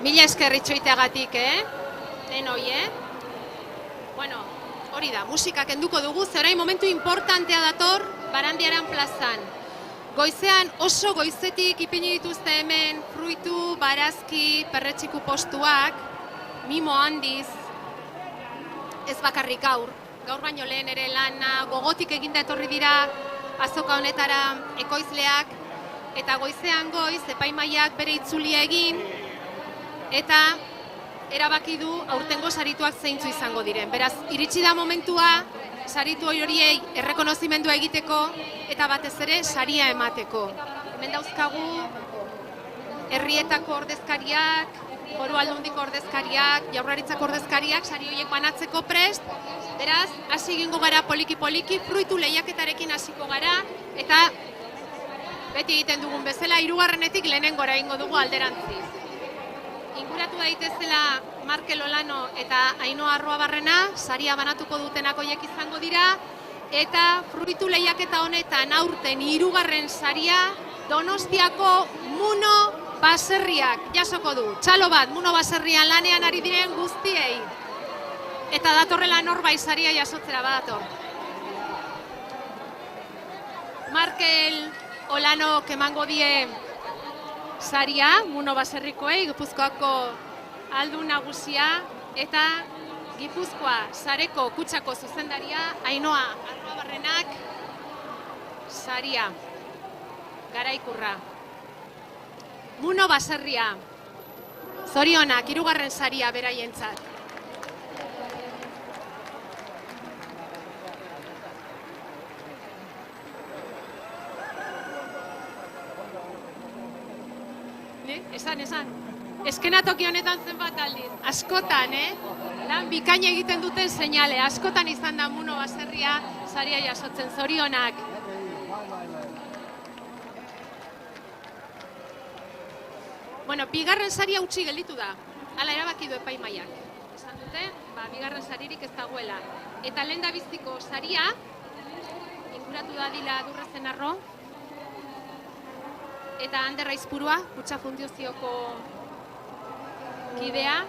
Mila esker itxoiteagatik, denoi, Bueno, hori da, musika kenduko dugu, ze orain momentu importantea dator Barandiaran plazan. Goizean oso goizetik ipini dituzte hemen fruitu, barazki, perretxiku postuak, mimo handiz, ez bakarrik gaur baino lehen ere lana gogotik eginda etorri dira azoka honetara ekoizleak, eta goizean goiz epaimaiak bere itzulia egin, eta erabaki du aurtengo sarituak zeintzu izango diren. Beraz, iritsi da momentua saritu horiei errekonozimendua egiteko eta batez ere saria emateko. Hemen dauzkagu herrietako ordezkariak, Foru Aldundiko ordezkariak, Jaurlaritzako ordezkariak sari horiek banatzeko prest. Beraz, hasi egingo gara poliki-poliki, fruitu lehiaketarekin hasiko gara, eta beti egiten dugun bezala, 3. lehenengora egingo dugu alderantziz. Inguratu daitezela Markel Olano eta Ainhoa Arruabarrena, saria banatuko dutenak horiek izango dira, eta fruitu lehiaketa honetan aurten 3. saria Donostiako Muno Baserriak jasoko du. Txalo bat, Muno Baserrian lanean ari diren guztiei. Eta datorrela norbait saria jasotzera badator. Markel Olano emango die saria, Muno Baserrikoei, Gipuzkoako aldun nagusia, eta Gipuzkoa Sareko Kutxako zuzendaria, Ainhoa Arruabarrenak saria, Garaikurra. Muno Baserria, zorionak, 3. saria beraientzat. Esan. Eskenatoki honetan zenbat aldiz. Askotan, lan bikaina egiten duten seinale. Askotan izan da Muno Baserria saria jasotzen, zorionak. Bueno, 2. saria utzi gelditu da. Hala erabaki du epaimaiak. Esan dute, 2. saririk ez dagoela. Eta lehendabiziko saria, inguratu dadila Durrezen Arro, eta Ander Aizpurua, Kutxa Fundiozioko kidea.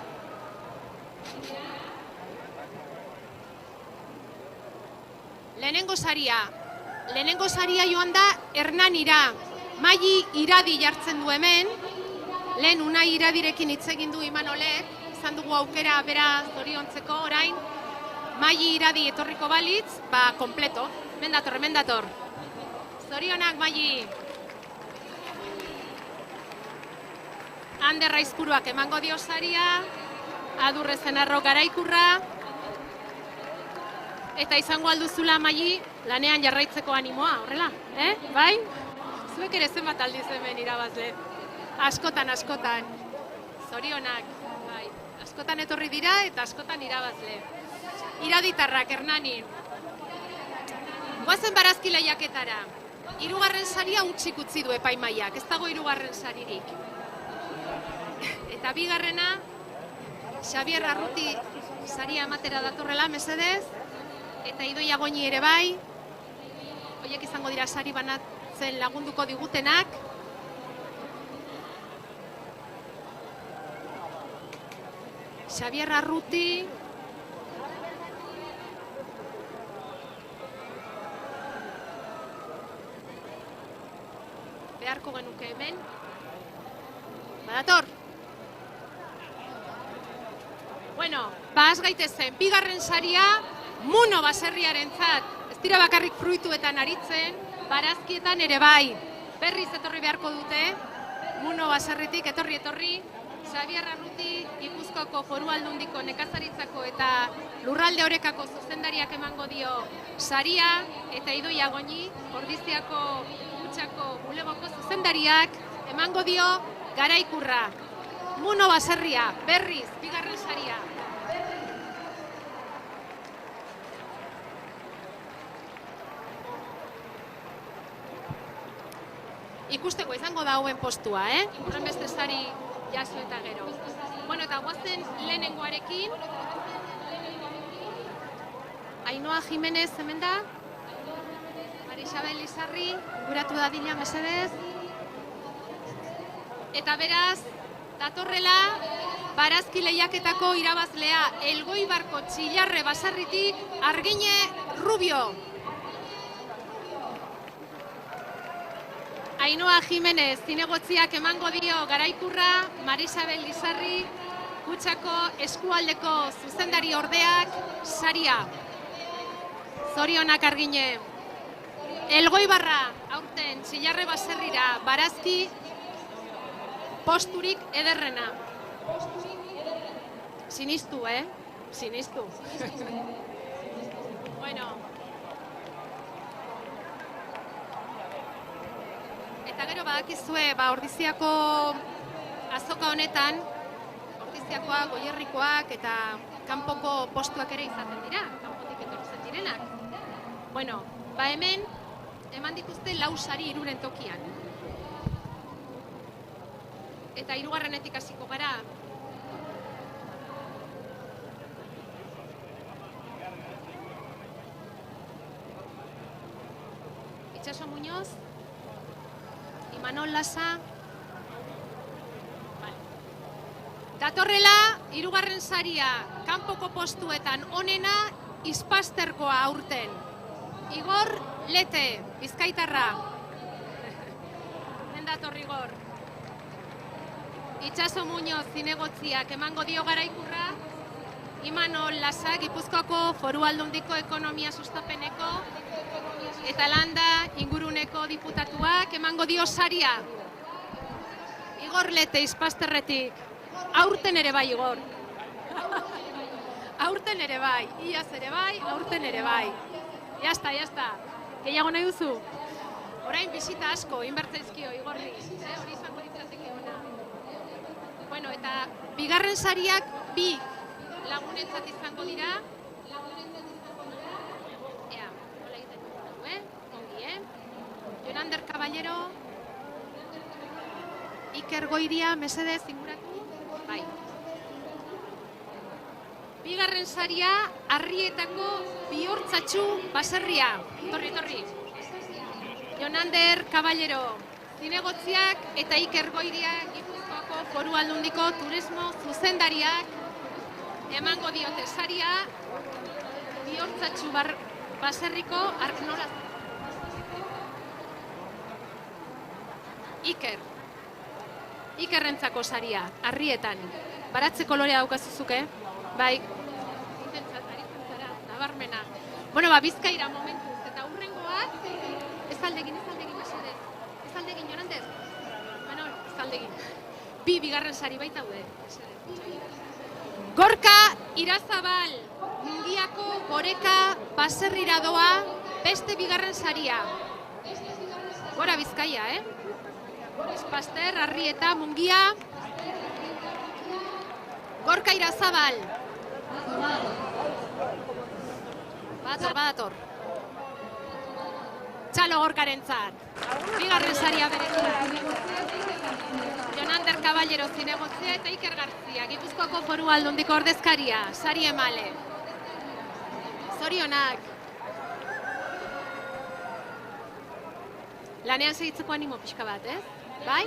Lehenengo saria joan da Hernanira. Maili Iradi jartzen du hemen. Lehen Unai Iradirekin hitz egin du Imanolek, izan dugu aukera bera zoriontzeko orain. Maili Iradi etorriko balitz, kompleto. Hemen dator. Zorionak, Maili. Ander Aizpuruak emango dio saria, Adurrezen Arro Garaikurra, eta izango alduzula Maili lanean jarraitzeko animoa, horrela, bai? Zuek ere zenbat aldiz hemen irabazle. Askotan. Zorionak, bai. Askotan etorri dira eta askotan irabazle. Iraditarrak, Hernani. Goazen barazki lehiaketara. 3. saria utzik utzi du epaimaiak, ez dago 3. saririk. Eta 2. Xabier Arruti saria ematera datorrela, mesedez. Eta Idoia Goñi ere bai. Horiek izango dira sari banatzen lagunduko digutenak. Xabier Arruti. Beharko genuke hemen. Badator. Bueno, az gaitezen, 2. saria Muno Baserriarentzat. Ez dira bakarrik fruituetan aritzen, barazkietan ere bai. Berriz etorri beharko dute, Muno Baserritik etorri. Xabier Arruti, Gipuzkoako Foru Aldundiko Nekazaritzako eta Lurralde Orekako zuzendariak emango dio saria, eta Idoia Goñi, Ordiziako Kutxako bulegoko zuzendariak emango dio Garaikurra. Muno Baserria, berriz, 2. saria. Ikusteko izango da hauen postua, Horren beste sari jaso eta gero. Bueno, eta guazen lehenengoarekin. Ainhoa Jimenez hemen da. Marisabel Izarri, guratu dadila mesedez. Eta beraz, datorrela barazki lehiaketako irabazlea Elgoibarko Txillarre Basarriti Argine Rubio. Ainhoa Jimenez zinegotziak emango dio garaikurra Marisabel Lizarri Kutxako eskualdeko zuzendari ordeak saria. Zorionak Argine. Elgoibarra aurten Txillarre Baserrira barazki posturik ederrena. Sinistu, Sinistu. Bueno. Eta gero badakizue, Ordiziako azoka honetan, Ordiziakoak, Goierrikoak eta kanpoko postuak ere izaten dira, kanpotik etortzen direnak. Bueno, hemen, eman dituzte 4 sari 3 tokian. Eta 3. hasiko gara. Itxaso Muñoz, Imanol Lasa. Datorrela, 3. saria, kanpoko postuetan onena, Ispasterkoa aurten. Igor Lete, Bizkaitarra. Dator Igor. Itxaso Muñoz zinegotziak emango dio garaikurra, Imanol Lasa, Gipuzkoako Foru Aldundiko Ekonomia Sustapeneko eta Landa Inguruneko diputatuak emango dio saria. Igor Lete, Ispasterretik. Aurten ere bai, Igor. Aurten ere bai, iaz ere bai, aurten ere bai. Jazta. Gehiago nahi duzu? Orain bisita asko, inbertzaizkio, Igorri. Hori izango ditzateke ona. Bueno, eta bigarren sariak 2 lagunentzat izango dira. Ea, hola egiten dugu, ongi, Jonander Caballero, Iker Goiria, mesedez, inguratu. Bai. Bigarren saria, Arrietako Bihortzatxu Baserria. Torri. Jonander Caballero, zinegotziak eta Iker Goiria Gipuzkoako Foru Aldundiko Turismo zuzendariak emango diote saria Bihortzatxu Baserriko Arknora. Ikerrentzako saria, Arrietan. Baratze kolorea daukazuzuke? Bai, intentzat, aritzen zara, nabarmena. Bueno, Bizkaira momentuz, eta hurrengoak, ez aldegin, mesede. Ez aldegin, Jonander? Bueno, ez aldegin. 2 bigarren sari baita daude. Gorka Irazabal, Mungiako Goreka Baserrira doa, beste bigarren saria. Gora Bizkaia, Ispaster, Arrieta, Mungia. Gorka Irazabal. Badator. Txalo Gorkarentzat. Bigarren saria beretzat. Jonander Caballero zinegotzea eta Iker Garzia, Gipuzkoako Foru Aldundiko ordezkaria, sari emale. Zorionak. Lanean segitzeko animo pixka bat, Bai?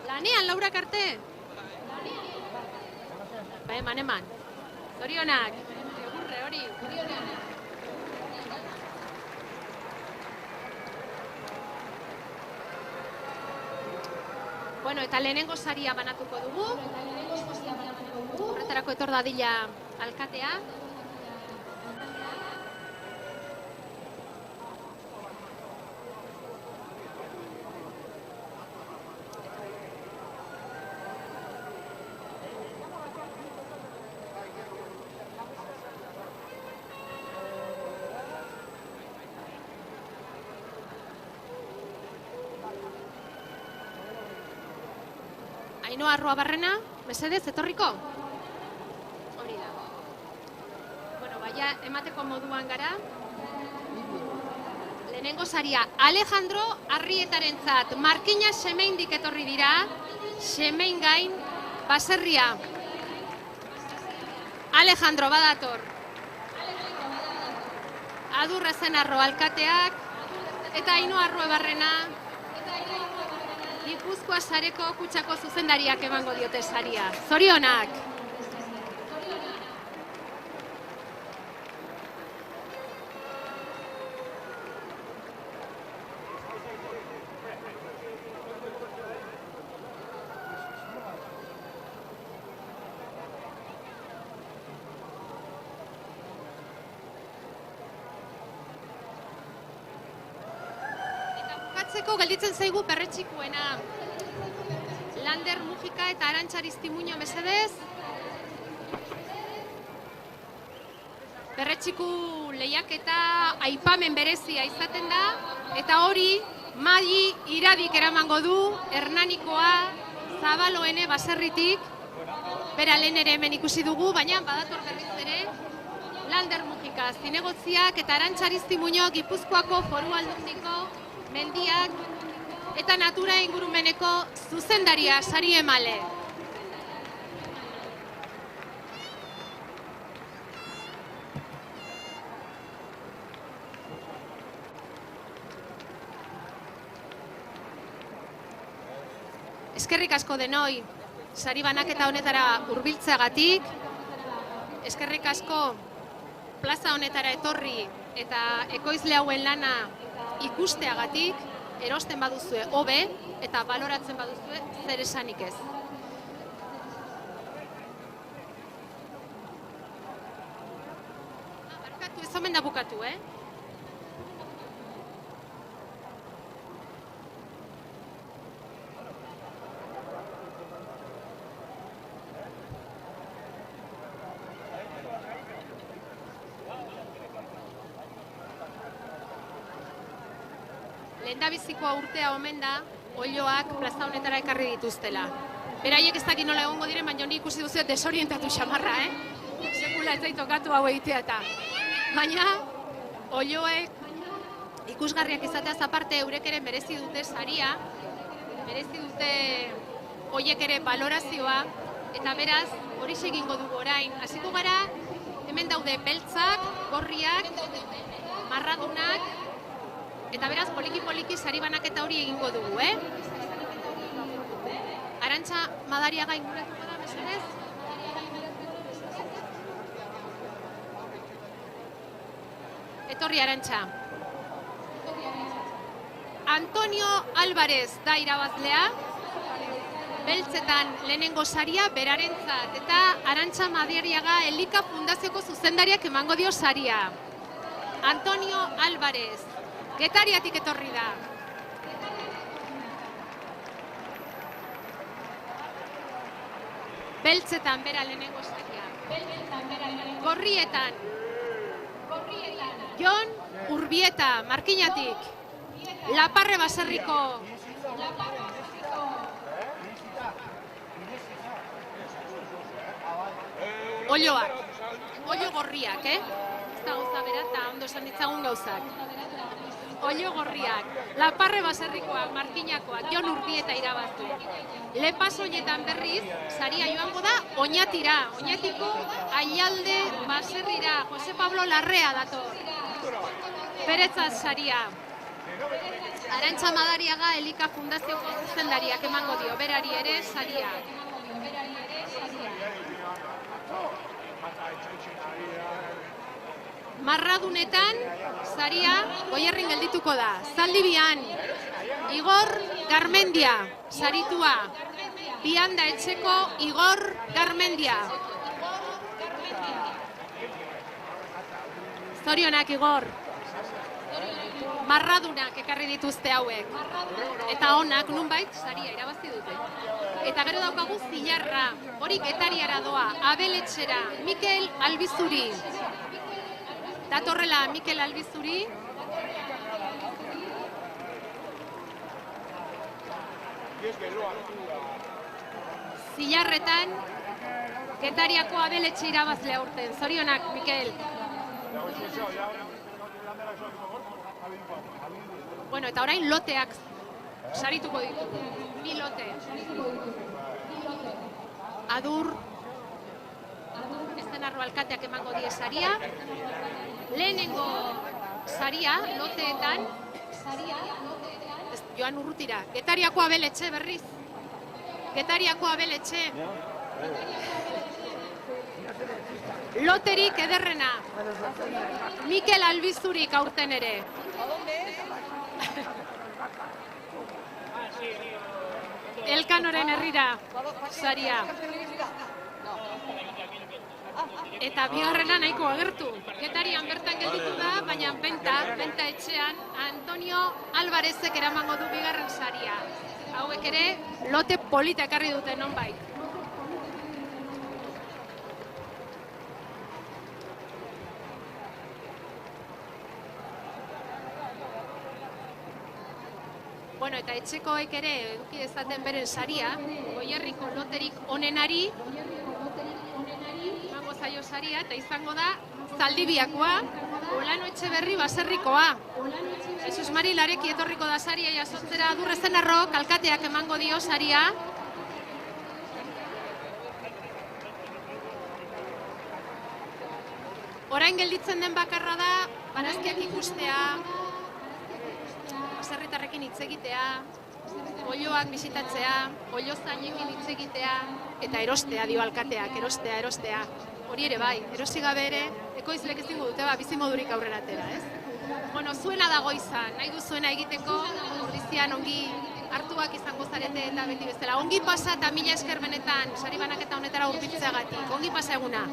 Lanean, Laura Karte? Ba, eman. Zorionak. Egurre, hori. Bueno, eta lehenengo saria banatuko dugu. Horretarako etor dadila alkatea. Ainhoa Arruabarrena, mesedez, etorriko? Hori da. Bueno, baina emateko moduan gara. Lehenengo saria, Alejandro Arrietarentzat, Markina Semeindik etorri dira, Semeingain Baserria. Alejandro badator. Adurrezen Arro alkateak, eta Ainhoa Arruebarrena, Gipuzkoa Sareko Kutxako zuzendariak emango diote saria. Zorionak! Gelditzen zaigu perretxikuena. Lander Mujika eta Arantxa Aristimuño mesedez. Perretxiku lehiaketa aipamen berezia izaten da, eta hori Madi Iradik eramango du, Hernanikoa, Zabaloene baserritik, bera lehen ere hemen ikusi dugu, baina badator berriz ere, Lander Mujika zinegotziak eta Arantxa Aristimuño Gipuzkoako Foru Aldundiko mendiak eta natura ingurumeneko zuzendaria sari emale. Eskerrik asko denoi, sari banaketa honetara hurbiltzeagatik, eskerrik asko plaza honetara etorri eta ekoizle hauen lana ikusteagatik, erosten baduzue hobe eta baloratzen baduzue zer esanik ez. Barkatu, ez omen da bukatu, Lehendabizikoa urtea omen da, oiloak plaza honetara ekarri dituztela. Beraiek ez dakit nola egongo diren, baina honi ikusi duzu desorientatu xamarra, Sekula ez zaitokatu hau egitea eta. Baina, oiloek ikusgarriak izateaz aparte eurek ere merezi dute saria, merezi dute oiek ere valorazioa, eta beraz, hori egingo dugu orain. Hasiko gara, hemen daude beltzak, gorriak, marradunak, eta beraz, poliki-poliki sari banaketa hori egingo dugu, Arantxa Madariaga inguratuko da, mesedez? Etorri Arantxa. Antonio Álvarez da irabazlea, beltzetan lehenengo saria berarentzat, eta Arantxa Madariaga Elika Fundazioko zuzendariak emango dio saria. Antonio Álvarez. Getariatik etorri da. Beltzetan bera lehenengo saria. Gorrietan. Jon Urbieta, Markinatik. Laparre baserriko. Oioak. Oio gorriak, Ez da gauza bera eta ondo esan ditzagun gauzak. Oio gorriak, Laparre baserrikoak, Markinakoak, Jon Urbieta irabazle. Lepas hoietan berriz, saria joango da Oñatira, Oñatiko Aialde baserrira, Jose Pablo Larrea dator. Beretzat saria. Arantxa Madariaga Elika Fundazioko zuzendariak emango dio, berari ere saria. Marradunetan, saria, Goierrin geldituko da. Zaldibian, Igor Garmendia, saritua. Bianda etxeko Igor Garmendia. Zorionak, Igor. Marradunak ekarri dituzte hauek. Eta honak, nunbait, saria irabazi dute. Eta gero daukagu Zilarra, hori Getariara doa, Abeletxera, Mikel Albizuri. Datorrela Mikel Albizuri. Zilarretan, Getariako Abeletxe irabazle aurten. Zorionak, Mikel. Bueno, eta orain loteak sarituko ditugu. 1000 lote. Adur, Estenarro alkateak emango die saria. Lehenengo saria, loteetan, Joan Urrutira. Getariako Abeletxe berriz. Getariako Abeletxe. Loterik ederrena. Mikel Albizurik aurten ere. Elkanoren herrira saria. Eta bigarrena nahiko agertu. Getarian bertan gelditu da, baina benta etxean Antonio Alvarezek eramango du bigarren saria. Hauek ere lote polita ekarri dute nonbait. Bueno, eta etxekoek ere eduki dezaten beren saria, Goierriko loterik onenari, emango zaio saria, eta izango da Zaldibiakoa, Olano Etxeberri baserrikoa. Jesus Mari Lareki etorriko da saria jasotzera, Durrezenarro Kalkateak emango dio saria. Orain gelditzen den bakarra da, barazkiak ikustea, baserritarrekin hitz egitea, oiloak bisitatzea, oilozainekin hitz egitea, eta erostea dio alkateak, erostea. Hori ere bai, erosi gabe ere, ekoizlek ezingo dute bizimodurik aurrera atera, ez? Bueno, zuena dago izan, nahi duzuena egiteko, ordizian ongi hartuak izango zarete eta beti bezala. Ongi pasa eta mila esker benetan, sari banaketa honetara hurbiltzeagatik. Ongi pasa eguna.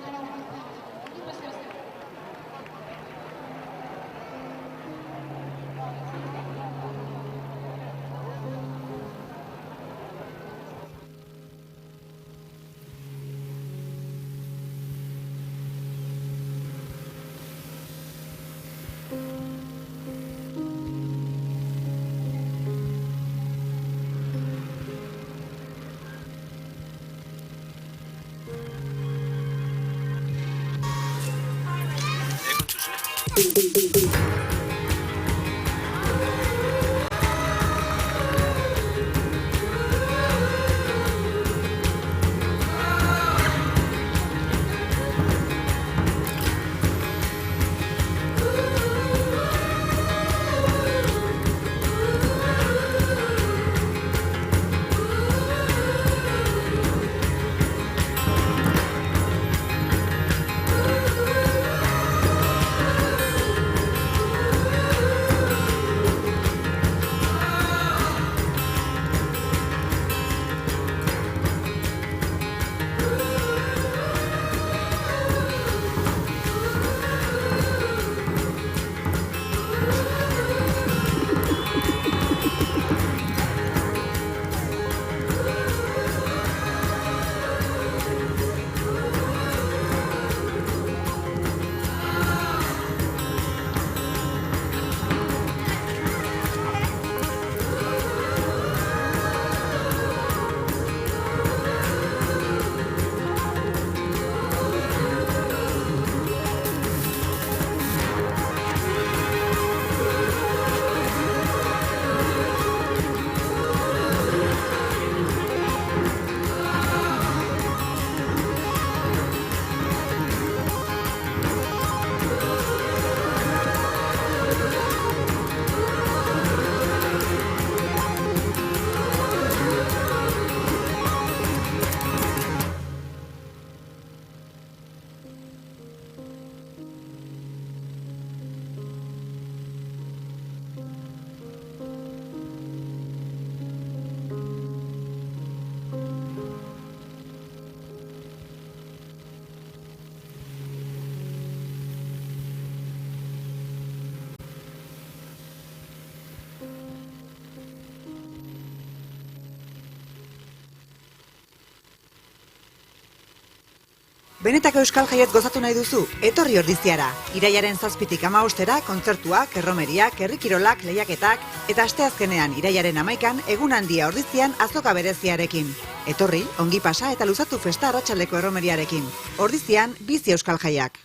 Benetako euskal jaiet gozatu nahi duzu, etorri Ordiziara. Irailaren 7tik 15 kontzertuak, erromeriak, herri kirolak, lehiaketak, eta asteazkenean irailaren 11an egun handia Ordizian azoka bereziarekin. Etorri, ongi pasa eta luzatu festa arratsaldeko erromeriarekin. Ordizian, bizi euskal jaiak.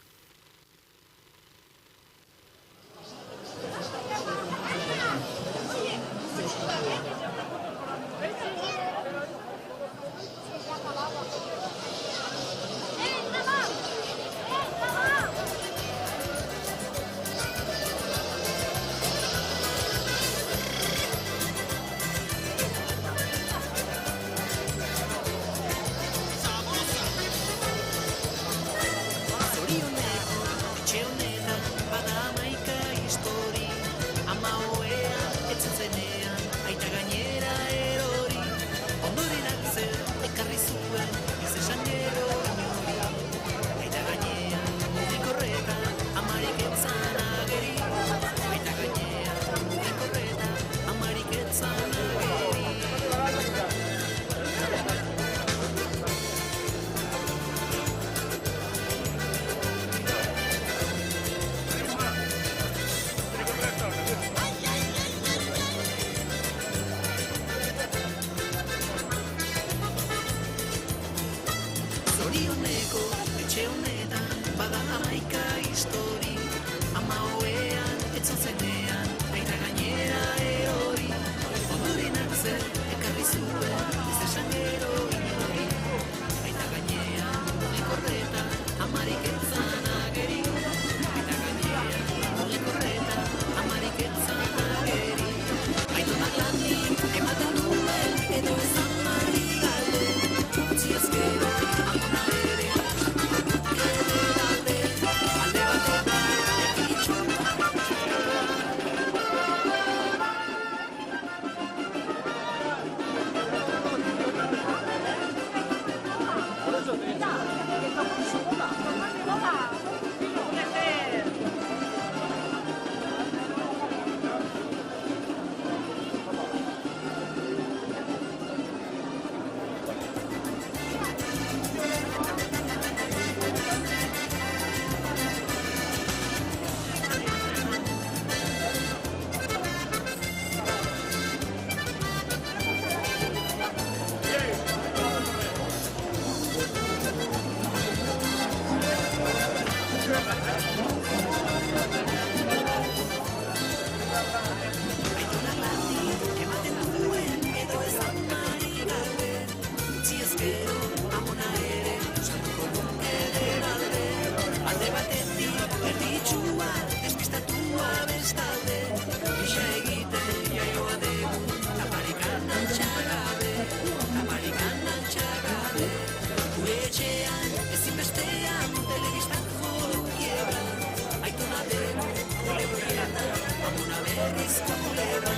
berriz kulebra,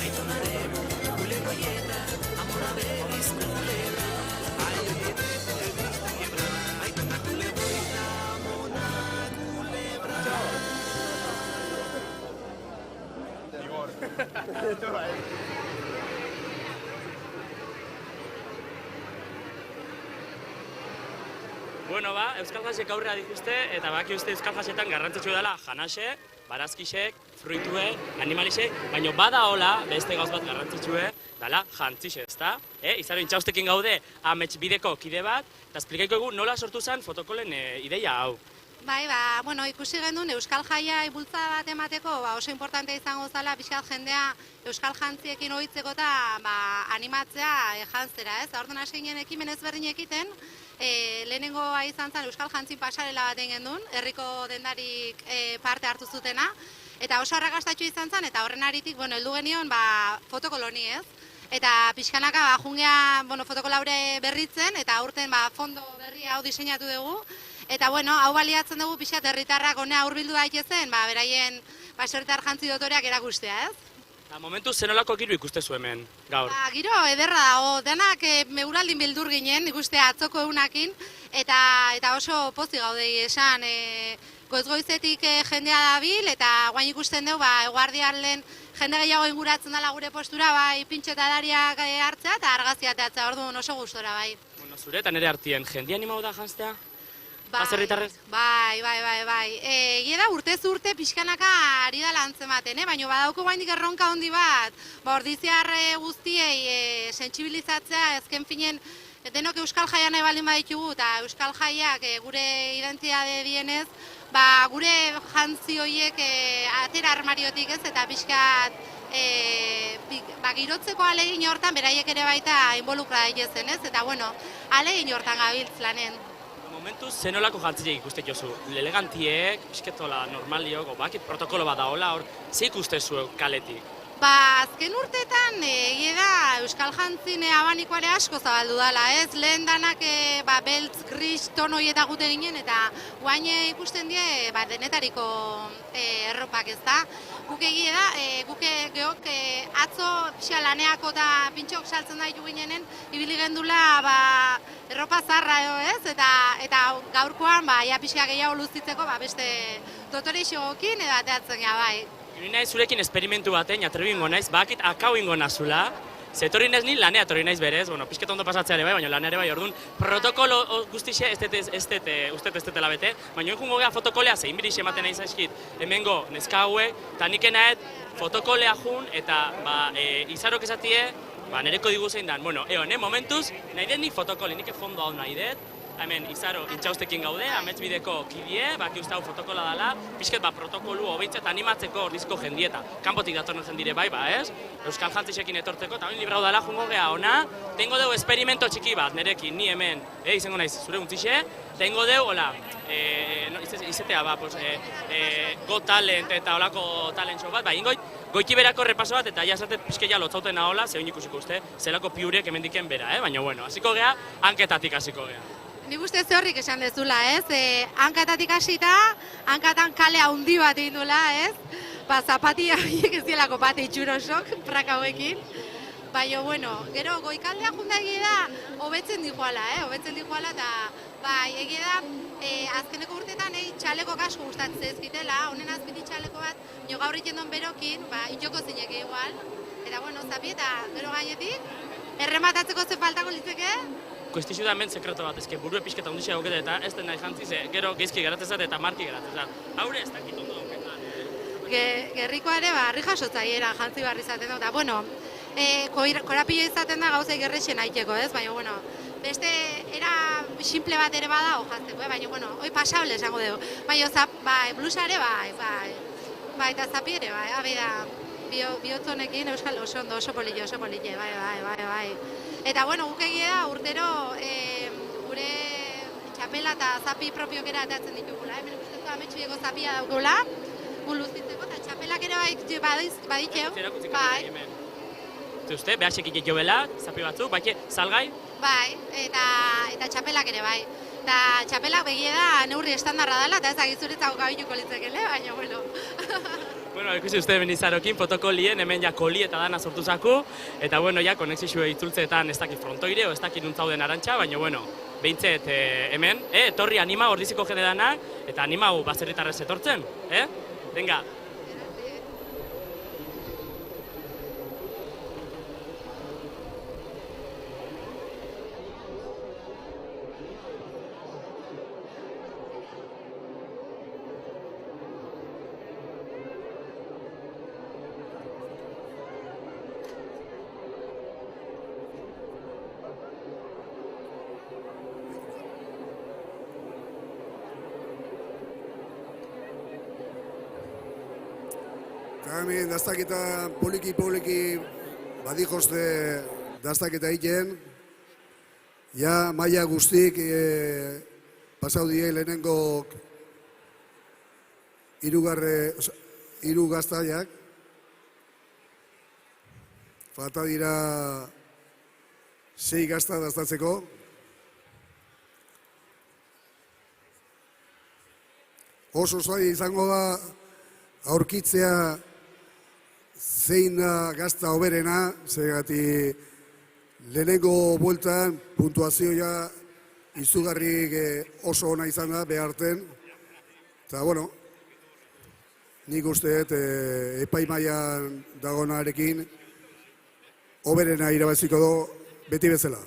aitonaren kulebra eta amora berriz kulebra. Aitona kulebra eta amona kulebra. Bueno, Euskal Jasek aurrera dituzte, eta baki uste Euskal Jasetan garrantzitsu dela janase, barazkixek, fruitue, animalisek, baina bada hola, beste gauz bat garrantzitsue, dela jantzixe, ezta? Izaro intxaustekin gaude, amets bideko kide bat, eta esplikaiko egu nola sortu zen fotokolen ideia hau. Bai, bueno, ikusi gendun Euskal Jaia bultza bat emateko oso importante izango zala pixkat jendea Euskal Jantziekin ohitzeko eta animatzea jantzera, ez? Orduan hasi ginen ekimen ezberdin ekiten, lehenengoa izan zen Euskal Jantzin pasarela bat egin gendun, herriko dendarik parte hartu zutena, eta oso arrakastatxo izan zen, eta horren aritik, heldu genion fotokoloni, ez? Eta pixkanaka jungea fotokolaure berritzen, eta aurten fondo berri hau diseinatu dugu, eta hau baliatzen dugu pixat herritarrak honea hurbildu daitezen, beraien baserritar jantzi dotoreak erakustea, ez? Momentu zenolako giro ikustezu hemen, gaur? Giro ederra dago, denak meguraldin bildur ginen, ikustea atzoko egunakin, eta oso pozik gaudei esan, goiz-goizetik jendea dabil, eta guain ikusten dugu, eguardian jende gehiago inguratzen dela gure postura, pintxetadariak hartzea eta argazia teatzea, orduan oso gustora, bai. Zure eta nire hartien, jendea animau da jantzea? Bai. Egia da urtez urte pixkanaka ari dela antzematen, baina badauko guaindik erronka handi bat, ordiziar guztiei sentsibilizatzea, ezken finen denok Euskal Jaia nahi baldin baditugu, eta Euskal Jaiak gure identitate dienez, gure jantzi horiek atera armariotik ez, eta pixkat girotzeko alegin hortan beraiek ere baita involukra daitezen ez, eta alegin hortan gabiltz lanen. Momentuz, zenolako jantzilek ikuste jozu? Elegantiek, pisketola normaliok, bakit protokolo bat daola, ze ikustezu kaletik? Azken urteetan, da Euskal Jantzin abanikoare asko zabaldu dela, ez? Lehen danak beltz, gris, tono hieta gute ginen, eta guain ikusten die denetariko erropak, ez da? Guk egia da, guk geok atzo laneako eta pintxok saltzen daitu ginenen, ibili gendula erropa zarra, ez? Eta gaurkoan, pixka gehiago luzitzeko, beste dotore isogokin edo ateatzen gara, bai. Ni nahi zurekin esperimentu batean, atrebi ingo naiz, bakit akau ingo nazula, zetorri naiz ni lanea torri naiz berez, pixket ondo pasatzea ere bai, baina lanea ere bai, orduan, protokolo guztixe ez tetela bete, baina enkungo geha fotokolea zein birixe ematen nahi zaizkit, hemengo neska hauek, eta nik enaet fotokolea jun, eta izarok esatie, nereko digu zein dan, momentuz, nahi den nik fotokole, nik fondo hau nahi dut, hemen izaro intxaustekin gaude, amets bideko kidie, baki uste hau fotokola dela, pixket protokolu hobeitzat animatzeko ordizko jendieta. Kanpotik datorren jendire bai, ez? Euskal Jantzisekin etorteko, eta librau dela jungo geha ona, tengo deu experimento txiki bat, nerekin, ni hemen, izango naiz, zure untzixe, tengo deu, izetea, Got Talent eta olako talent show bat, goiki berako repaso bat, eta jasatet pixkeia lotzauten ahola, zein ikusiko uste, zelako piurek hemendiken bera, baina hasiko geha, hanketatik hasiko geha. Nik uste horrik esan dezula, ez? Hankatatik hasita, hankatan kale handi bat egin duela, ez? Zapatia horiek ez dielako bate itxurosok, praka hauekin. Baina, gero, goikaldea junda egia da, hobetzen dijoala, eta egia da, azkeneko urtetan txaleko asko gustatzen ezkitela, honen azpiti txaleko bat, nio gaur itxendon berokin, itxoko zineke igual, eta zapi eta gero gainetik, errematatzeko ze faltako litzeke, Koestixu da hemen sekreto bat, burue pixketa ondixea gokete eta ez den nahi jantziz, gero geizki geratzezat eta marki geratzezat. Haure ez dakit ondo donketan. Gerrikoa ere, harri jasotzaiera jantzi barri izaten da, eta korapio izaten da gauzei gerrexen aiteko, ez? Baina, beste era simple bat ere bada hojazteko, baina, hoi pasable esango dugu. Baina, blusa ere, eta zapi ere, abida, bihotzonekin euskal oso ondo, oso polille, bai. Eta, guk egia da, urtero gure txapela eta zapi propiok ere atatzen ditugula. Hemen ikustezu ametsueko zapia daukula, luzitzeko, eta txapelak ere baditxeo. Bai. Uste, behasek iketio bela, zapi batzuk, salgai? Bai, eta txapelak ere bai. Eta txapelak begia da neurri estandarra dela, eta ez agizuretzako gabituko litzekele, baina, Bueno, ikusi uste benizarokin, protokolien, hemen ja koli eta dana sortu zaku, eta bueno, ja, konexizio itzultzeetan ez dakit frontoire, ez dakit nuntzauden arantxa, baina bueno, behintzet hemen, etorri anima ordiziko jende danak, eta anima hau baserritarrez etortzen, Venga. Hemen daztaketa poliki badijozte daztaketa egiten. Ja maila guztik pasau die lehenengo hiru gaztaiak. Falta dira 6 gazta daztatzeko. Oso zaila izango da aurkitzea zein da gazta hoberena, zergatik lehenengo bueltan puntuazioa izugarrik oso ona izan da beharten. Eta, bueno, nik uste epaimaian dagonarekin hoberena irabaziko du beti bezala.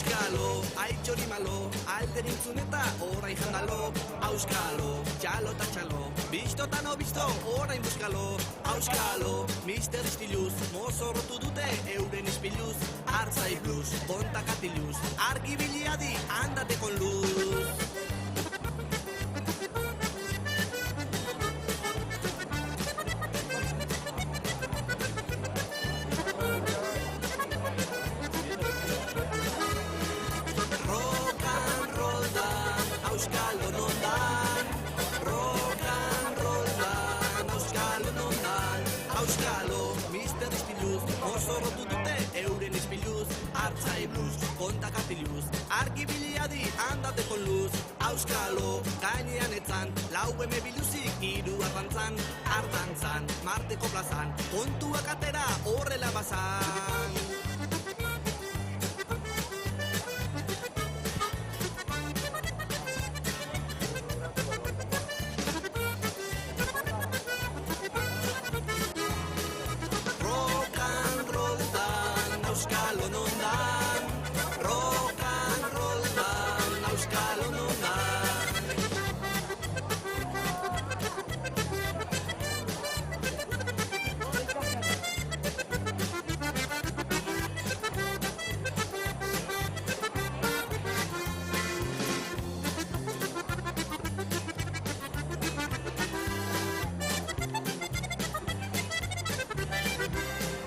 Auskalo, aitxori malo, alterintzun eta orain jandalo. Auskalo, txalo eta txalo, bisto eta no bisto, orain buskalo. Auskalo, mister istiluz, mozorrotu dute euren ispiluz. Artzai blues, bontakatiluz, argibiliadi, andate con luz. Kontakatiluz, argibiliadi andate con luz. Auskalo, gainean etzan, lau biluzik, hiru arrantzan, ardantzan, Marteko plazan, kontuak atera horrela bazan. Rock and roll dan, Auskalo non dan. Rock and roll dan, Auskalo non dan.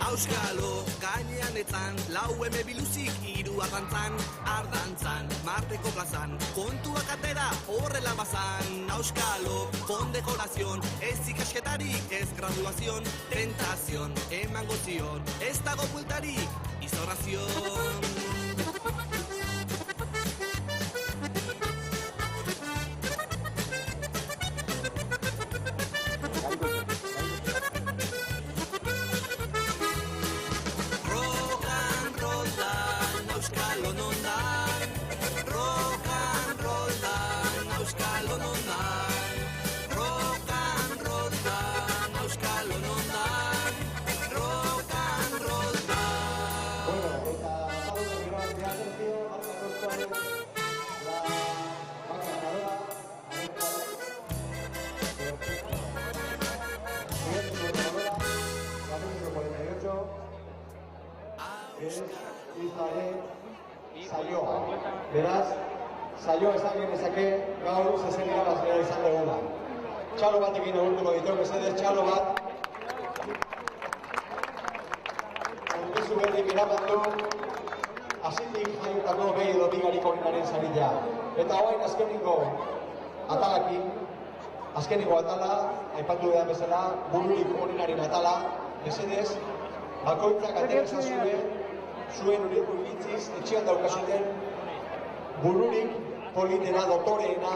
Auskalo, gainean etzan, lau biluzik, hiru arrantzan, ardantzan, Marteko plazan, kontuak atera horrela bazan. Auskalo, kondekorazioan, ez ikasketarik, ez graduazion, tentazion, emango zion, ez dago bueltarik, izorrazion. Auskalo non dan, rock and roll dan, Auskalo non dan, rock and roll dan, Auskalo non dan, rock and roll dan. Bueno, eta sábado giroan de atención, marca Roscoe, la vaca ganadora, la número 48, que es Israel Saioa. Beraz, Saioa esan genezake gaur zezen irabazlea izan dugula. Txalo batekin egurtuko ditu, mesedez txalo bat. Aurkezu berdik iramandu, azitik jaiutako behi edo bigarik orinaren zarila. Eta hoain azkeniko atalakin, azkeniko atala, aipatu edan bezala, bururik orinaren atala, mesedez, bakoitzak ateresa zuen uritziz, etxean daukazuten bururik politena, dotoreena,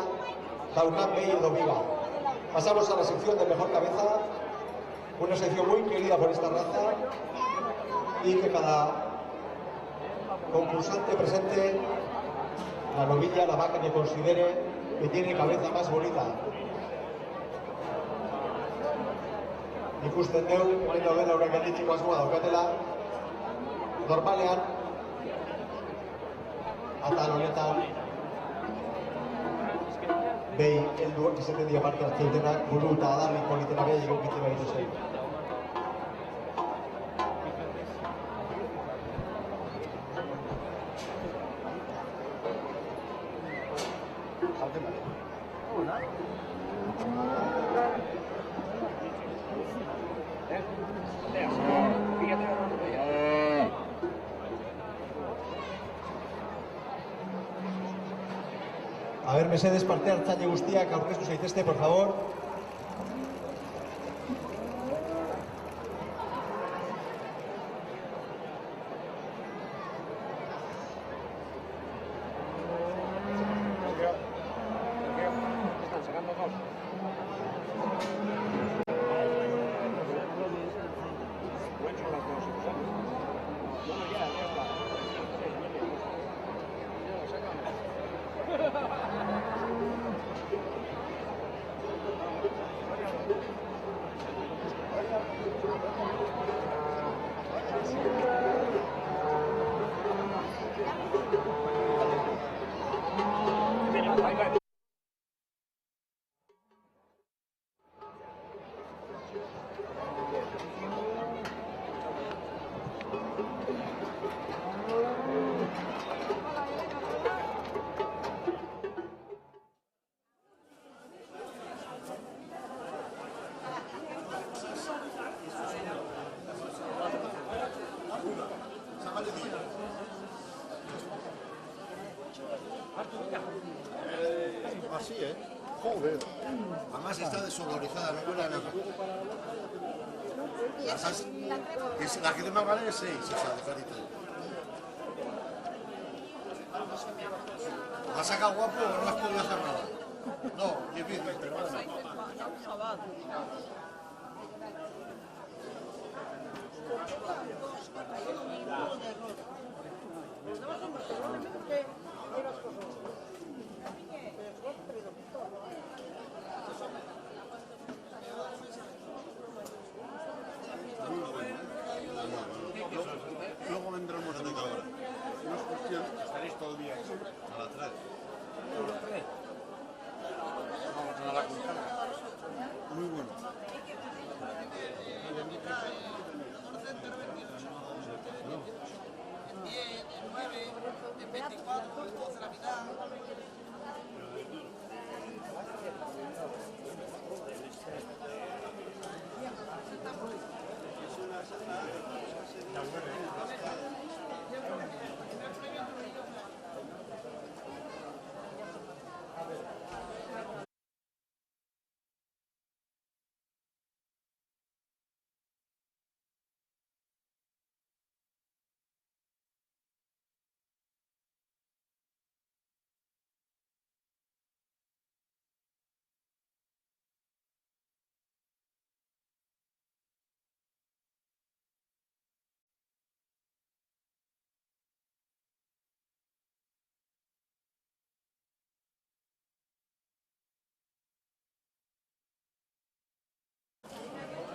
daukan behi edo biga. Pasamos a la sección de mejor cabeza, una sección muy querida por esta raza y que cada concursante presente la novilla, la vaca que considere que tiene cabeza más bonita. Ikusten deu, horrein daudela horrek alditxiko asmoa daukatela, normalean, atal honetan, behi helduak izaten dira parte hartzeutenak, buru eta adarrik politena behi egokitzen baitu zen. A ver, mesedes parte hartzaile guztiak aurkeztu zaitezte, por favor. Están sacando dos. Así, Joder. Además está desodorizada, no huele a nada. La que más vale es 6, esa de carita. ¿La has sacado guapo o no has podido hacer nada? No, difícil, pero bueno. Luego vendremos de ahora. No es cuestión, estaréis todo el día aquí. A las 3. Vamos a la contraria. Muy bueno. En 10, en 9, en 24, en 12 la mitad.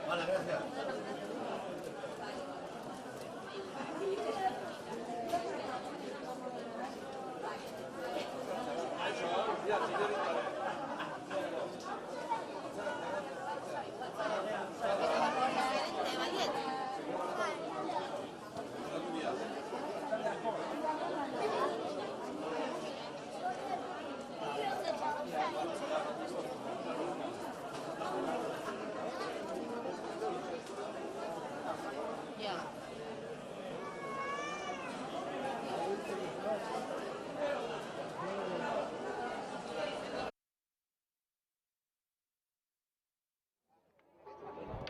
Vale, gracias.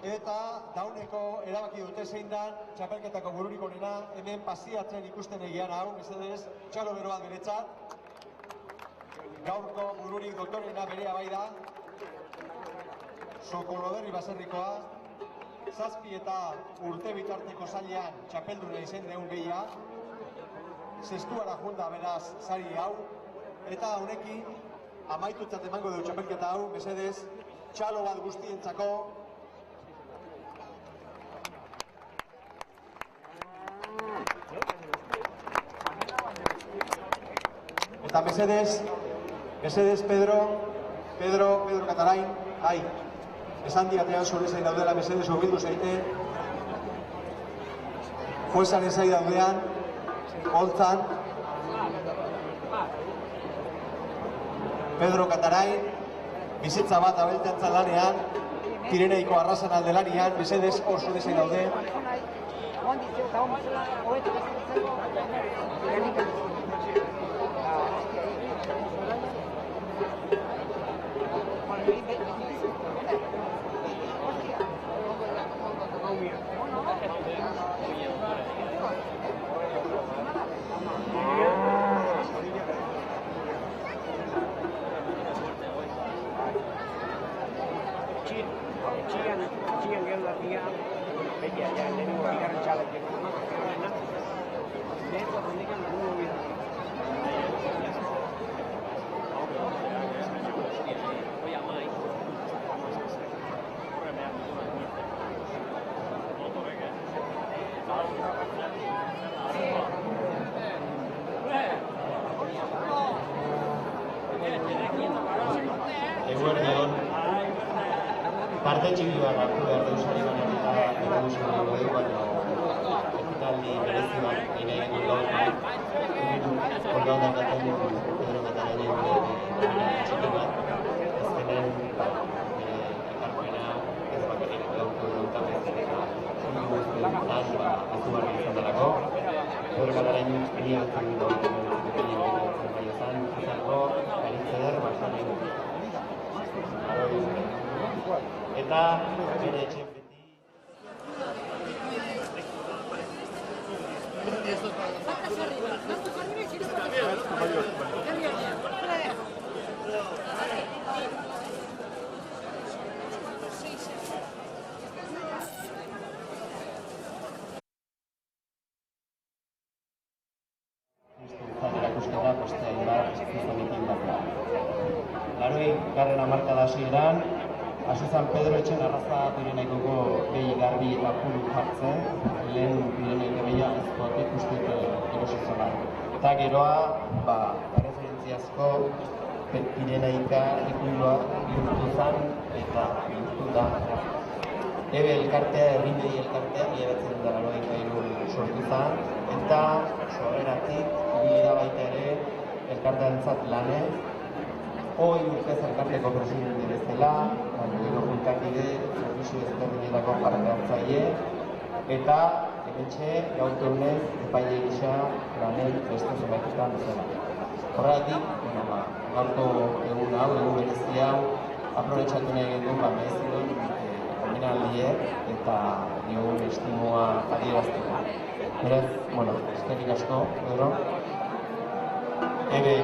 Eta dauneko erabaki dute zein dan txapelketako bururik onena, hemen pasiatzen ikusten egian hau, mesedez, txalo bero bat beretzat. Gaurko bururik doktorena berea bai da, Sokoloderri baserrikoa, 7 eta urte bitarteko zailean txapelduna izen deun gehia, zestuara junda beraz sari hau, eta honekin amaitutzat emango du txapelketa hau, mesedez, txalo bat guztientzako. Eta mesedez, Pedro Katarain, esan diatean zure zain daudela, mesedez urbildu zeite, juezaren zain daudean, holtzan, Pedro Katarain, bizitza bat abeltentzan lanean, Pireneiko arrasan alde lanean, mesedez hor zure zain daude. Txian gero datia, begia, ja, lehenengo bigarren txalak egin. Lehenko handikan dugu bida. parte txiki bat hartu behar dugu sari banaketa erodu sari dugu, baina ekitaldi berezi bat nire egin gauz bat. Koldo dakaten Pedro Matarainen txiki bat. Azkenen ekarpena ez bakarrik gaurko dut abezen eta zuri guztien azu barri izan delako. Pedro Matarainen nire batzen dut eta bere etxen beti erakusketa postea da zuzenekin batea. Garren hamarkada hasieran, hasi San Pedro etxen arraza Pirenaikoko behi garbi eta pulu jartzen, lehen Pirenaiko behia ezkoatek ustete erosizona. Eta geroa, referentziazko Pirenaika ikulua bihurtu zen eta bihurtu da. Ebe elkartea, herrindei elkartea, 1993 sortu zen, eta sorreratik ibili da baita ere elkartearentzat lanez, hoi urtez elkarteko presidente bezala, gero juntakide, servizio ezberdinetako parte hartzaile, eta hementxe gaurko egunez epaile gisa lanen beste zenbaitetan bezala. Horregatik, gaurko egun hau, egun berezi hau, aprobetxatu nahi genuen, merezi duen omenaldiek eta diogun estimoa adierazteko. Beraz, eskerrik asko, Pedro. Ebe,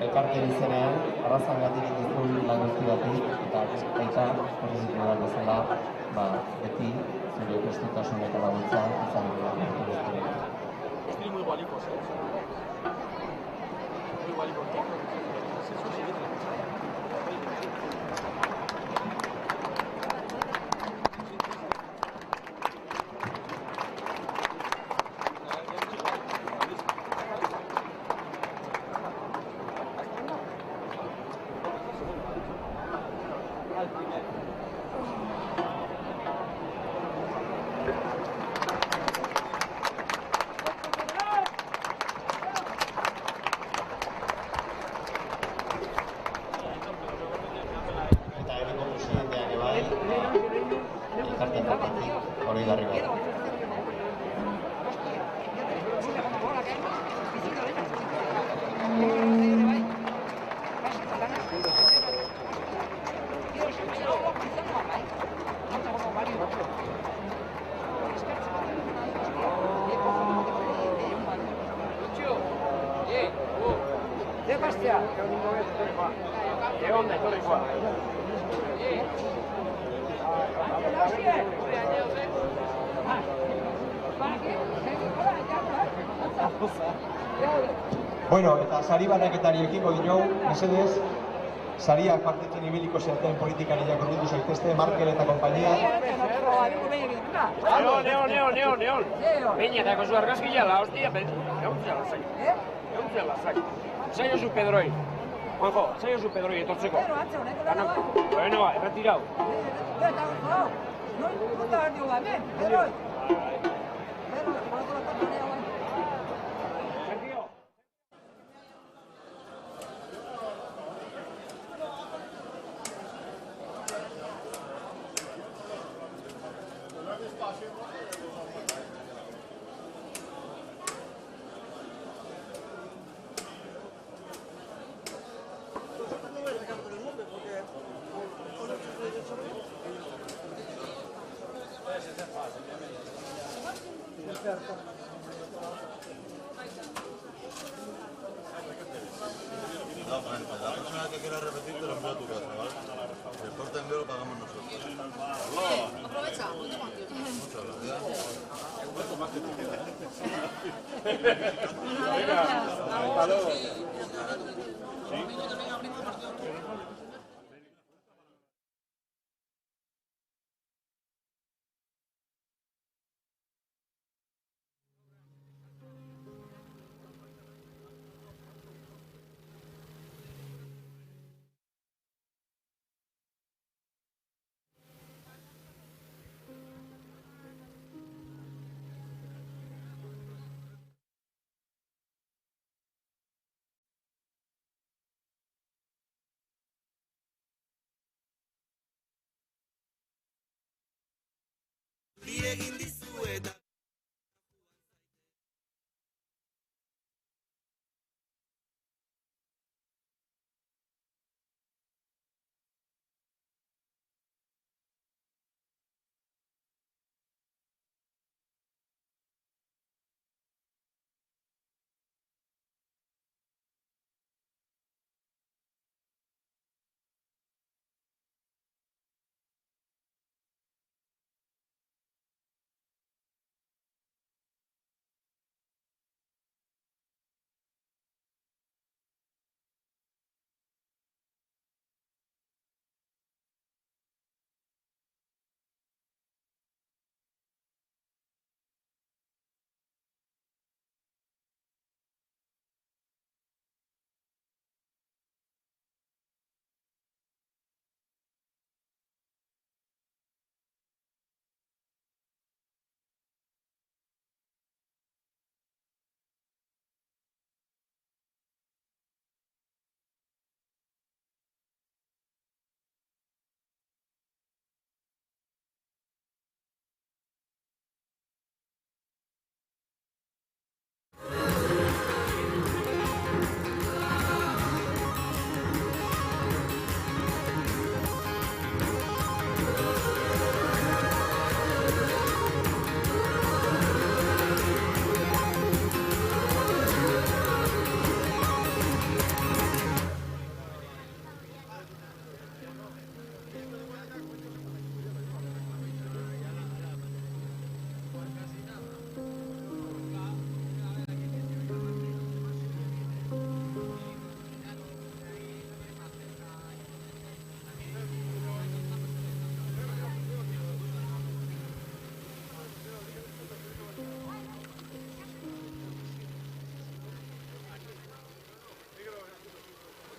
elkarteen izenean, arrazangatik dituzun lan guztigatik, eta baita, horrezik modan bezala, beti, zure prestutasun eta laguntza, izan dira. Estoy muy balicos, muy balicos. Bueno, eta sari banaketari ekingo dinogu, mesedez, sariak partetzen ibiliko zerten politikari jakorritu zaitezte, Markel eta kompainia. Neon! Peña, eta kozu argazkia la hostia, eguntzea lasai. Zaino zu Pedroi. Juanjo, zaino zu Pedroi etortzeko. Bueno, erretirau. La persona que quiera repetir te lo envía a tu casa, ¿vale? El corte en envío lo pagamos nosotros. Aprovecha. Muchas gracias. Hasta luego. egin dizu eta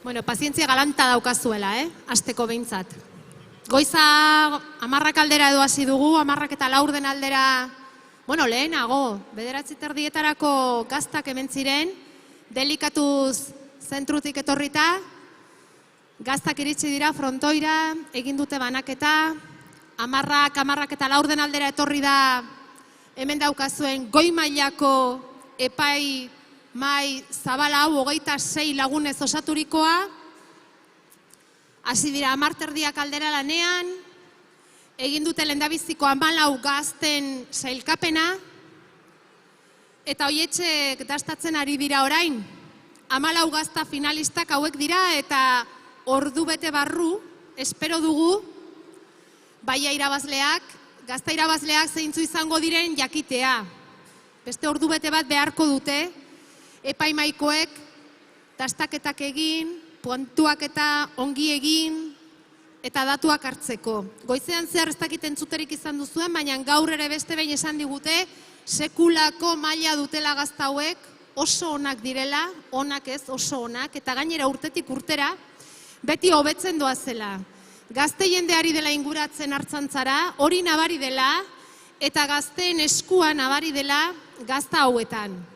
Bueno, pazientzia galanta daukazuela, asteko behintzat. Goiza 10 aldera edo hasi dugu, 10:04 aldera, bueno, lehenago, 9:30 gaztak hemen ziren, delikatuz zentrutik etorrita, gaztak iritsi dira frontoira, egin dute banaketa, 10:04 aldera etorri da, hemen daukazuen goi mailako epai mai zabala hau 26 lagunez osaturikoa, hasi dira 10:30 aldera lanean, egin dute lehendabiziko 14 gazten sailkapena, eta hoietxek dastatzen ari dira orain. 14 gazta finalistak hauek dira, eta ordu bete barru, espero dugu, baia irabazleak, gazta irabazleak zeintzu izango diren jakitea. Beste ordu bete bat beharko dute, epaimaikoek dastaketak egin, puntuak eta ongi egin, eta datuak hartzeko. Goizean zehar ez dakit entzuterik izan duzuen, baina gaur ere beste behin esan digute, sekulako maila dutela gazta hauek, oso onak direla, onak ez, oso onak, eta gainera urtetik urtera, beti hobetzen doazela. Gazte jendeari dela inguratzen hartzantzara, hori nabari dela, eta gazteen eskua nabari dela gazta hauetan.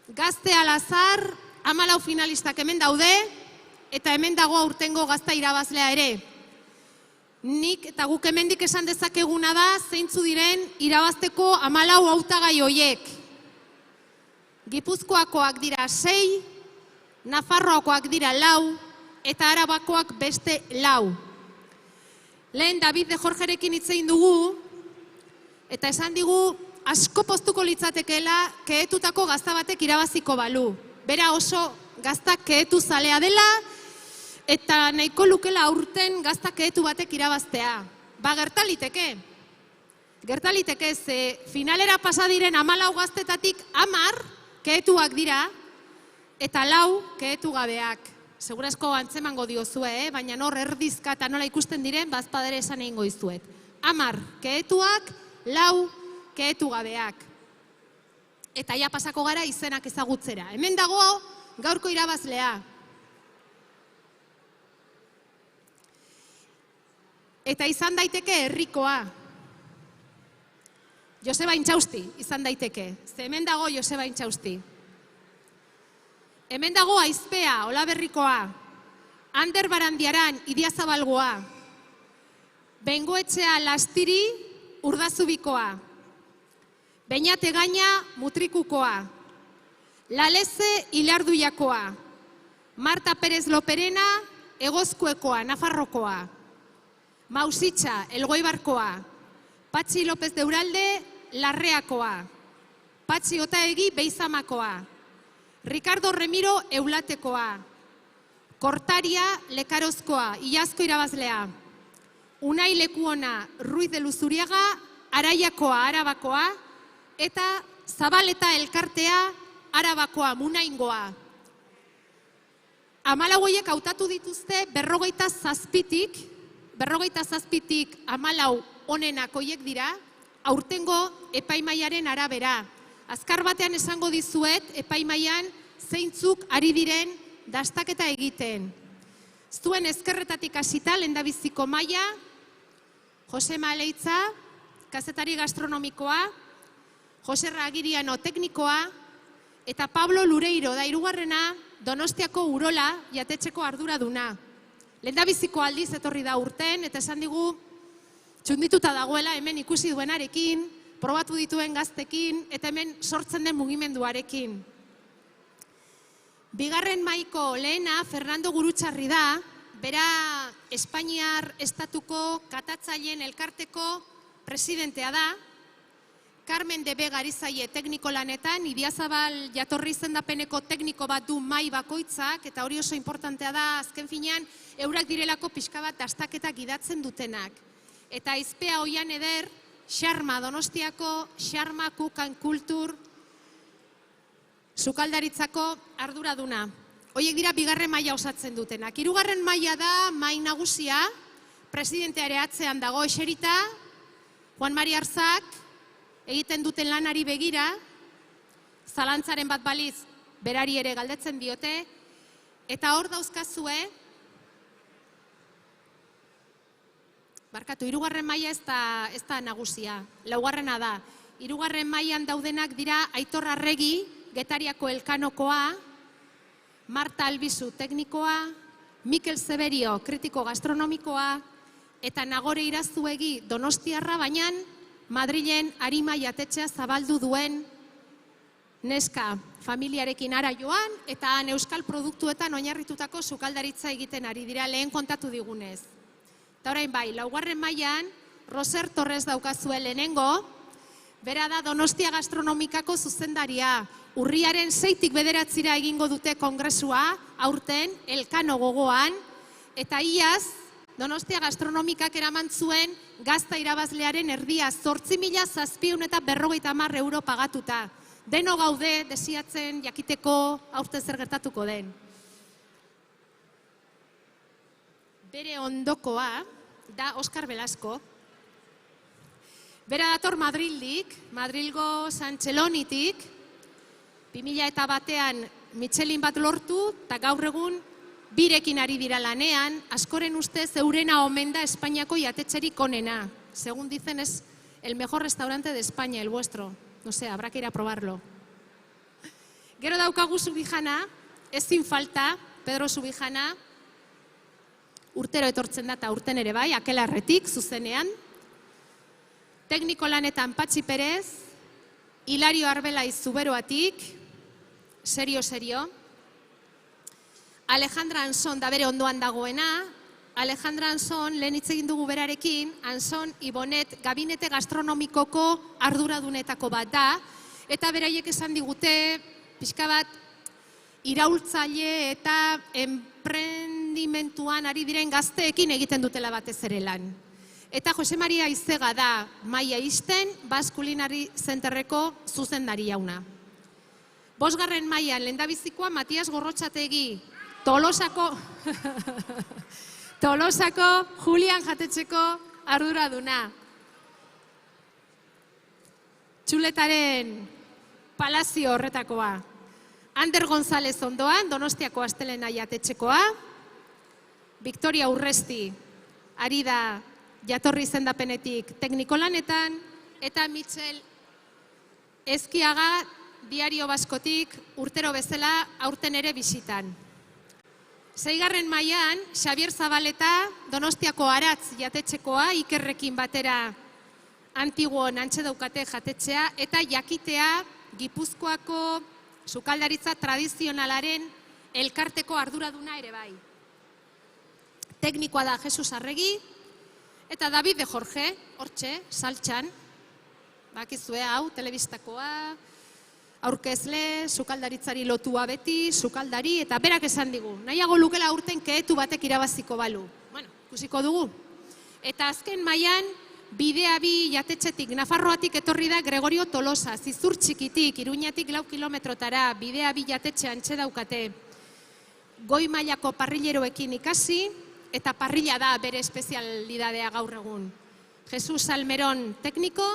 Gazte alazar, 14 finalistak hemen daude, eta hemen dago aurtengo gazta irabazlea ere. Nik eta guk hemendik esan dezakeguna da, zeintzu diren irabazteko 14 hautagai hoiek. Gipuzkoakoak dira 6, Nafarroakoak dira 4, eta Arabakoak beste 4. Lehen David de Jorgerekin hitz egin dugu, eta esan digu asko poztuko litzatekeela kehetutako gazta batek irabaziko balu. Bera oso gazta kehetu zalea dela, eta nahiko lukela aurten gazta kehetu batek irabaztea. Ba, gertaliteke. Gertaliteke, ze finalera pasadiren 14 gaztetatik 10 kehetuak dira, eta 4 kehetu gabeak. Segurazko antzemango diozue, baina hor erdizka eta nola ikusten diren, bazpadere esan egingo izuet. 10 kehetuak, 4 kehetu gabeak. Eta ja pasako gara izenak ezagutzera. Hemen dago gaurko irabazlea. Eta izan daiteke herrikoa. Joseba Intxausti izan daiteke. Ze hemen dago Joseba Intxausti. Hemen dago Aizpea, Olaberrikoa. Ander Barandiaran, Idiazabalgoa. Bengoetxea Lastiri, Urdazubikoa. Beñate Gaina Mutrikukoa. Laleze Ilarduiakoa. Marta Pérez Loperena Egozkuekoa, Nafarrokoa. Mausitxa Elgoibarkoa. Patxi López de Uralde Larreakoa. Patxi Otaegi Beizamakoa. Ricardo Remiro Eulatekoa. Kortaria Lekarozkoa, Iazko irabazlea. Unai Lekuona Ruiz de Luzuriaga Araiakoa, Arabakoa. Eta Zabaleta Elkartea Arabakoa, Munaingoa. 14 horiek hautatu dituzte 47tik 14 onenak horiek dira, aurtengo epaimaiaren arabera. Azkar batean esango dizuet, epaimaian zeintzuk ari diren dastaketa egiten. Zuen ezkerretatik hasita, lehendabiziko maila, Josema Aleitza, kazetari gastronomikoa, Joserra Agiriano teknikoa, eta Pablo Lureiro da hirugarrena, Donostiako Urola jatetxeko arduraduna. Lehendabiziko aldiz etorri da urten, eta esan digu txundituta dagoela hemen ikusi duenarekin, probatu dituen gaztekin, eta hemen sortzen den mugimenduarekin. Bigarren maiko lehena Fernando Gurutxarri da, bera Espainiar Estatuko Katatzaileen Elkarteko presidentea da, Carmen de Vega Arizaie tekniko lanetan, Idiazabal jatorri izendapeneko tekniko bat du mai bakoitzak, eta hori oso importantea da, azken finean, eurak direlako pixka bat dastaketak gidatzen dutenak. Eta Aizpea Oian Eder, Xarma Donostiako, Xarma Kukan Kultur, sukaldaritzako arduraduna. Hoiek dira bigarren maila osatzen dutenak. Hirugarren maila da mai nagusia, presidenteare atzean dago eserita, Juan Mari Arzak, egiten duten lanari begira, zalantzaren bat baliz berari ere galdetzen diote, eta hor dauzkazue, barkatu, hirugarren maila ez da nagusia, laugarrena da. Hirugarren mailan daudenak dira Aitor Arregi, Getariako Elkanokoa, Marta Albizu teknikoa, Mikel Zeberio kritiko gastronomikoa, eta Nagore Irazuegi Donostiarra, baina Madrilen Arima jatetxea zabaldu duen neska familiarekin ara joan, eta han euskal produktuetan oinarritutako sukaldaritza egiten ari dira lehen kontatu digunez. Eta orain bai, laugarren mailan Roser Torres daukazue lehenengo, bera da Donostia Gastronomikako zuzendaria. Urriaren 6tik 9 egingo dute kongresua, aurten, Elkano gogoan, eta iaz, Donostia Gastronomikak eraman zuen gazta irabazlearen erdia 8.750 euro pagatuta. Deno gaude desiatzen jakiteko aurten zer gertatuko den. Bere ondokoa da Oskar Velasco. Bera dator Madrildik, Madrilgo Santxelonitik, 2001an Michelin bat lortu, eta gaur egun birekin ari dira lanean, askoren ustez eurena omen da Espainiako jatetxerik onena. Según dicen, es el mejor restaurante de España, el vuestro. No sé, habrá que ir a probarlo. Gero daukagu Subijana, ezin falta, Pedro Subijana, urtero etortzen da eta urten ere bai, Akelarretik, zuzenean. Tekniko lanetan Patxi Perez, Hilario Arbelaiz Zuberoatik, serio. Alejandra Anson da bere ondoan dagoena. Alejandra Anson, lehen hitz egin dugu berarekin, Anson Ibonet gabinete gastronomikoko arduradunetako bat da, eta beraiek esan digute, pixka bat, iraultzaile eta enprendimentuan ari diren gazteekin egiten dutela batez ere lan. Eta Jose Maria Izega da Maia Isten, Basque Culinary Centerreko zuzendari jauna. 5. mailan lehendabizikoa Matias Gorrotxategi, Tolosako Julian jatetxeko arduraduna. Txuletaren palazio horretakoa. Ander González ondoan, Donostiako Astelena jatetxekoa. Victoria Urresti, ari da jatorri izendapenetik tekniko lanetan, eta Michel Ezkiaga Diario Baskotik urtero bezala aurten ere bisitan. 6. mailan Xabier Zabaleta Donostiako Aratz jatetxekoa, Ikerrekin batera Antiguon antxe daukate jatetxea, eta jakitea Gipuzkoako sukaldaritza tradizionalaren elkarteko arduraduna ere bai. Teknikoa da Jesus Arregi, eta David de Jorge, hortxe, saltxan, bakizue hau, telebistakoa, aurkezle, sukaldaritzari lotua beti, sukaldari, eta berak esan digu. Nahiago lukela urten keetu batek irabaziko balu. Bueno, ikusiko dugu. Eta azken mailan Bidea bi jatetxetik, Nafarroatik etorri da Gregorio Tolosa, Zizur txikitik, Iruñatik 4 kilometrotara, Bidea bi jatetxe antxe daukate. Goi mailako parrilleroekin ikasi, eta parrilla da bere espezialidadea gaur egun. Jesus Almeron tekniko,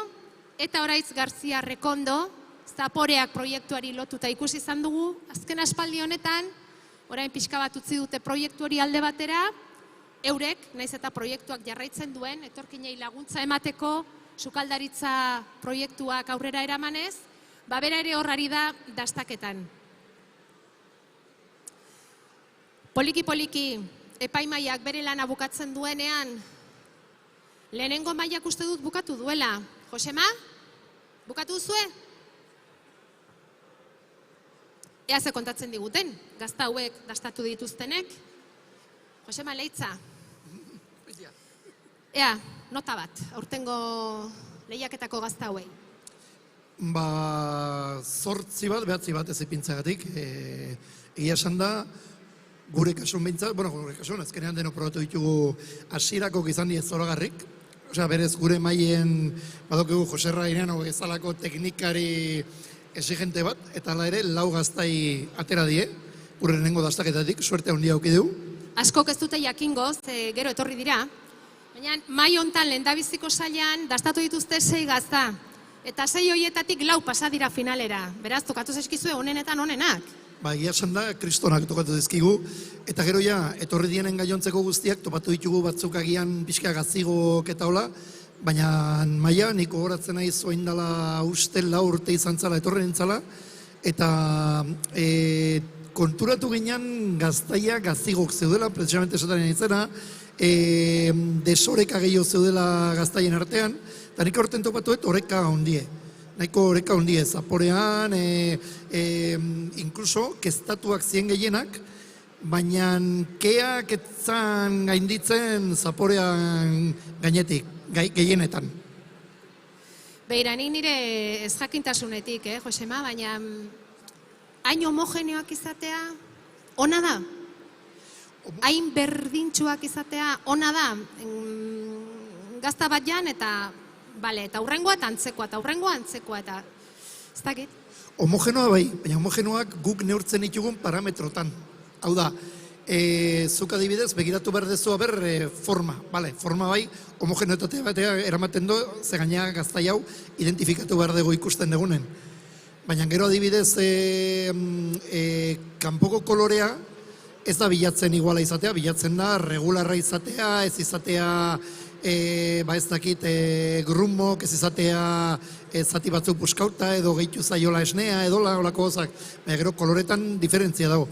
eta Oraitz Garzia Rekondo, Zaporeak proiektuari lotuta ikusi izan dugu. Azken aspaldi honetan, orain pixka bat utzi dute proiektuari alde batera, eurek, naiz eta proiektuak jarraitzen duen, etorkinei laguntza emateko, sukaldaritza proiektuak aurrera eramanez, bera ere horrari da dastaketan. Poliki-poliki, epaimaiak bere lana bukatzen duenean, lehenengo mailak uste dut bukatu duela. Josema, bukatu duzue? Ea ze kontatzen diguten, gazta hauek dastatu dituztenek. Josema, leitza. Ea, nota bat, aurtengo lehiaketako gazta hauei. 8 bat, 9 bat ez ipintzagatik. Egia esan da, gure kasun behintzat, gure kasun, azkenean denok probatu ditugu hasierako izan die zoragarrik. Osea, berez gure maien, badokigu Jose Raineano bezalako teknikari exigente bat, eta hala ere, 4 gaztai atera die, gure lehenengo dastaketatik, suerte handia auki dugu. Askok ez dute jakingo, ze gero etorri dira, baina mai hontan lehendabiziko sailean dastatu dituzte 6 gazta, eta 6 horietatik 4 pasa dira finalera. Beraz, tokatu zaizkizue onenetan onenak. Egia esan da, kristonak tokatu dizkigu, eta gero ja, etorri dienen gaiontzeko guztiak, topatu ditugu batzuk agian pixka gazigok eta hola, baina maia, niko horatzen nahi zoin dela uste 4 urte izan zala, etorri nintzala, eta konturatu ginen gaztaia gazigok zeudela, precisamente esataren nintzena, desoreka gehiago zeudela gaztaien artean, eta nik horten topatuet oreka ondie. Nahiko oreka ondie, zaporean, inkluso, keztatuak zien gehienak, baina keak etzan gainditzen zaporean gainetik, gehienetan. Beira, nik nire ez jakintasunetik, Josema, baina hain homogeneoak izatea, ona da? Hain berdintxuak izatea, ona da? Gazta bat jan eta hurrengoa eta antzekoa eta ez dakit. Homogenoa bai, baina homogenoak guk neurtzen ditugun parametrotan. Hau da, zuk adibidez, begiratu behar dezu forma. Forma bai, homogenoetatea batea eramaten du, ze gaina gaztai hau identifikatu behar dugu ikusten dugunen. Baina gero adibidez, kanpoko kolorea ez da bilatzen iguala izatea, bilatzen da regularra izatea, ez izatea ez dakit grumok, ez izatea zati batzuk buskauta edo gehitu zaiola esnea edo olako gozak, baina gero koloretan diferentzia dago.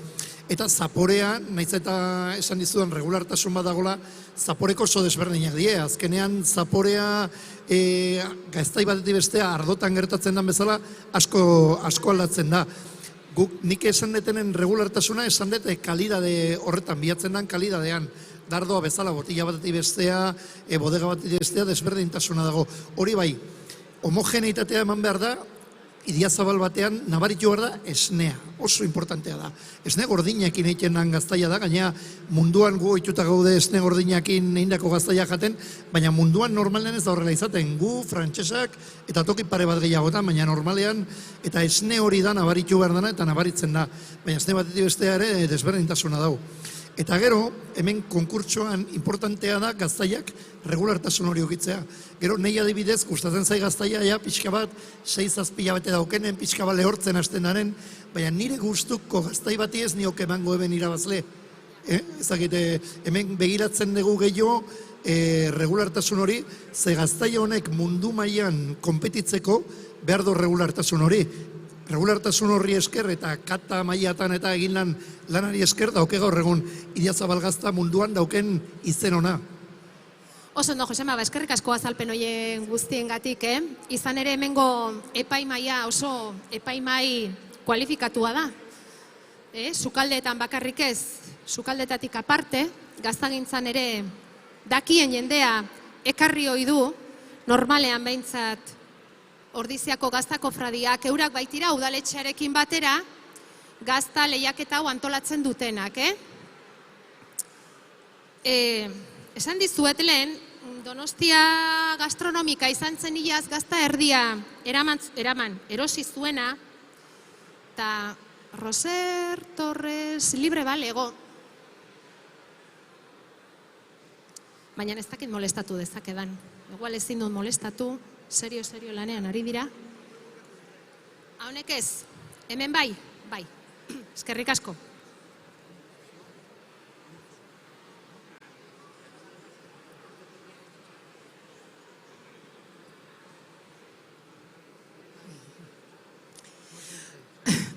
Eta zaporea, nahiz eta esan dizudan regulartasun bat dagoela, zaporeko oso desberdinak die. Azkenean zaporea gaztai batetik bestea ardotan gertatzen den bezala asko aldatzen da. Nik esan detenen regulartasuna esan dute kalidade horretan, bilatzen den kalidadean. Dardoa bezala, botila batetik bestea, bodega batetik bestea, desberdintasuna dago. Hori bai, homogeneitatea eman behar da, idiazabal batean nabaritu behar da esnea, oso importantea da. Esne gordinakin egiten den gaztaia da, gaina munduan gu ohituta gaude esne gordinakin egindako gaztaia jaten, baina munduan normalean ez da horrela izaten, gu, frantsesak eta toki pare bat gehiagotan, baina normalean eta esne hori da nabaritu behar dana eta nabaritzen da, baina esne batetik bestea ere desberdintasuna dago. Eta gero, hemen konkurtsoan importantea da gaztaiak regulartasun hori ukitzea. Gero, nahi adibidez, gustatzen zai gaztaia, pixka bat, 6-7 bete daukenen, pixka bat lehortzen hasten daren, baina nire gustuko gaztai bati ez nioke emango eben irabazle. Ezagite, hemen begiratzen dugu gehiago regulartasun hori, ze gaztaia honek mundu mailan konpetitzeko behar du regulartasun hori. Regulartasun horri esker eta kata mailatan eta egin lanari esker dauke gaur egun Idiazabal gazta munduan dauken izen ona. Oso ondo, Josema, eskerrik asko azalpen hoien guztiengatik, Izan ere hemengo epaimaia oso epaimai kualifikatua da. Sukaldeetan bakarrik ez, sukaldetatik aparte, gaztagintzan ere dakien jendea ekarri ohi du, normalean behintzat Ordiziako gaztako fradiak eurak baitira udaletxearekin batera gazta lehiaketa hau antolatzen dutenak, Esan dizuet lehen, Donostia gastronomika izan zen iaz gazta erdia eraman erosi zuena, eta Roser Torres libre balego. Baina ez dakit molestatu dezakedan. Igual ezin dut molestatu, serio lanean ari dira. Haunek ez, hemen bai, eskerrik asko.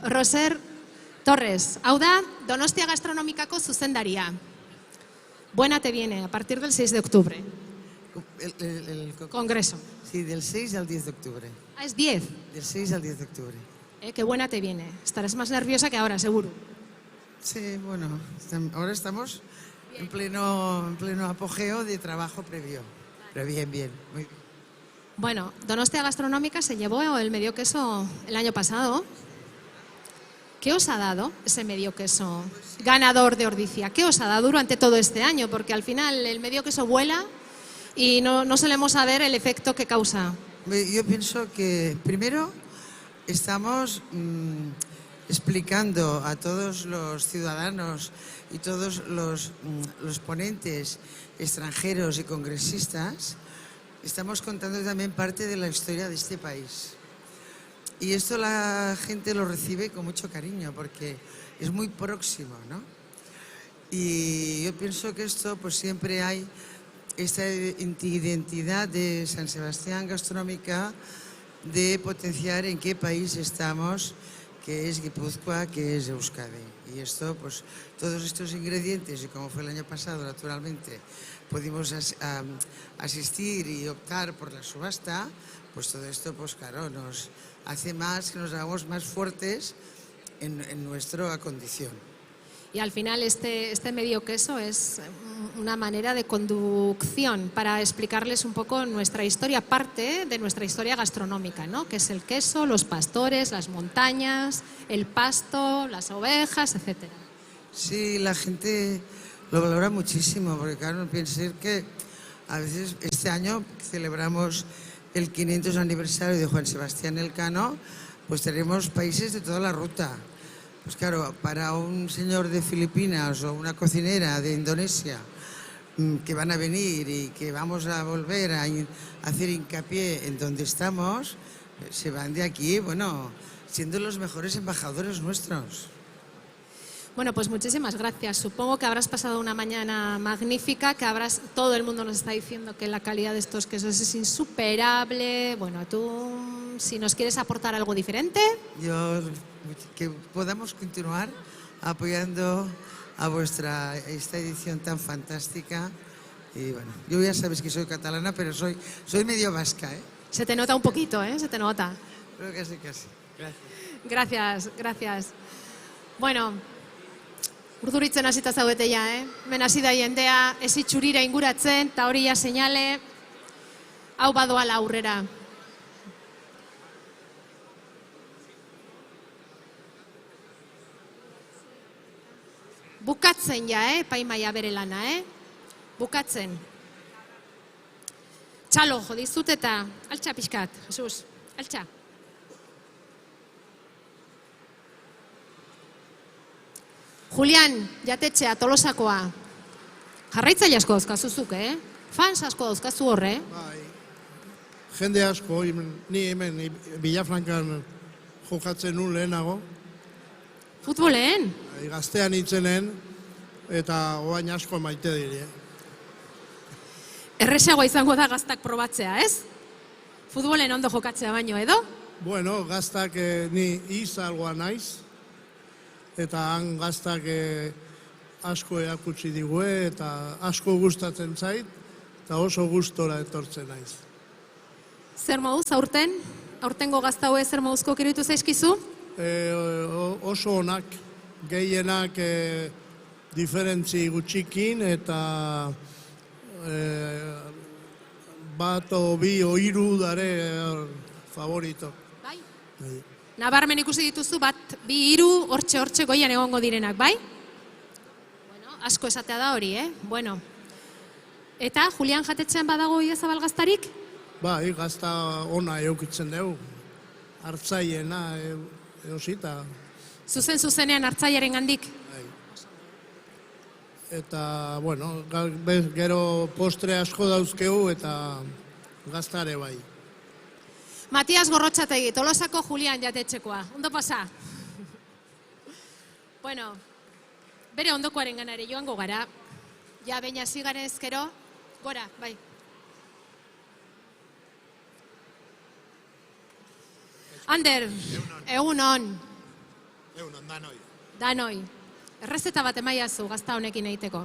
Roser Torres, hau da Donostia Gastronomikako zuzendaria. Buena te viene, a partir del 6 de octubre. El Congreso. Sí, del 6 al 10 de octubre. Ah, es 10. Del 6 al 10 de octubre. Qué buena te viene. Estarás más nerviosa que ahora, seguro. Sí, bueno, ahora estamos en pleno apogeo de trabajo previo. Pero bien, muy bien. Bueno, Donostia Gastronómica se llevó el medio queso el año pasado. ¿Qué os ha dado ese medio queso ganador de Ordizia? ¿Qué os ha dado durante todo este año? Porque al final el medio queso vuela y no solemos saber el efecto que causa. Yo pienso que primero estamos explicando a todos los ciudadanos y todos los ponentes extranjeros y congresistas, estamos contando también parte de la historia de este país. Y esto la gente lo recibe con mucho cariño porque es muy próximo, ¿no? Y yo pienso que esto, pues siempre hay esta identidad de San Sebastián Gastronómica de potenciar en qué país estamos, que es Guipúzcoa, que es Euskadi. Y esto, pues todos estos ingredientes, y como fue el año pasado, naturalmente, pudimos asistir y optar por la subasta, pues todo esto, pues claro, nos hace más que nos hagamos más fuertes en nuestra condición. Y al final este medio queso es una manera de conducción para explicarles un poco nuestra historia, parte de nuestra historia gastronómica, ¿no? Que es el queso, los pastores, las montañas, el pasto, las ovejas, etcétera. Sí, la gente lo valora muchísimo, porque claro, piensen que a veces este año celebramos el 500 aniversario de Juan Sebastián Elcano, pues tenemos países de toda la ruta. Pues claro, para un señor de Filipinas o una cocinera de Indonesia que van a venir y que vamos a volver a hacer hincapié en donde estamos, se van de aquí, bueno, siendo los mejores embajadores nuestros. Bueno, pues muchísimas gracias. Supongo que habrás pasado una mañana magnífica, que todo el mundo nos está diciendo que la calidad de estos quesos es insuperable. Bueno, tú, si nos quieres aportar algo diferente. Que podamos continuar apoyando a esta edición tan fantástica. Y bueno, yo ya sabes que soy catalana, pero soy medio vasca, Se te nota un poquito, se te nota. Creo que casi. Gracias. Gracias. Bueno, urduritzen hasita zaudete ja, Hemen hasi da jendea, ez itxurira inguratzen, eta hori ja seinale, hau badoala aurrera. Bukatzen ja, epaimaia bere lana, Bukatzen. Txalo, jo dizut eta altxa pixkat, Jesus, altxa. Julian, jatetxea, Tolosakoa. Jarraitzaile asko dauzkazuzuk, Fans asko dauzkazu horre. Bai, jende asko, ni hemen Villafrancan jokatzen nun lehenago. Futboleen? Gaztean itzenen, eta oain asko maite dire. Erresagoa izango da gaztak probatzea, ez? Futbolen ondo jokatzea baino, edo? Bueno, gaztak ni izalgoa naiz, eta han gaztak asko erakutsi digue, eta asko gustatzen zait, eta oso gustora etortzen naiz. Zer moduz, aurtengo gaztaue zer moduzko kirutu zaizkizu? Oso onak, gehienak diferentzi gutxikin eta bat o bi o hiru dare favorito. Bai? Nabarmen ikusi dituzu bat, bi, hiru, hortxe goian egongo direnak, bai? Bueno, asko esatea da hori, Bueno. Eta, Julian jatetxean badago Idiazabal gaztarik? Bai, gazta ona eukitzen dugu. Hartzaiena eosita. Zuzenean hartzaiaren gandik? Eta, bueno, gero postre asko dauzkegu eta gaztare bai. Matias Gorrotxategi, Tolosako Julian jatetxekoa. Ondo pasa? Bueno, bere ondokoaren ganare joango gara. Ja, baina zigaren ezkero, gora, bai. Ander, egunon. Egunon, danoi. Danoi. Errezeta bat emaiazu gazta honekin egiteko.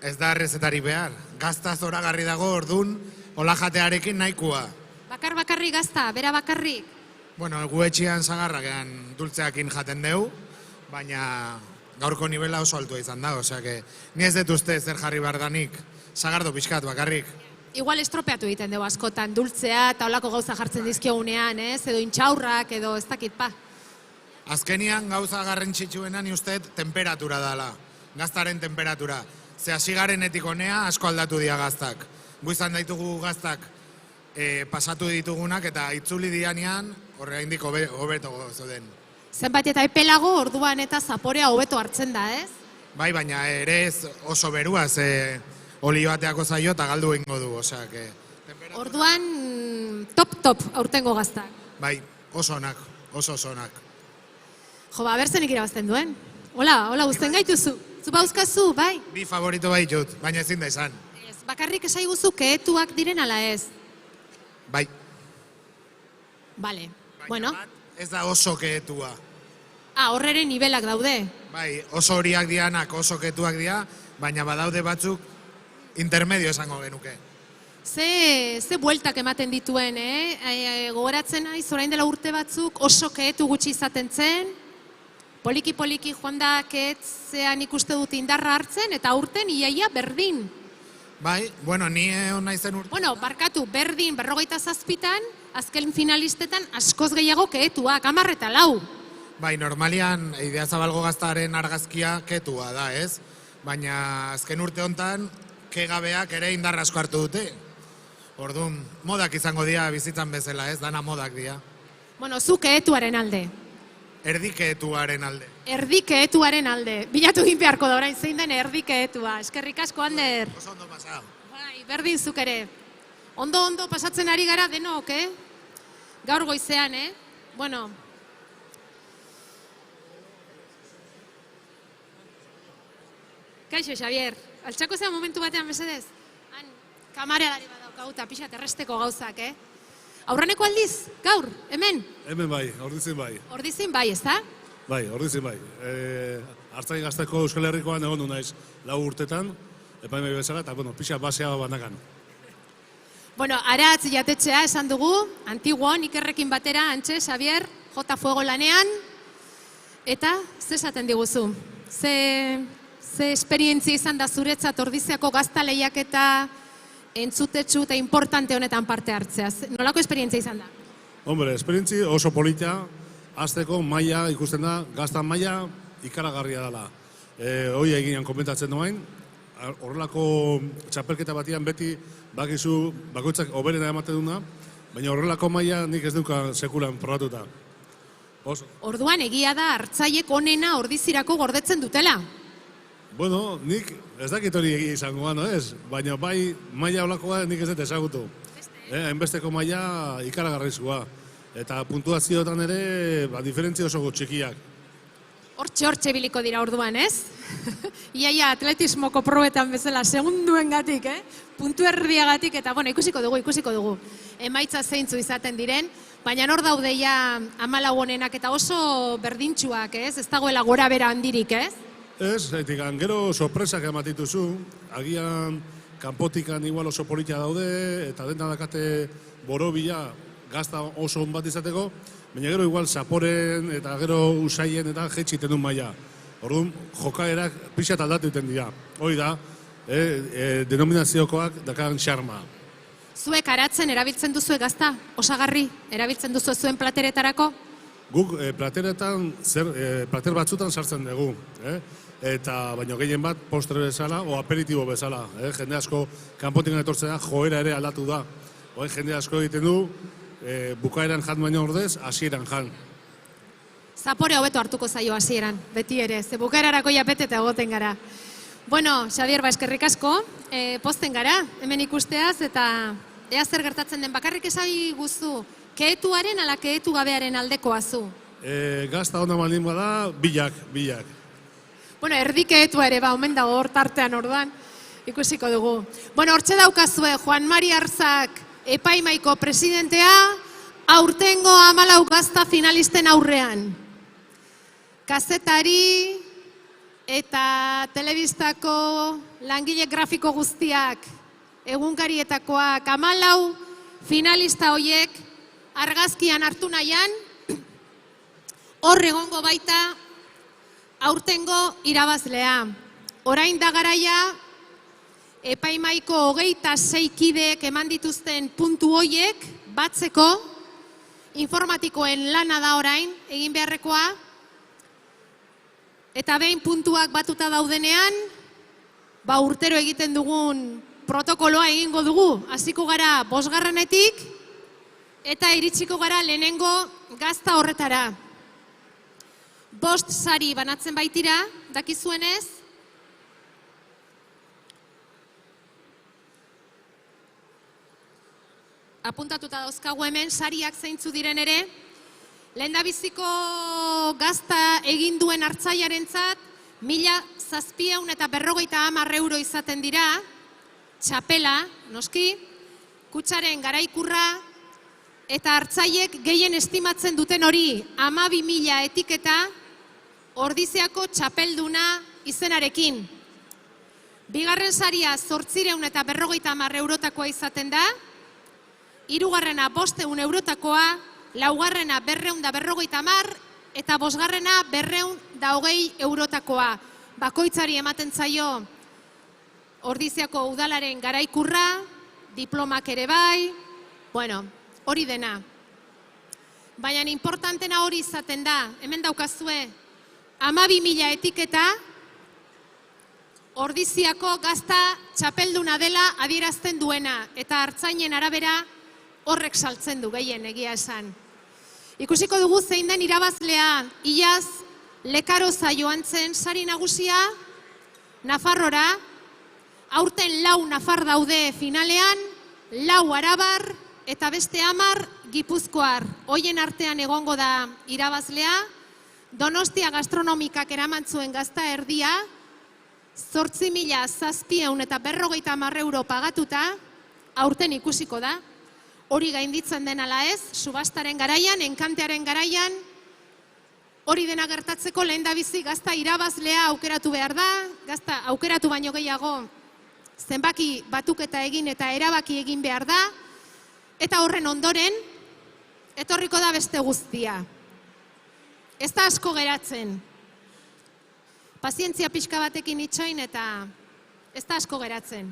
Ez da errezetari behar. Gazta zoragarri dago ordun, hola jatearekin nahikoa. Bakarri gazta, bera bakarrik. Bueno, gu etxean zagarrakean dultzeakin jaten deu, baina gaurko nivela oso altua izan da, osea que ni ez dut uste zer jarri behar danik, zagardo pixkat bakarrik. Igual estropeatu egiten dugu askotan, dultzea eta holako gauza jartzen dizkiogunean, edo intxaurrak, edo ez dakit pa. Azkenian gauza garrantzitsuena ni uste temperatura dala, gaztaren temperatura. Ze hasigarenetik honea asko aldatu dira gaztak. Gu izan daitugu gaztak pasatu ditugunak eta itzuli dianean horregaindik hobeto zoden. Zenbat eta epelago orduan eta zaporea hobeto hartzen da, ez? Bai, baina ere ez oso berua, ze olioateako zaio eta galdu egingo du, osea que... Orduan top aurtengo gaztak. Bai, oso onak, oso onak. Jo, berzenik irabazten duen. Hola, guztien gaituzu. Zu bauzkazu, bai? Bi favorito baitut, baina ezin da izan. Ez, bakarrik esaiguzu keetuak diren ala ez? Bai. Bale, bueno. Ez da oso keetua. Horreren nibelak daude. Bai, oso horiak dianak oso keetuak dira, baina badaude batzuk intermedio esango genuke. Ze bueltak ematen dituen, gogoratzen naiz, orain dela urte batzuk oso keetu gutxi izaten zen, poliki joan da keetzean ikuste dut indarra hartzen, eta urten iaia berdin. Bai, bueno, ni hona izen urte. Bueno, barkatu, berdin, 47an, azken finalistetan askoz gehiago keetuak, 10 eta 4. Bai, normalian, Idiazabalgo gaztaren argazkia keetua da, ez? Baina azken urte hontan, kegabeak ere indarra asko hartu dute. Orduan, modak izango dira bizitzan bezala, ez? Dana modak dira. Bueno, zu keetuaren alde. Erdikeetuaren alde. Erdikeetuaren alde. Bilatu egin beharko da orain zein den erdikeetua. Eskerrik asko, Ander. Oso ondo pasau. Bai, berdin zuk ere. Ondo pasatzen ari gara denok, Gaur goizean, Bueno. Kaixo, Xavier. Altxako zean momentu batean mesedez? Han, kamarelari badaukaguta, pixat erresteko gauzak, Aurreneko aldiz, gaur, hemen? Hemen bai, ordizin bai. Ordizin bai, ez da? Bai, ordizin bai. Artzai gazteko Euskal Herrikoan egon du naiz 4 urtetan, epaimai bezala, eta pixat basea banakan. Bueno, Aratz jatetxea esan dugu, Antiguon, Ikerrekin batera, Antxe, Xavier, J. Fuego lanean, eta ze esaten diguzu? Ze esperientzia izan da zuretzat ordiziako gazta lehiaketa entzutetsu eta importante honetan parte hartzea? Nolako esperientzia izan da? Hombre, esperientzia oso polita, azteko maila ikusten da, gazta maila ikaragarria dela. Hoi eginean komentatzen duen, horrelako txapelketa batian beti bakizu bakoitzak hoberena ematen duna, baina horrelako maila nik ez duka sekulan probatuta. Orduan egia da hartzaiek onena ordizirako gordetzen dutela. Bueno, nik ez dakit hori egia izango no ez? Baina bai maila holakoa nik ez dut ezagutu. Hainbesteko maila ikaragarrizkoa. Eta puntuazioetan ere, diferentzia oso txikiak. Hortxe biliko dira orduan, ez? Iaia atletismoko probetan bezala, segunduen gatik, puntu erdiagatik, eta bueno, ikusiko dugu. Emaitza zeintzu izaten diren, baina hor daude ja 14 honenak eta oso berdintxuak, ez? Ez dagoela gora bera handirik, ez? Ez, gero sorpresak ematituzu, agian kanpotikan igual oso politia daude, eta dena dakate borobila gazta oso on bat izateko, baina gero igual saporen eta gero usaien eta jetxiten du maila. Orduan, jokaerak pixat aldatu iten dira. Hoi da, denominaziokoak dakan xarma. Zuek aratzen erabiltzen duzue gazta, osagarri, erabiltzen duzue zuen plateretarako? Guk plateretan, plater batzutan sartzen dugu, eta baino gehien bat postre bezala o aperitibo bezala. Jende asko kanpotik etortzen da, joera ere aldatu da. Jende asko egiten du, bukaeran jan baino ordez, hasieran jan. Zapore hobeto hartuko zaio hasieran, beti ere, ze bukaerarako japete eta egoten gara. Bueno, Xabier, eskerrik asko, pozten gara, hemen ikusteaz, eta ea zer gertatzen den bakarrik esai guzu, kehetuaren ala kehetu gabearen aldekoa zu? Gazta ona baldin bada, bilak. Bueno, erdi kehetua ere, omen dago hor tartean orduan, ikusiko dugu. Bueno, hortxe daukazue, Juan Mari Arzak epaimaiko presidentea, aurtengo 14 gazta finalisten aurrean. Kazetari eta telebistako langile grafiko guztiak, egunkarietakoak, 14 finalista hoiek argazkian hartu nahian, hor egongo baita aurtengo irabazlea. Orain da garaia, epaimaiko 26 kideek eman dituzten puntu hoiek batzeko, informatikoen lana da orain, egin beharrekoa, eta behin puntuak batuta daudenean, urtero egiten dugun protokoloa egingo dugu. Hasiko gara 5. eta iritsiko gara lehenengo gazta horretara. 5 sari banatzen baitira, dakizuenez. Apuntatuta dauzkagu hemen, sariak zeintzu diren ere. Lehendabiziko gazta egin duen hartzaiarentzat 1.750 euro izaten dira, txapela, noski, kutsaren garaikurra, eta hartzaiek gehien estimatzen duten hori 12.000 etiketa Ordiziako txapelduna izenarekin. Bigarren saria 850 eurotakoa izaten da, hirugarrena 500 eurotakoa, laugarrena 250 eta 5garrena 220 eurotakoa. Bakoitzari ematen zaio Ordiziako udalaren garaikurra, diplomak ere bai, bueno, hori dena. Baina importantena hori izaten da, hemen daukazue, 12.000 etiketa Ordiziako gazta txapelduna dela adierazten duena, eta hartzainen arabera horrek saltzen du gehien egia esan. Ikusiko dugu zein den irabazlea, iaz Lekaroza joan zen sari nagusia, Nafarrora, aurten 4 nafar daude finalean, 4 arabar eta beste 10 gipuzkoar. Hoien artean egongo da irabazlea, Donostia gastronomikak eraman zuen gazta erdia, 8.750 euro pagatuta, aurten ikusiko da, hori gainditzen den ala ez, subastaren garaian, enkantearen garaian, hori dena gertatzeko lehendabizi gazta irabazlea aukeratu behar da, gazta aukeratu baino gehiago zenbaki batuketa egin eta erabaki egin behar da, eta horren ondoren, etorriko da beste guztia. Ez da asko geratzen. Pazientzia pixka batekin itxoin eta ez da asko geratzen.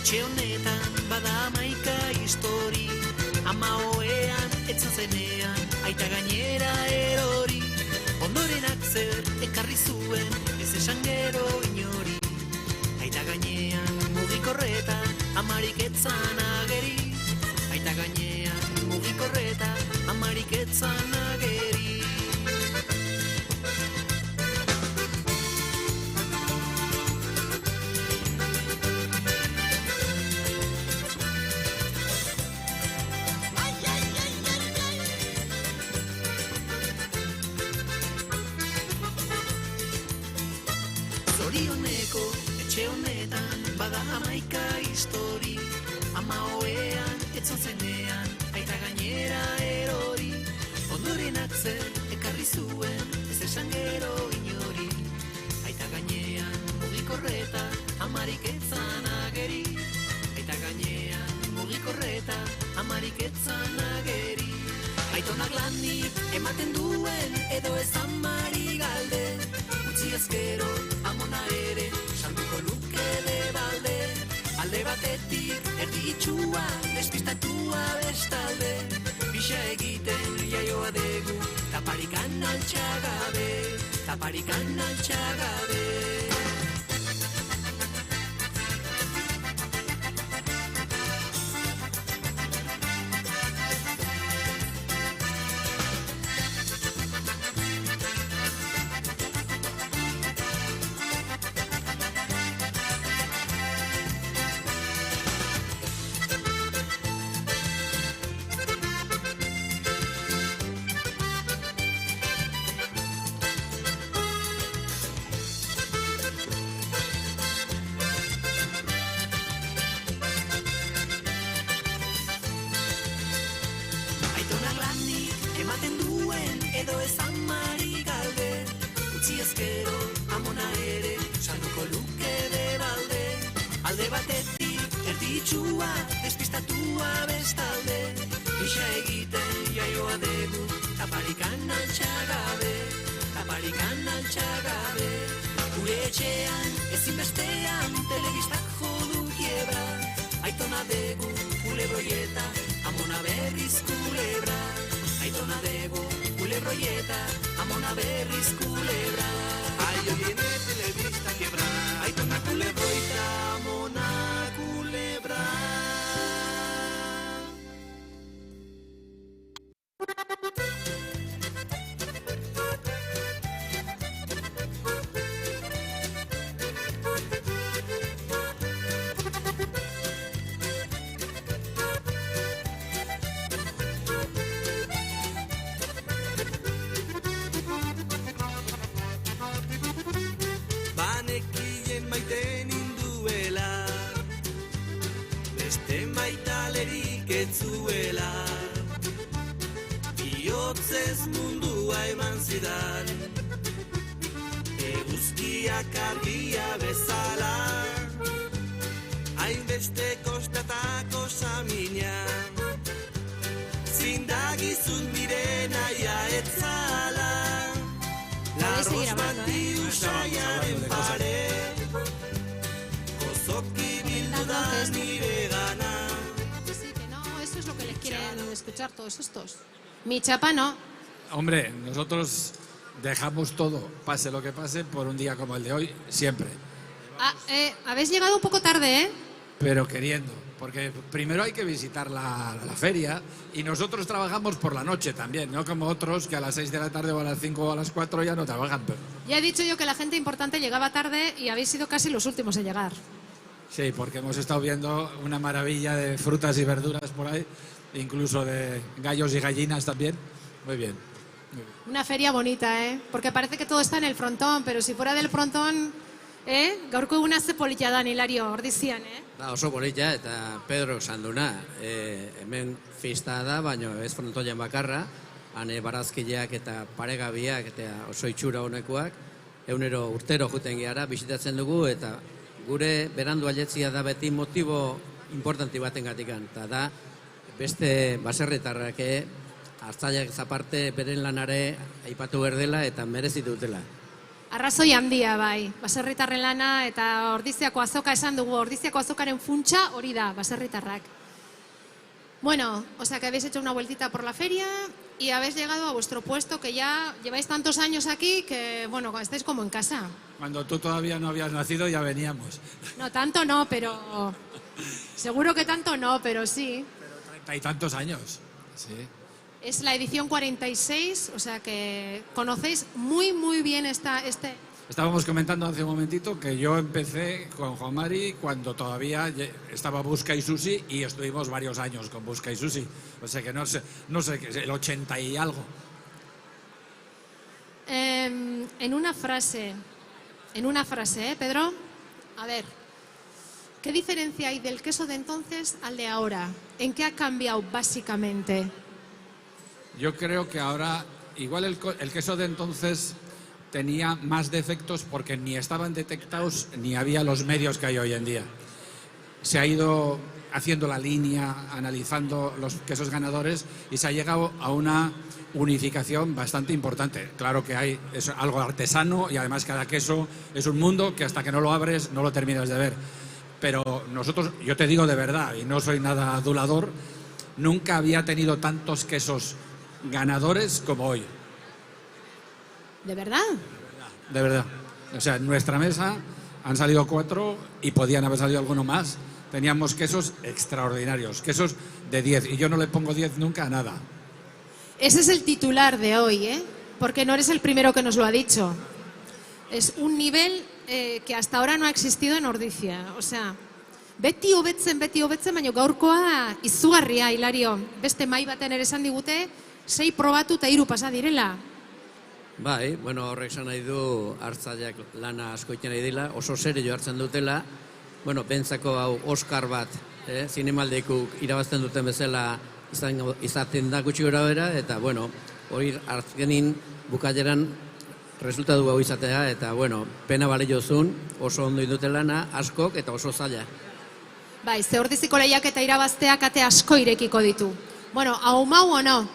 Etxe honetan bada 11 histori, ama oean etzan zenean, aita gainera mugikorreta, amarik etzan ageri. Aita gainean mugikorreta, amarik etzan ageri. Zorioneko etxe honetan bada 11 histori. Ama oean, etzon zenean, aita gainera erori. Ondoren atzer ekarri zuen, ez esan gero inori. Aita gainean mugikorreta, amarik etzan ageri. Aita gainean mugikorreta, amarik etzan ageri. Aitonak lanik ematen duen, edo ez amari galde. Utzi ezkero, amona ere, salduko luke de balde. Alde batetik, erdi itxua, despistatua bestalde. Pixa egiten jaioa degu, taparikan altxagabe, taparikan altxagabe. Ematen duen edo ez amari galde. Utzi ezkero, amona ere, salduko luke de balde. Alde batetik, erdi itxua, despistatua bestalde. Pixa egiten jaioa degu, taparikan altxagabe, taparikan altxagabe. Gure etxean, ezinbestean, telebistak jodu kiebra. Aitona degu, kulebroieta, amona berriz kulebra. Aitona dego, culebroieta, amona berriz culebra. Aio viene telebista quebra. Aitona culebroita, amona culebra. Banekien maite ninduela, beste maitalerik etzuela. Bihotzez mundua eman zidan, eguzkiak argia bezala. Hainbeste kostatako samina, zindagizun diren aia etzala. Larros bati usaiaren pare, gozoki bildu da nire gana. Sí, que no, eso es lo que les quieren escuchar todos estos. Mi chapa no. Hombre, nosotros dejamos todo, pase lo que pase, por un día como el de hoy, siempre. Ah, habéis llegado un poco tarde, ¿eh? Pero queriendo, porque primero hay que visitar la feria y nosotros trabajamos por la noche también, no como otros que a las 6 de la tarde o a las 5 o a las 4 ya no trabajan. Pero... Ya he dicho yo que la gente importante llegaba tarde y habéis sido casi los últimos en llegar. Sí, porque hemos estado viendo una maravilla de frutas y verduras por ahí, incluso de gallos y gallinas también. Muy bien. Muy bien. Una feria bonita, ¿eh? Porque parece que todo está en el frontón, pero si fuera del frontón, gaurko eguna ze polita da, Hilario, ordizian, Da, oso polita, eta Pedro sanduna, hemen festa da, baina ez frontoian bakarra, hane barazkileak eta paregabiak eta oso itxura honekoak, egunero urtero juten gehala, bisitatzen dugu, eta gure berandu aletzia da beti motibo importanti baten gatikan, eta da beste baserritarrak hartzaiak zaparte beren lanare aipatu berdela eta merezi dutela. Arrazoi handia, bai, baserritarren lana eta Ordiziako azoka esan dugu, Ordiziako azokaren funtsa hori da, baserritarrak. Bueno, o sea que habéis hecho una vueltita por la feria y habéis llegado a vuestro puesto, que ya lleváis tantos años aquí que, bueno, estáis como en casa. Cuando tú todavía no habías nacido ya veníamos. No, tanto no, pero... Seguro que tanto no, pero sí. Hay tantos años, sí. Es la edición 46, o sea que conocéis muy, muy bien Estábamos comentando hace un momentito que yo empecé con Juan Mari cuando todavía estaba Busca y Sushi y estuvimos varios años con Busca y Sushi. O sea que no sé, el 80 y algo. En una frase, Pedro, a ver, ¿qué diferencia hay del queso de entonces al de ahora? ¿En qué ha cambiado básicamente? Yo creo que ahora, igual el queso de entonces tenía más defectos porque ni estaban detectados ni había los medios que hay hoy en día. Se ha ido haciendo la línea, analizando los quesos ganadores y se ha llegado a una unificación bastante importante. Claro que es algo artesano y además cada queso es un mundo que hasta que no lo abres no lo terminas de ver. Pero nosotros, yo te digo de verdad, y no soy nada adulador, nunca había tenido tantos quesos ganadores como hoy. ¿De verdad? De verdad. O sea, en nuestra mesa han salido 4 y podían haber salido alguno más. Teníamos quesos extraordinarios, quesos de 10. Y yo no le pongo 10 nunca a nada. Ese es el titular de hoy, ¿eh? Porque no eres el primero que nos lo ha dicho. Es un nivel que hasta ahora no ha existido en Ordizia. O sea, beti hobetzen, baina gaurkoa izugarria, Hilario. Beste mai baten ere esan digute, 6 probatu eta 3 pasa direla. Bai, bueno, horrek esan nahi du hartzaileak lana asko egiten nahi dela, oso serio hartzen dutela. Bueno, bentzako hau Oscar bat, zinemaldeikuk irabazten duten bezala izaten da gutxi gora bera, eta, bueno, hori hartgenin bukaeran resultatu hau izatea, eta, bueno, pena baliozun, oso ondo indute lana, askok, eta oso zaila. Bai, ze Ordiziko lehiaketa irabazteak ate asko irekiko ditu. Bueno, ahumau o no?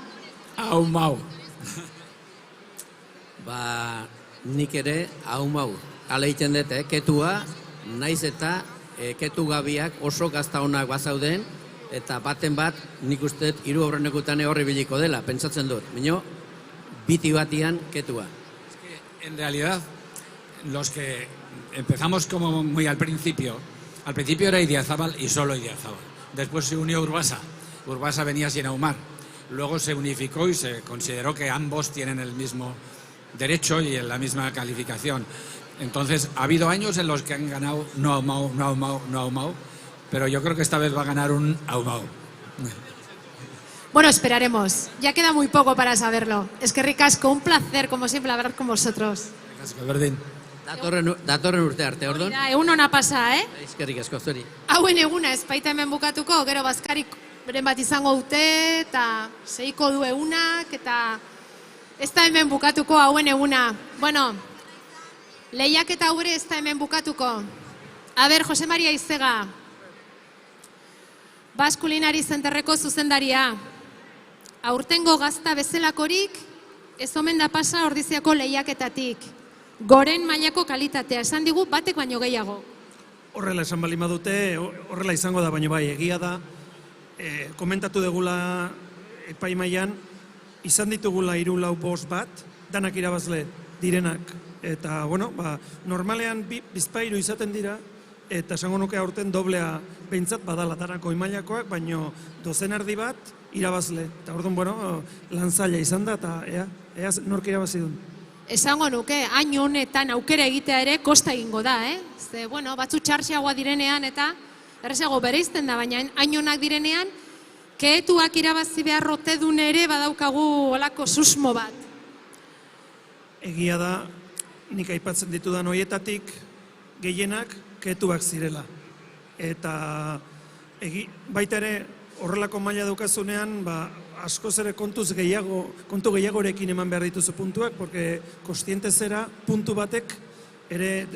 Ahumau. Ba, nik ere ahumau. Hala egiten dut, ketua, naiz eta ketu gabiak oso gazta honak bazauden, eta baten bat nik uste 3 aurrenekutan horri biliko dela, pentsatzen dut. Bino, biti batian ketua. En realidad, los que empezamos como muy al principio era Idiazábal y solo Idiazábal. Después se unió Urbasa. Urbasa venía sin ahumar. Luego se unificó y se consideró que ambos tienen el mismo derecho y en la misma calificación. Entonces, ha habido años en los que han ganado no ahumado, pero yo creo que esta vez va a ganar un ahumado. Bueno, esperaremos. Ya queda muy poco para saberlo. Es que ricasco, un placer, como siempre, hablar con vosotros. Ricasco, berdin. Datorren urte arte, ordon? Egun ona pasa, Eskerrik asko zuri. Hauen eguna ez baita hemen bukatuko, gero bazkarik beren bat izango dute, eta seiko du egunak, eta ez da hemen bukatuko hauen eguna. Bueno, lehiaketa haure ez da hemen bukatuko. A ber, Jose Maria Izega, Basque Culinary Centerreko zuzendaria. Aurtengo gazta bezalakorik, ez omen da pasa Ordiziako lehiaketatik. Goren mailako kalitatea, esan digu batek baino gehiago. Horrela esan bali madute, horrela izango da, baina bai, egia da, komentatu degula epaimaian, izan ditugula 3-4-5 bat, danak irabazle direnak. Eta, bueno, normalean bizpairu izaten dira, eta esango nuke aurten doblea behintzat badala danako imailakoak, baino 12 erdi bat irabazle. Eta orduan, bueno, lan zaila izan da, eta ea nork irabazi duen. Esango nuke, hain honetan aukera egitea ere kosta egingo da, Ze, bueno, batzu txarxiagoa direnean eta errezago bereizten da, baina hain honak direnean, keetuak irabazi beharrote dune ere badaukagu olako susmo bat. Egia da, nik aipatzen ditudan hoietatik, gehienak keetuak zirela. Eta baita ere horrelako maila daukazunean, askoz ere kontu gehiagorekin eman behar dituzu puntuak, porque kostiente zera puntu batek ere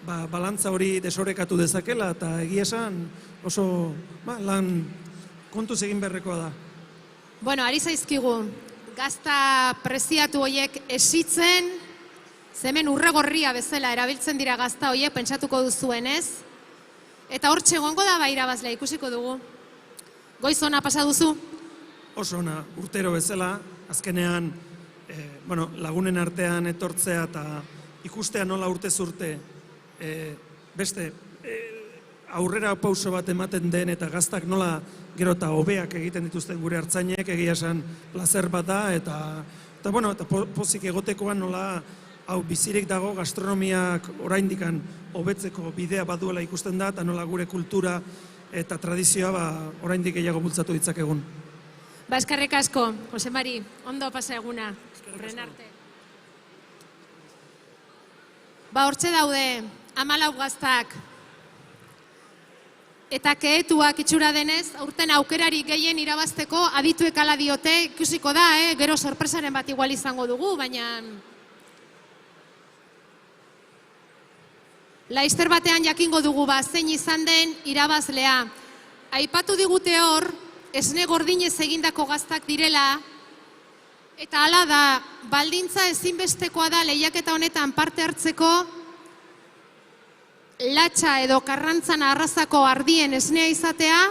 balantza hori desorekatu dezakela, eta egia esan oso lan kontuz egin beharrekoa da. Bueno, ari zaizkigu, gazta preziatu horiek esitzen, zemen urregorria bezala erabiltzen dira gazta horiek, pentsatuko duzuen ez? Eta hor txegongo da irabazlea, ikusiko dugu. Goiz ona pasa duzu? Oso ona, urtero bezala, azkenean lagunen artean etortzea eta ikustea nola urtez urte beste aurrera pauso bat ematen den eta gaztak nola gero eta hobeak egiten dituzten gure hartzainek, egia esan plazer bat da eta pozik egotekoan nola hau bizirik dago gastronomiak oraindikan hobetzeko bidea baduela ikusten da eta nola gure kultura eta tradizioa oraindik gehiago bultzatu ditzakegun. Eskerrik asko, Jose Mari, ondo pasa eguna. Urren arte. Hortxe daude, 14 gaztak. Eta kehetuak itxura denez, aurten aukerari gehien irabazteko adituek ala diote, ikusiko da, gero sorpresaren bat igual izango dugu, baina... Laizter batean jakingo dugu zein izan den irabazlea. Aipatu digute hor, esne gordinez egindako gaztak direla, eta hala da, baldintza ezinbestekoa da lehiaketa honetan parte hartzeko, latxa edo karrantzana arrazako ardien esnea izatea,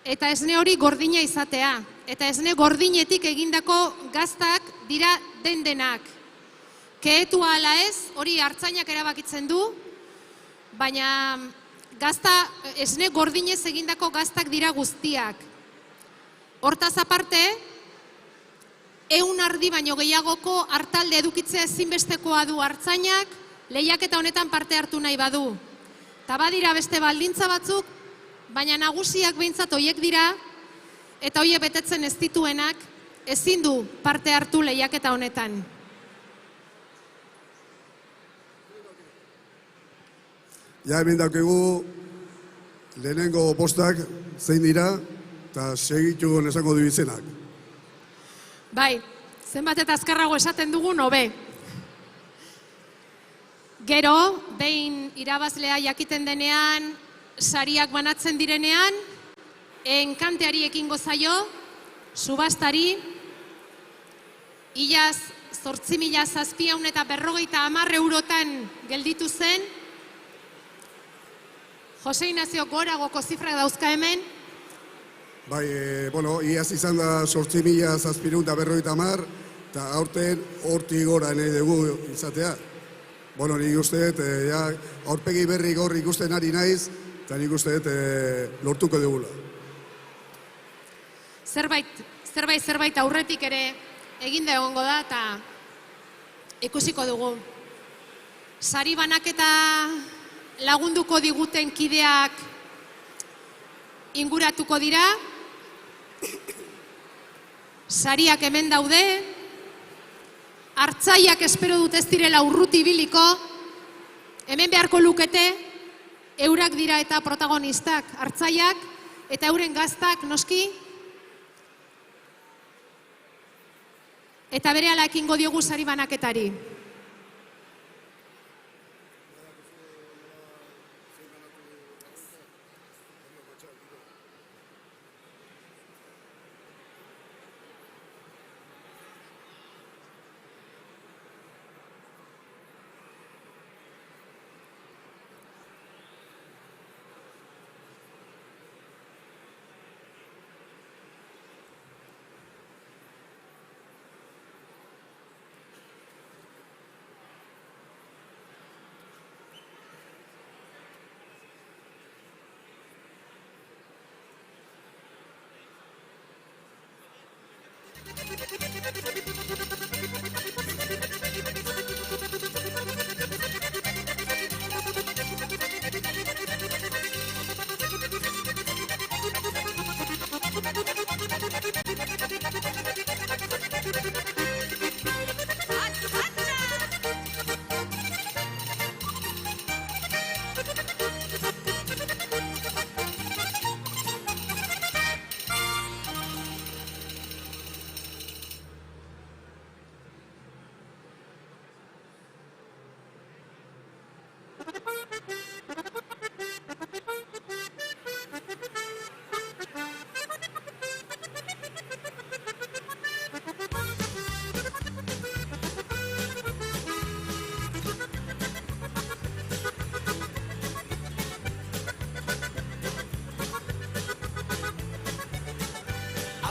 eta esne hori gordina izatea. Eta esne gordinetik egindako gaztak dira dendenak. Kehetua ala ez, hori hartzainak erabakitzen du, baina esne gordinez egindako gaztak dira guztiak. Hortaz aparte, 100 ardi baino gehiagoko hartalde edukitzea ezinbestekoa du hartzainak, lehiaketa honetan parte hartu nahi badu. Eta badira beste baldintza batzuk, baina nagusiak behintzat hoiek dira, eta hoiek betetzen ez dituenak, ezin du parte hartu lehiaketa honetan. Ja, hemen daukegu lehenengo postak zein dira, eta segitu esango du izenak. Bai, zenbat eta azkarrago esaten dugun, hobe. Gero, behin irabazlea jakiten denean, sariak banatzen direnean, enkanteari ekingo zaio, subastari, ilaz 8.750 eurotan gelditu zen, Jose Ignacio goragoko zifrak dauzka hemen. Bai, iaz izan da 8.750, eta aurten hortik gora nahi dugu izatea. Nik uste dut, aurpegi berri gaur ikusten ari naiz, eta nik uste dut lortuko dugula. Zerbait aurretik ere eginda egongo da, eta ikusiko dugu. Sari banaketa lagunduko diguten kideak inguratuko dira. Sariak hemen daude. Hartzaiak espero dut ez direla urruti biliko. Hemen beharko lukete, eurak dira eta protagonistak, hartzaiak eta euren gaztak noski. Eta berehala ekingo diogu sari banaketari.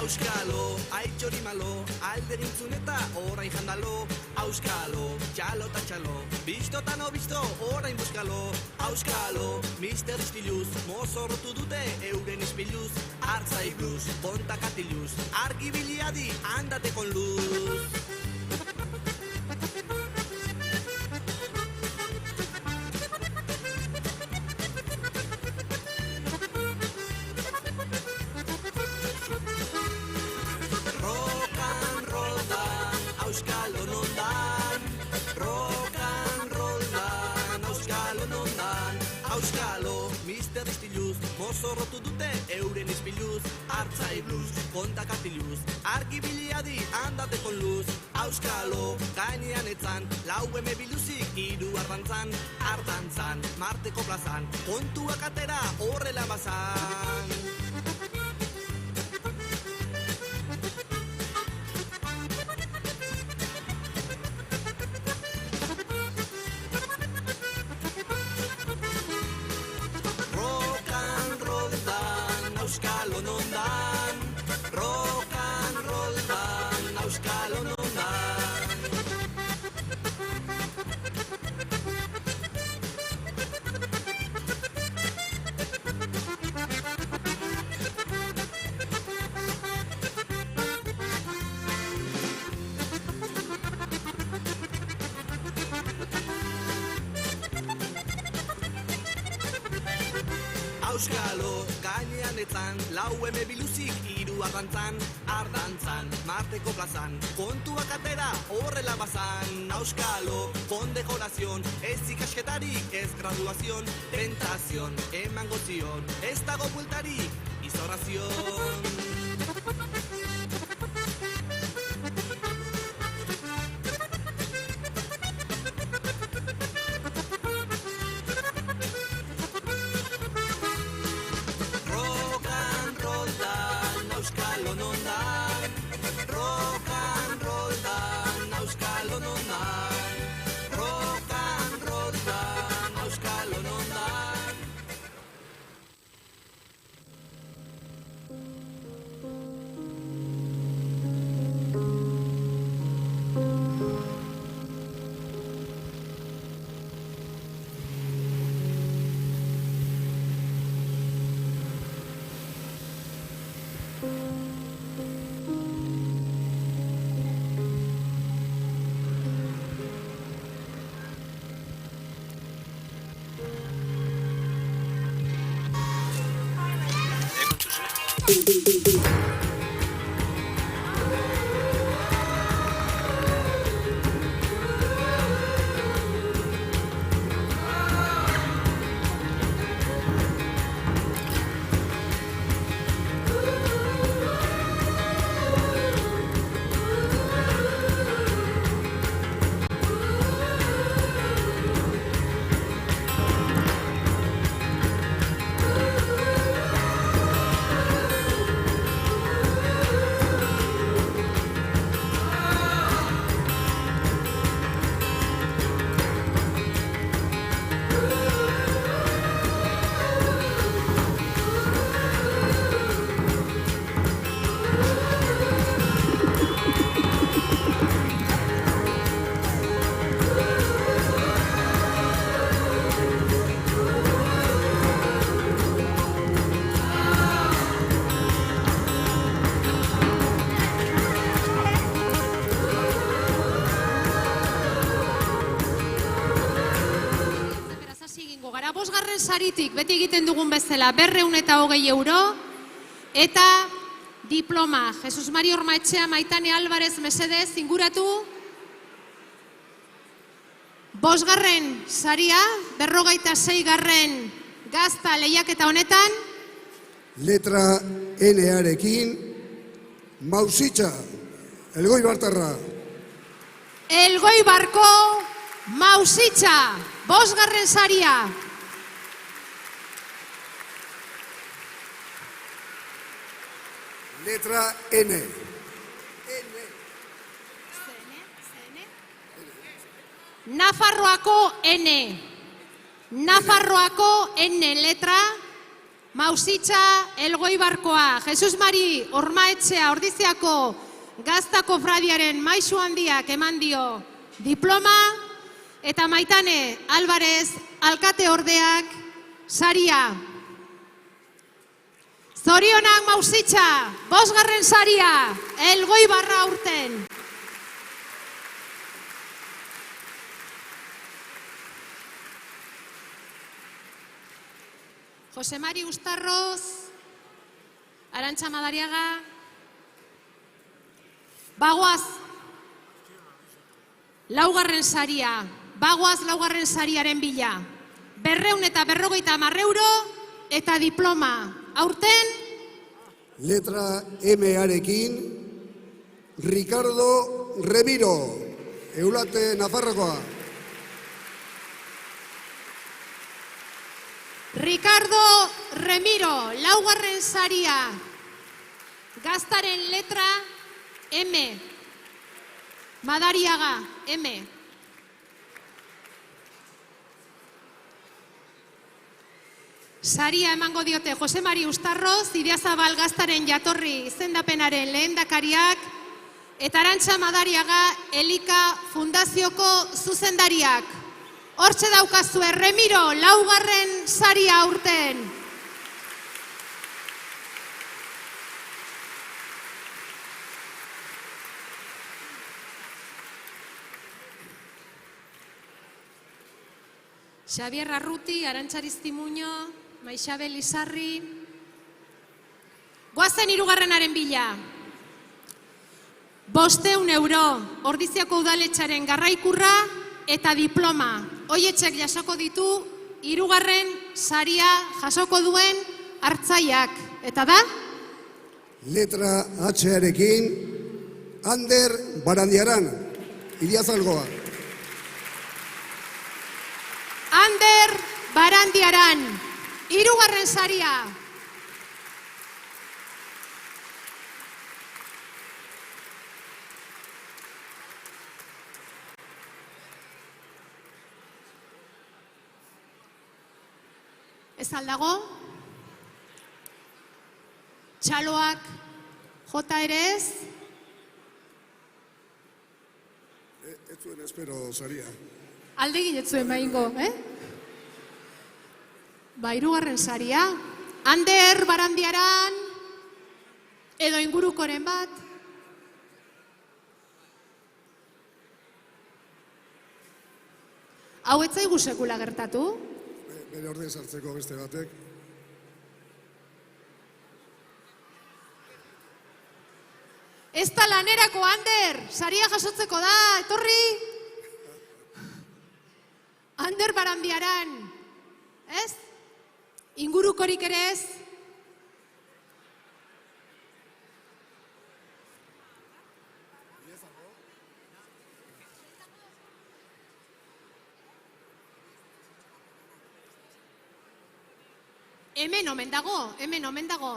Auskalo, aitxori malo, alde gintzun eta orain jandalo. Auskalo, txalo eta txalo, bisto eta no bisto, orain buskalo. Auskalo, mister istiluz, mozorrotu dute euren ispiluz. Artzai blues, kontakatiluz, argi biliadi, andate con luz. Auskalo, mister istiluz, mozorrotu dute euren ispiluz. Artzai blues, kontakatiluz, argi biliadi, andate con luz. Auskalo, gainean etzan, lau eme biluzik, iru ardantzan. Ardantzan, marteko plazan, kontuak atera horrela bazan. Auskalo nondan, rock and roll dan, auskalo nondan. Auskalo, gainean etzan, lau eme biluzik, iru ardantzan. Ardantzan, marteko plazan, kontuak atera horrela bazan. Auskalo, kondekorazion, ez ikasketarik, ez graduazion. Tentazion, emango zion, ez dago bueltarik, izorazion. Auskalo nondan, rock and roll dan, auskalo nondan, rock and roll dan, auskalo nondan. Bosgarren saritik beti egiten dugun bezala 220 euro eta diploma. Jesus Mari Ormaetxea, Maitane Alvarez, mesedez, inguratu. Bosgarren saria, 46garren gazta lehiaketa honetan. Letra N-arekin, Mausitxa, Elgoi Bartarra. Elgoi Barko, Mausitxa, bosgarren saria. Letra N. Nafarroako N. Nafarroako N letra. Mausitxa Elgoibarkoa, Jesus Mari Ormaetxea Ordiziako Gaztako Fradiaren maisu handiak eman dio diploma, eta Maitane Alvarez alkate ordeak saria. Zorionak Mausitxa, 5. saria, Elgoibarra aurten. Jose Mari Ustarroz, Arantxa Madariaga, Bagoaz, 4. saria, Bagoaz 4. sariaren bila, 250 euro eta diploma. Aurten, letra M-arekin, Ricardo Remiro, Eulate Nafarrokoa. Ricardo Remiro, 4. saria, Gaztaren letra M, Madariaga, M. Saria emango diote Jose Mari Ustarroz, Idiazabal Gaztaren jatorri izendapenaren lehendakariak, eta Arantxa Madariaga Elika Fundazioko zuzendariak. Hortxe daukazue, Remiro, 4. saria aurten. Xabier Arruti, Arantxa Aristimuño, Maixabel Izarri. Goazen 3. bila. 500 euro, Ordiziako udaletxaren garraikurra eta diploma. Hoietxek jasoko ditu 3. saria jasoko duen hartzaiak. Eta da? Letra H-arekin, Ander Barandiaran, Idiazalgoa. Ander Barandiaran, 3. saria. Ez aldago? Txaloak jota ere ez? Ez zuen espero saria. Alde ginetzuen behingo, Ba, 3. saria. Ander Barandiaran, edo ingurukoren bat. Hau ez zaigu sekula gertatu? Bere orde sartzeko beste batek. Ez da lanerako, Ander! Saria jasotzeko da, etorri! Ander Barandiaran, ez? Ingurukorik ere ez? Hemen omen dago, hemen omen dago.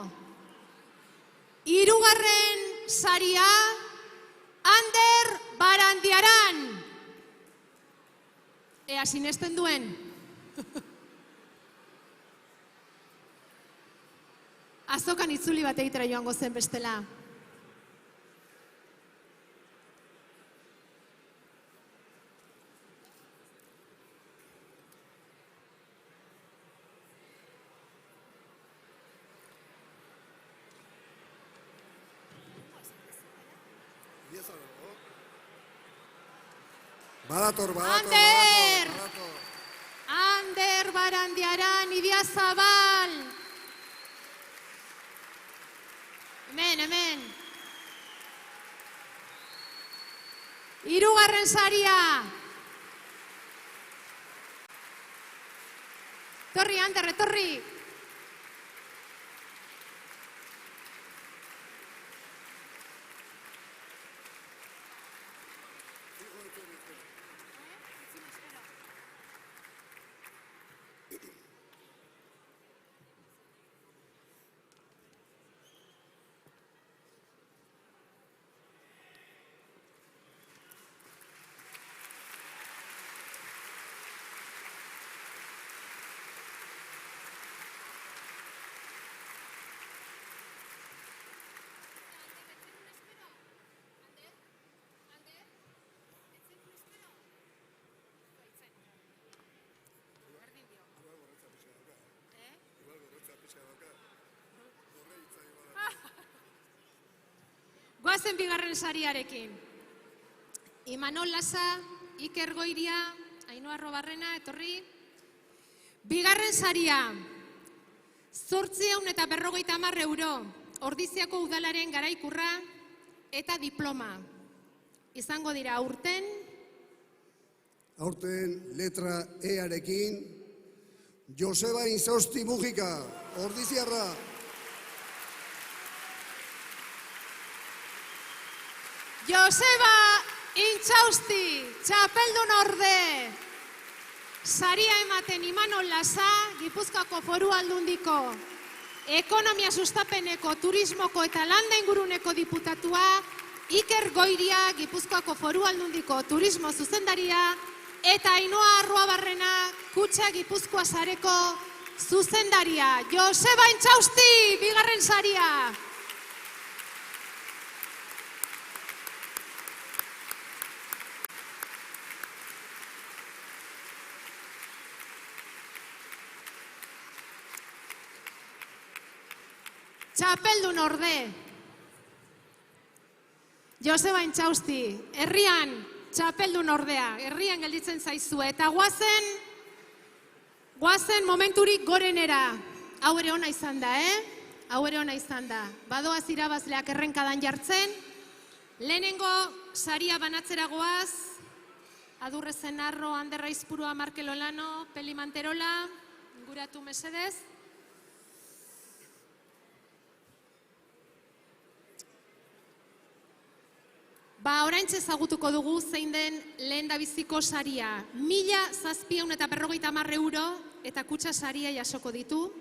3. saria, Ander Barandiaran. Ea sinesten duen. Azokan itzuli bat egitera joango zen bestela. Badator. Ander Barandiaran, Idiazabal. Hemen. 3. saria. Torri, Ander, etorri. Goazen bigarren sariarekin. Imanol Lasa, Iker Goiria, Ainhoa Arrobarrena, etorri. Bigarren saria, 850 euro, Ordiziako udalaren garaikurra eta diploma. Izango dira aurten. Aurten letra E-arekin, Joseba Inzausti Mujika, Ordiziarra. Joseba Intzausti, txapeldun orde. Saria ematen Imanol Lasa, Gipuzkoako Foru Aldundiko, Ekonomia Sustapeneko, Turismoko eta Landa Inguruneko diputatua, Iker Goiria, Gipuzkoako Foru Aldundiko, Turismo zuzendaria, eta Ainhoa Arrobarrena, Kutxa Gipuzkoa sareko zuzendaria. Joseba Intzausti, bigarren saria. Txapeldun orde. Joseba Intzausti, herrian txapeldun ordea, herrian gelditzen zaizue, eta guazen momenturik gorenera. Hau ere ona izan da, Hau ere ona izan da. Badoaz irabazleak errenkadan jartzen, lehenengo saria banatzera goaz, Adurre Zenarro, Ander Aizpurua, Markel Olano, Peli Manterola, inguratu mesedez. Oraintxe ezagutuko dugu zein den lehen dabiziko saria. 1.750 euro eta kutxa saria jasoko ditu.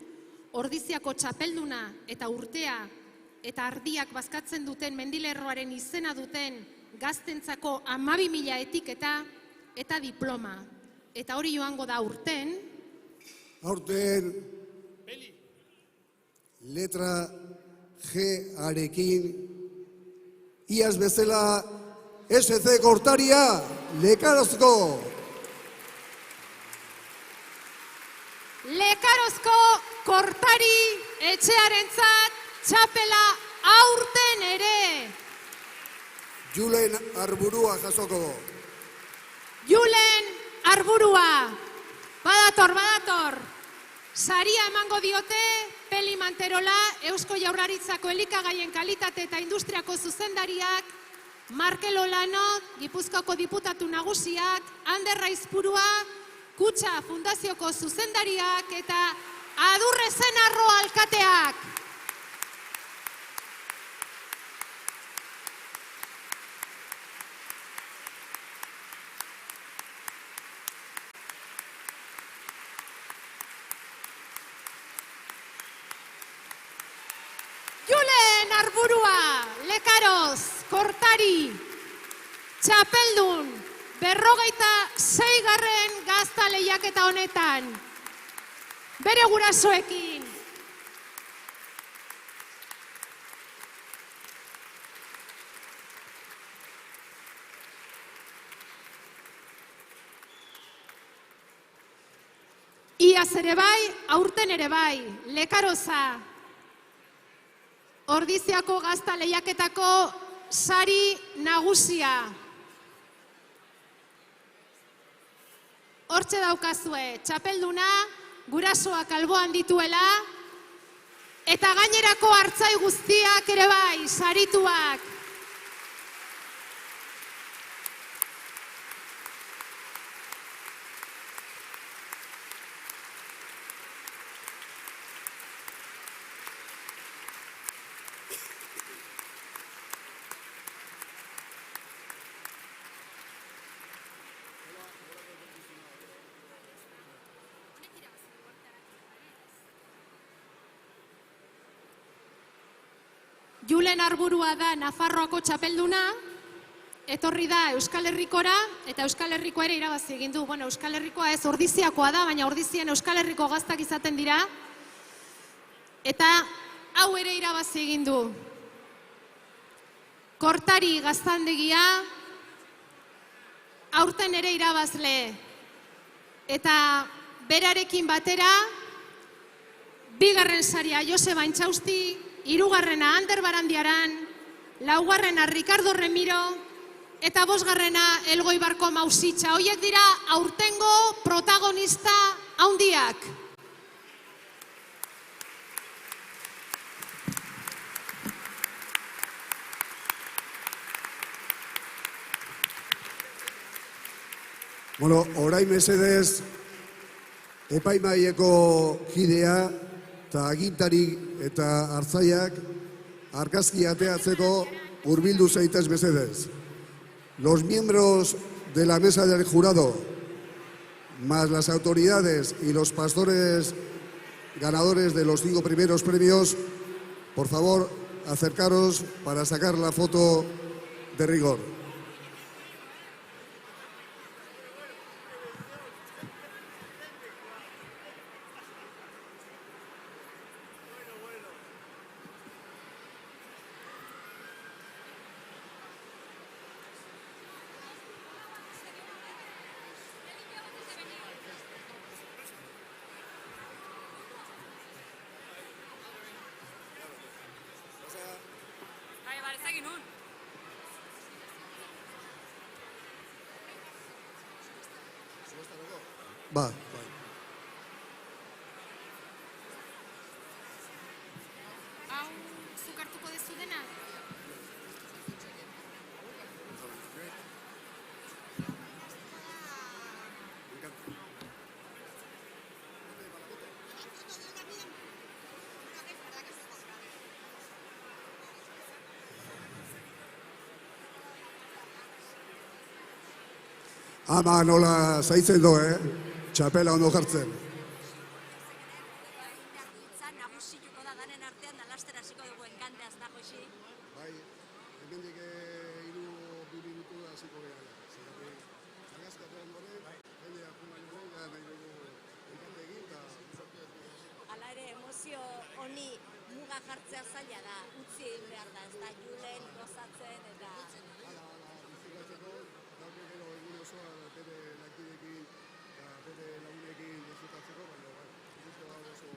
Ordiziako txapelduna eta urtea eta ardiak bazkatzen duten mendilerroaren izena duten gaztentzako 12.000 etiketa eta diploma. Eta hori joango da aurten. Aurten letra G-arekin iaz bezala SC Kortaria, Lekarozko. Lekarozko Kortari etxearentzat txapela aurten ere. Julen Arburua jasoko. Julen Arburua. Badator. Saria emango diote Peli Manterola, Eusko Jaurlaritzako elikagaien kalitate eta industriako zuzendariak, Markel Olano, Gipuzkoako diputatu nagusiak, Ander Aizpurua, Kutxa Fundazioko zuzendariak eta Adurre Zenarro alkateak. Julen Arburua, Lekaroz, Kortari, txapeldun, 46. gazta lehiaketa honetan, bere gurasoekin. Iaz ere bai, aurten ere bai, Lekaroza, Ordiziako gazta lehiaketako sari nagusia. Hortxe daukazue, txapelduna, gurasoak alboan dituela, eta gainerako hartzai guztiak ere bai, sarituak. Julen Arburua da Nafarroako txapelduna, etorri da Euskal Herrikora, eta Euskal Herriko ere irabazi egin du. Bueno, Euskal Herrikoa ez Ordiziakoa da, baina Ordizien Euskal Herriko gaztak izaten dira, eta hau ere irabazi egin du. Kortari gaztandegia, aurten ere irabazle, eta berarekin batera, bigarren saria Joseba Intzausti, hirugarrena Ander Barandiaran, laugarrena Ricardo Remiro, eta bosgarrena Elgoi Barko Mausitxa. Hoiek dira aurtengo protagonista handiak. Bueno, orain mesedez, epaimaieko kidea eta agintari eta hartzaiak argazki ateatzeko hurbildu zaitez mesedez. Los miembros de la mesa del jurado, más las autoridades y los pastores ganadores de los 5 primeros premios, por favor, acercaros para sacar la foto de rigor. Ba. Hau, zuk hartuko dezu dena? Ama nola zaitzen do, txapela ondo jartzen. Nagusituko da danen artean da laster hasiko dugu enkanteaz da, Josi. Bai, hemendik 2 minutu hasiko gara. Zagazkatu ondoren, jende apumaino nahi dugu enkante egin, Hala ere, emozio honi muga jartzea zaila da, utzi egin behar da, ez da, julen, gozatzen, eta... bizikatzeko, gaurko gero egun osoa bere lankidekin eta bere lagunekin disfrutatzeko, baina ikusten da oso...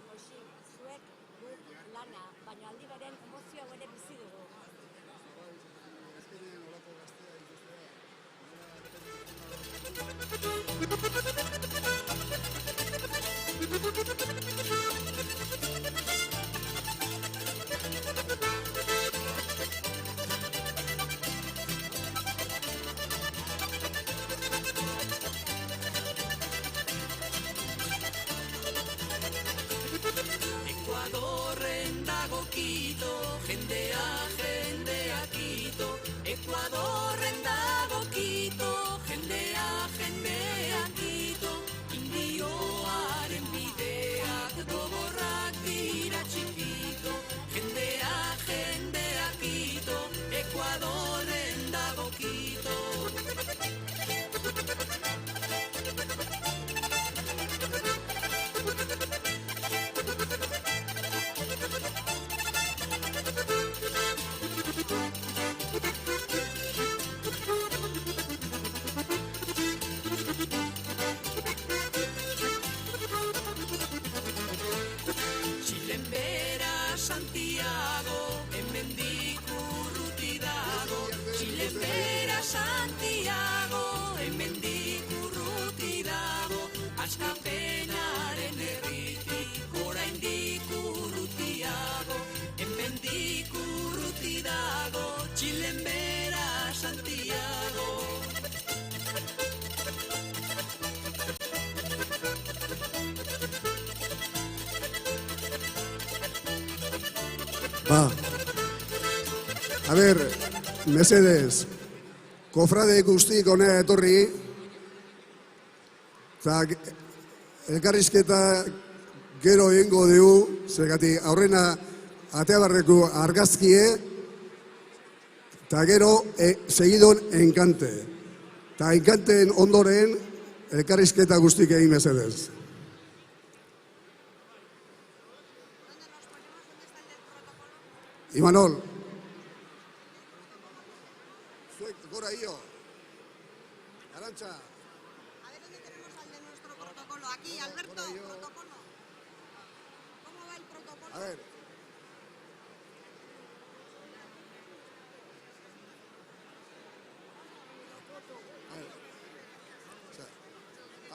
Josi, zuek guk lana, baina aldi berean emozio hau ere bizi dugu. Azkenean olako gaztea ikustea, Ekuadorren dago Quito, jendea Quito. Ekuadorren dago Quito, jendea Quito. Indioaren bideak gogorrak dira txikito. Jendea Quito, Ekuadorren dago Quito. Txilen bera Santiago, hemendik urruti dago. Txilen bera Santiago, hemendik urruti dago. Askapenaren herritik, oraindik urrutiago. Hemendik urruti dago, Txilen bera Santiago. Ba, a ber, mesedez, kofrade guztik honea etorri, eta elkarrizketa gero egingo dugu, zergatik aurrena ateabarreko argazkie, eta gero segidon enkante. Eta enkanteen ondoren elkarrizketa guztik egin mesedez. Imanol. Zuek, gora io. Arantxa. A ver dónde tenemos al de nuestro protocolo. Aquí, Alberto, protocolo. ¿Cómo va el protocolo? A ver.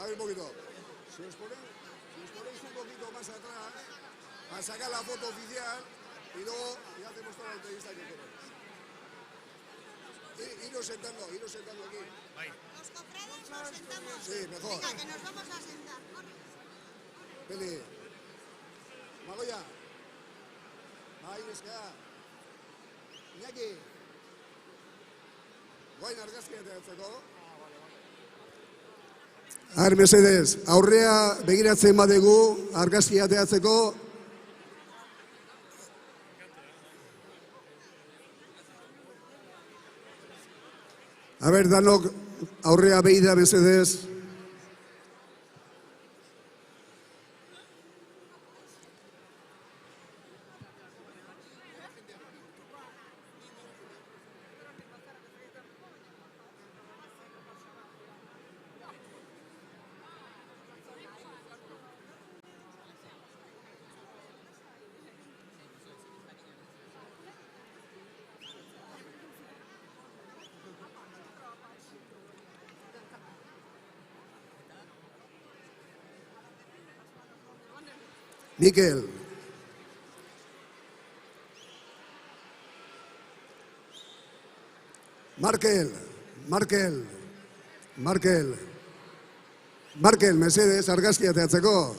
ver un poquito. Si os ponéis un poquito más atrás, a sacar la foto oficial y luego ya hacemos toda la entrevista que queréis. Iros sentando aquí. Los cofrades nos sentamos. Sí, mejor. Venga, que nos vamos a sentar. Peli. Magoia. Bai, neska. Iñaki. Guain argazkia ateratzeko. Mesedez, aurrea begiratzen badegu argazkia ateratzeko. Danok aurrea begira, mesedez. Mikel. Markel, mesedez, argazkia ateratzeko.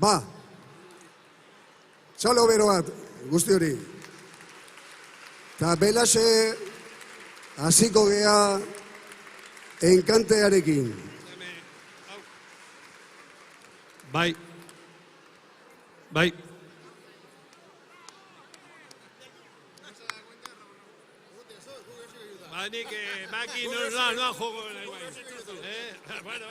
Ba, txalo bero bat, guzti hori. Eta belaxe hasiko gea enkantearekin. Bai. Nik baki nola joko nahi bai. Bueno.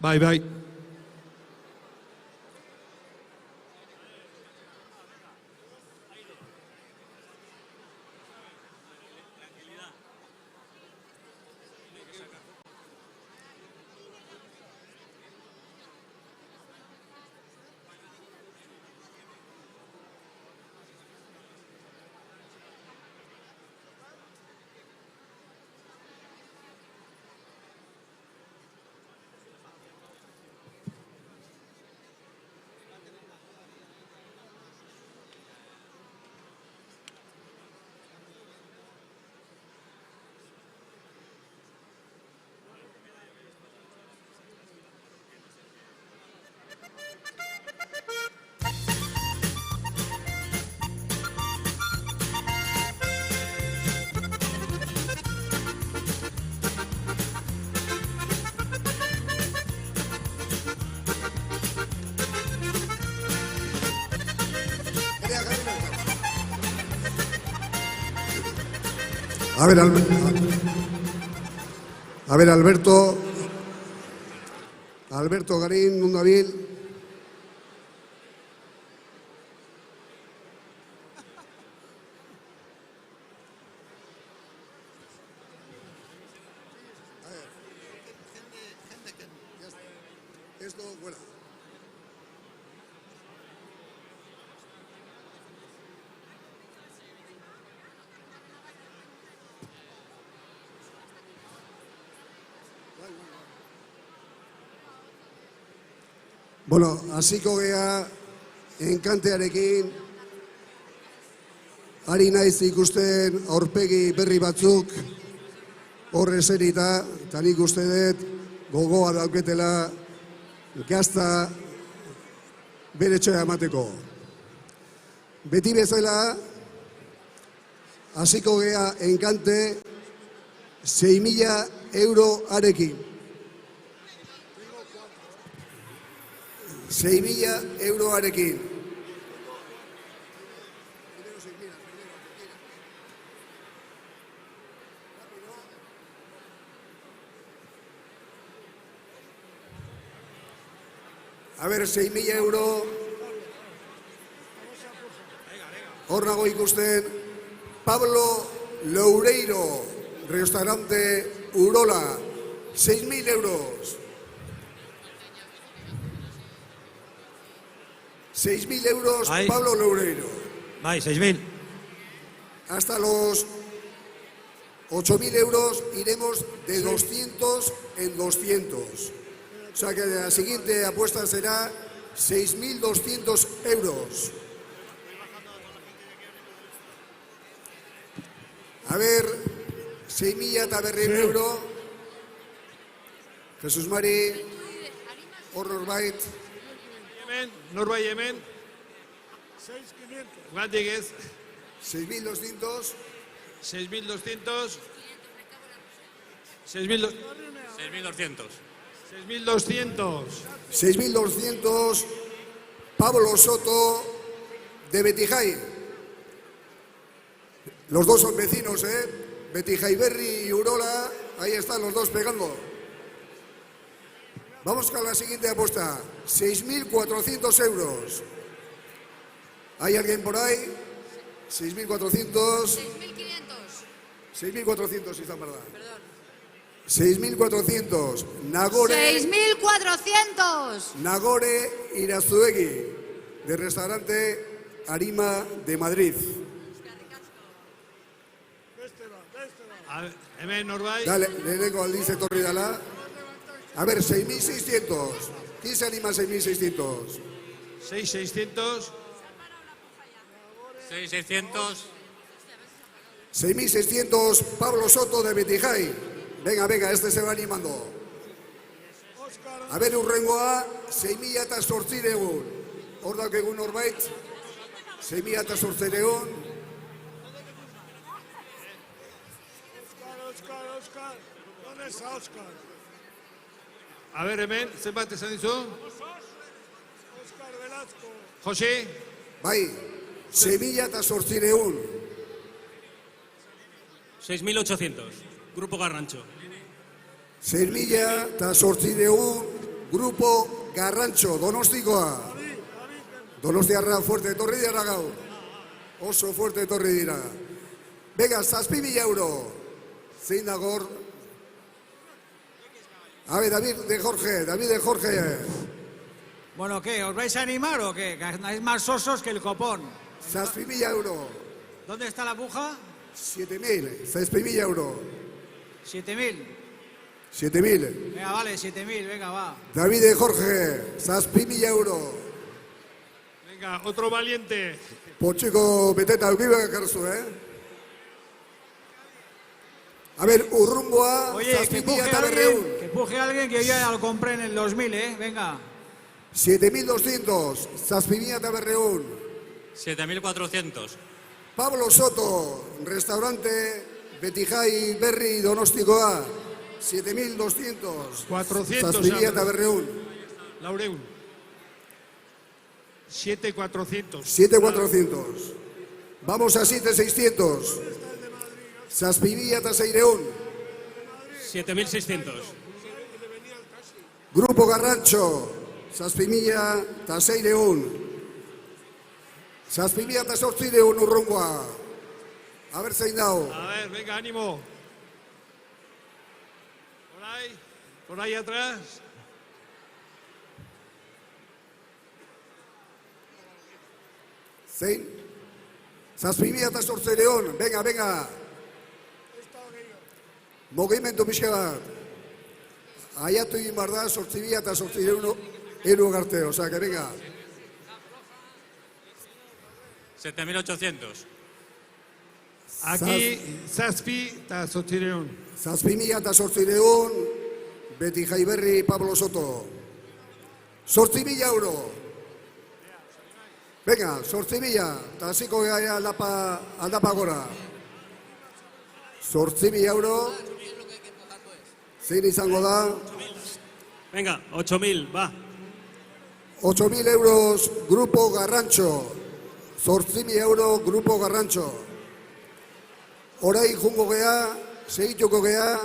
Bai. A ver, Alberto Garín, non dabil? Esto, fuera. Bueno, hasiko gea enkantearekin, ari naiz ikusten aurpegi berri batzuk horre zerita, eta nik uste dut gogoa dauketela gazta bere txoa emateko. Beti bezala, hasiko gea enkante 6.000 euroarekin. 6.000 euroarekin. A ver, 6.000 euro. Hor nago ikusten. Pablo Loureiro, restaurante Urola, 6.000 euros. 6.000 euros, Ahí. Pablo Loureiro. Vai, 6.000. Hasta los 8.000 euros iremos de 200 en 200. O sea que la siguiente apuesta será 6.200 euros. A ver, 6.000 eta 100 euro. Jesús Mari, hor norbait. Hemen, norbait hemen. 6.500. Guantik ez. 6.200. 6.200. 6.200. 6.200. Pablo Soto de Betijay. Los dos son vecinos, ¿eh? Betijay Berri y Urola. Ahí están los dos pegando. Vamos con la siguiente apuesta. 6.400 euros. ¿Hay alguien por ahí? 6.400. 6.400, si está verdad. 6.400. Nagore. 6.400. Nagore Irazuegui, de restaurante Arima de Madrid. Hemen norbait. Dale, lehenengo aldiz etorri dala. A ver, 6.600. ¿Quién se anima a 6.600? 6.600. 6.600. 6.600, Pablo Soto de Betijay. Venga, venga, este se va animando. A ver, urrengoa, 6.000 eta 800. Hor dauk egun norbait. 6.000 eta 800. Oscar, ¿dónde está Oscar? A ver, hemen, zenbat esan dizu? Oscar Velasco. Jose? Bai, 6.000 eta 800. 6.800. Grupo Garrancho. 6.000 eta 800. Grupo Garrancho, Donostikoa. Donostiarra fuerte etorri dira gaur. Oso fuerte etorri dira. Venga, 7.000 euro. Zein da gor? A ver, David de Jorge. Bueno, ¿qué? ¿Os vais a animar o qué? Que andáis más sosos que el copón. 7.000 euro. ¿Dónde está la puja? 7.000, 6.000 euro. 7.000. 7.000. Venga, vale, 7.000, venga, va. David de Jorge, 7.000 euro. Venga, otro valiente. Potxiko beteta eukibe karzu, A ver, urrungoa, Oye, que 7.000 eta 100. puje alguien que yo ya lo compré en el 2000, venga. 7.200, 7.000 eta 100. 7.400. Pablo Soto, restaurante Betijay Berri Donostikoa, 7.200. 400. 7.000 eta 100. Laureun. 7.400. 7.400. Vamos a 7.600. 7.000 eta 600. 7.600. Grupo Garrancho, 7.000 eta 600. 7.000 eta 800 urrungoa. A ver zein dao. A ver, venga, ánimo. Por ahí atrás. Zein? 7.000 eta 800. Venga. Mugimendu pixka bat. Aiatu egin bar da 8.000 eta 800 euro garte, o sea que venga. 7.800. Aquí, Zazpi eta 800. 7.000 eta 800, Betijay Berri, Pablo Soto. 8.000 euro. Venga, 8.000, eta hasiko gara aldapa gora. 8.000 euro. Zein izango da? Venga, 8.000, va. 8.000 euros, Grupo Garrantxo. 8.000 euro, Grupo Garrantxo. Horai jungo gea, segituko gea,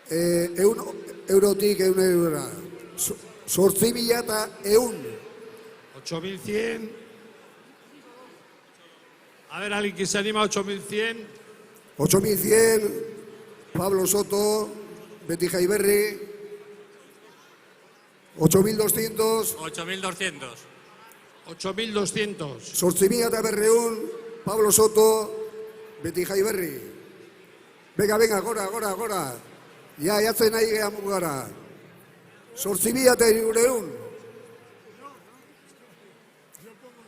100 eurotik 100 eurora. 8.000 eta 100. 8.100. A ver, alguien que se anima, 8.100. 8.100, Pablo Soto, Beti Jaiberri. 8.200. 8.200. 8.200. 8.000 eta 100, Pablo Soto, Beti Jaiberri. Venga, gora. Ja, jatzen nahi geha mugara. 8.000 eta 100.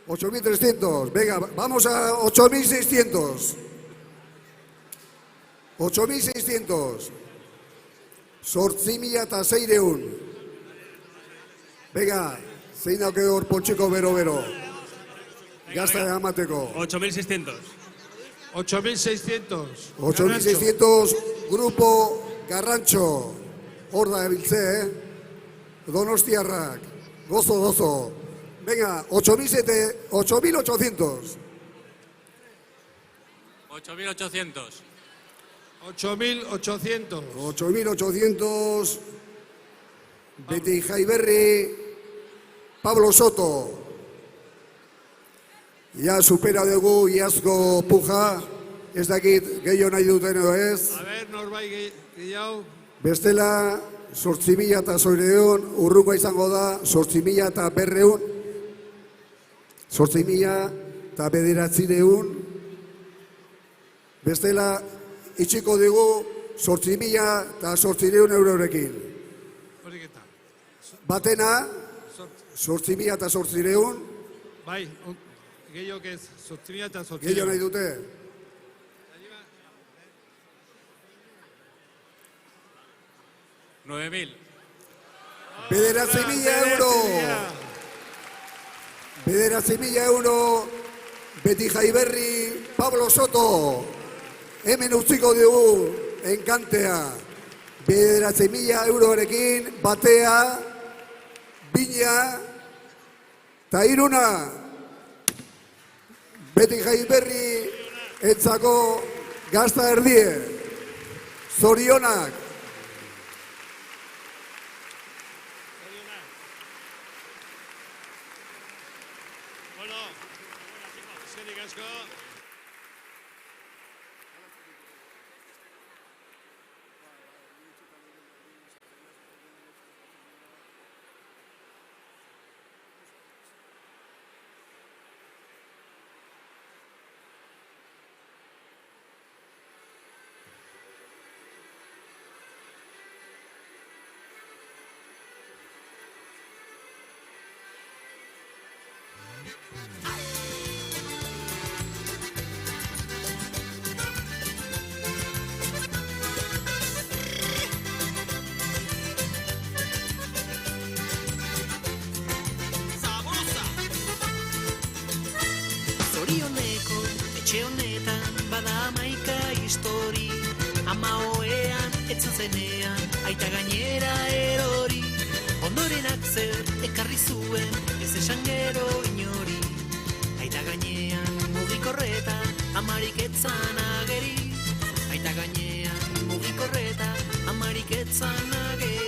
8.300. Venga, vamos a 8.600. 8.600. 8.000 eta 600. Venga, zein dauke hor poltsiko bero. Gazta amateko. 8.600. 8.600. 8.600, Grupo Garrantxo. Hor da ebiltze, Donostiarrak. Gozo. Venga, 8.800. 8.800. 8.800. 8.800, Beti Jaiberri, Pablo Soto. Ja supera dugu iazko puja, ez dakit gehiago nahi duten edo ez. A ver, norbait gehiago. Bestela, 8.000 eta 600, urrungo izango da, 8.000 eta 100, 8.000 eta 900. Bestela, itxiko dugu 8.000 eta 800 eurorekin. Batena, 8.000 eta 800. Bai, gehiago ez, 8.000 eta 800. Gehiago nahi dute. 9.000. 9.000 euro. 9.000 euro, Beti Jaiberri, Pablo Soto. Hemen utziko dugu, enkantea. 9.000 eurorekin, batea, bina, eta iruna. Beti Jaiberri, etzako gazta erdie. Zorionak. Zorioneko etxe honetan bada hamaika histori. Ama ohean etzan zenean aita gainera erori. Ondorenak zer ekarri zuen ez esan gero inori. Aita gainean mugikorreta amarik etzan ageri. Aita gainean mugikorreta amarik etzan ageri.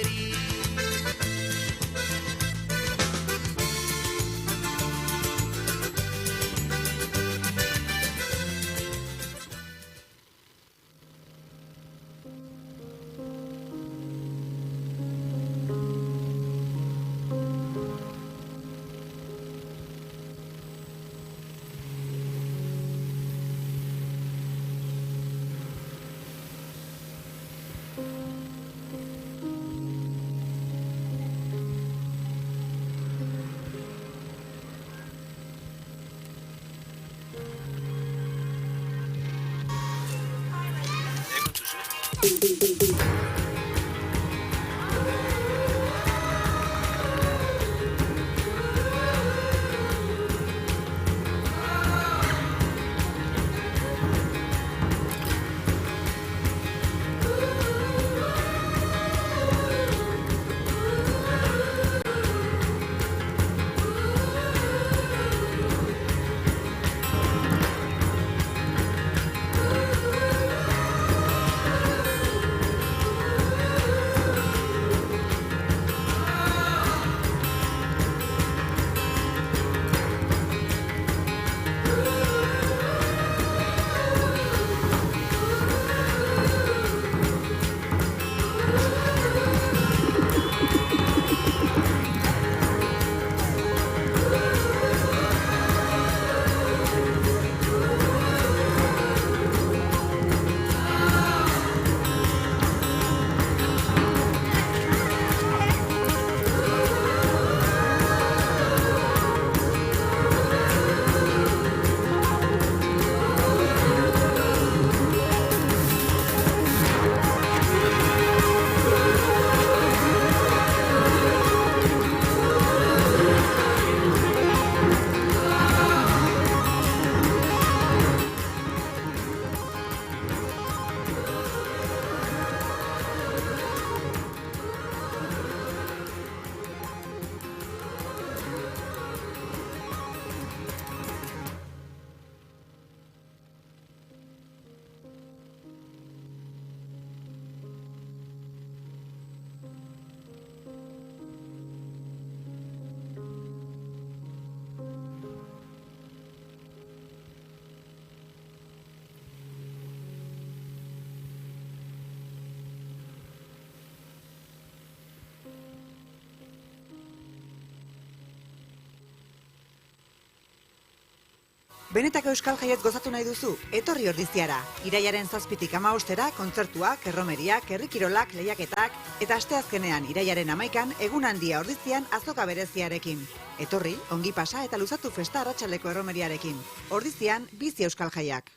Benetako Euskal Jaiez gozatu nahi duzu, etorri Ordiziara. Irailaren 7tik 15era kontzertuak, erromeriak, herrikirolak, lehiaketak eta asteazkenean irailaren 11an egun handia Ordizian azoka bereziarekin. Etorri, ongi pasa eta luzatu festa arratsaldeko erromeriarekin. Ordizian bizi Euskal Jaiak.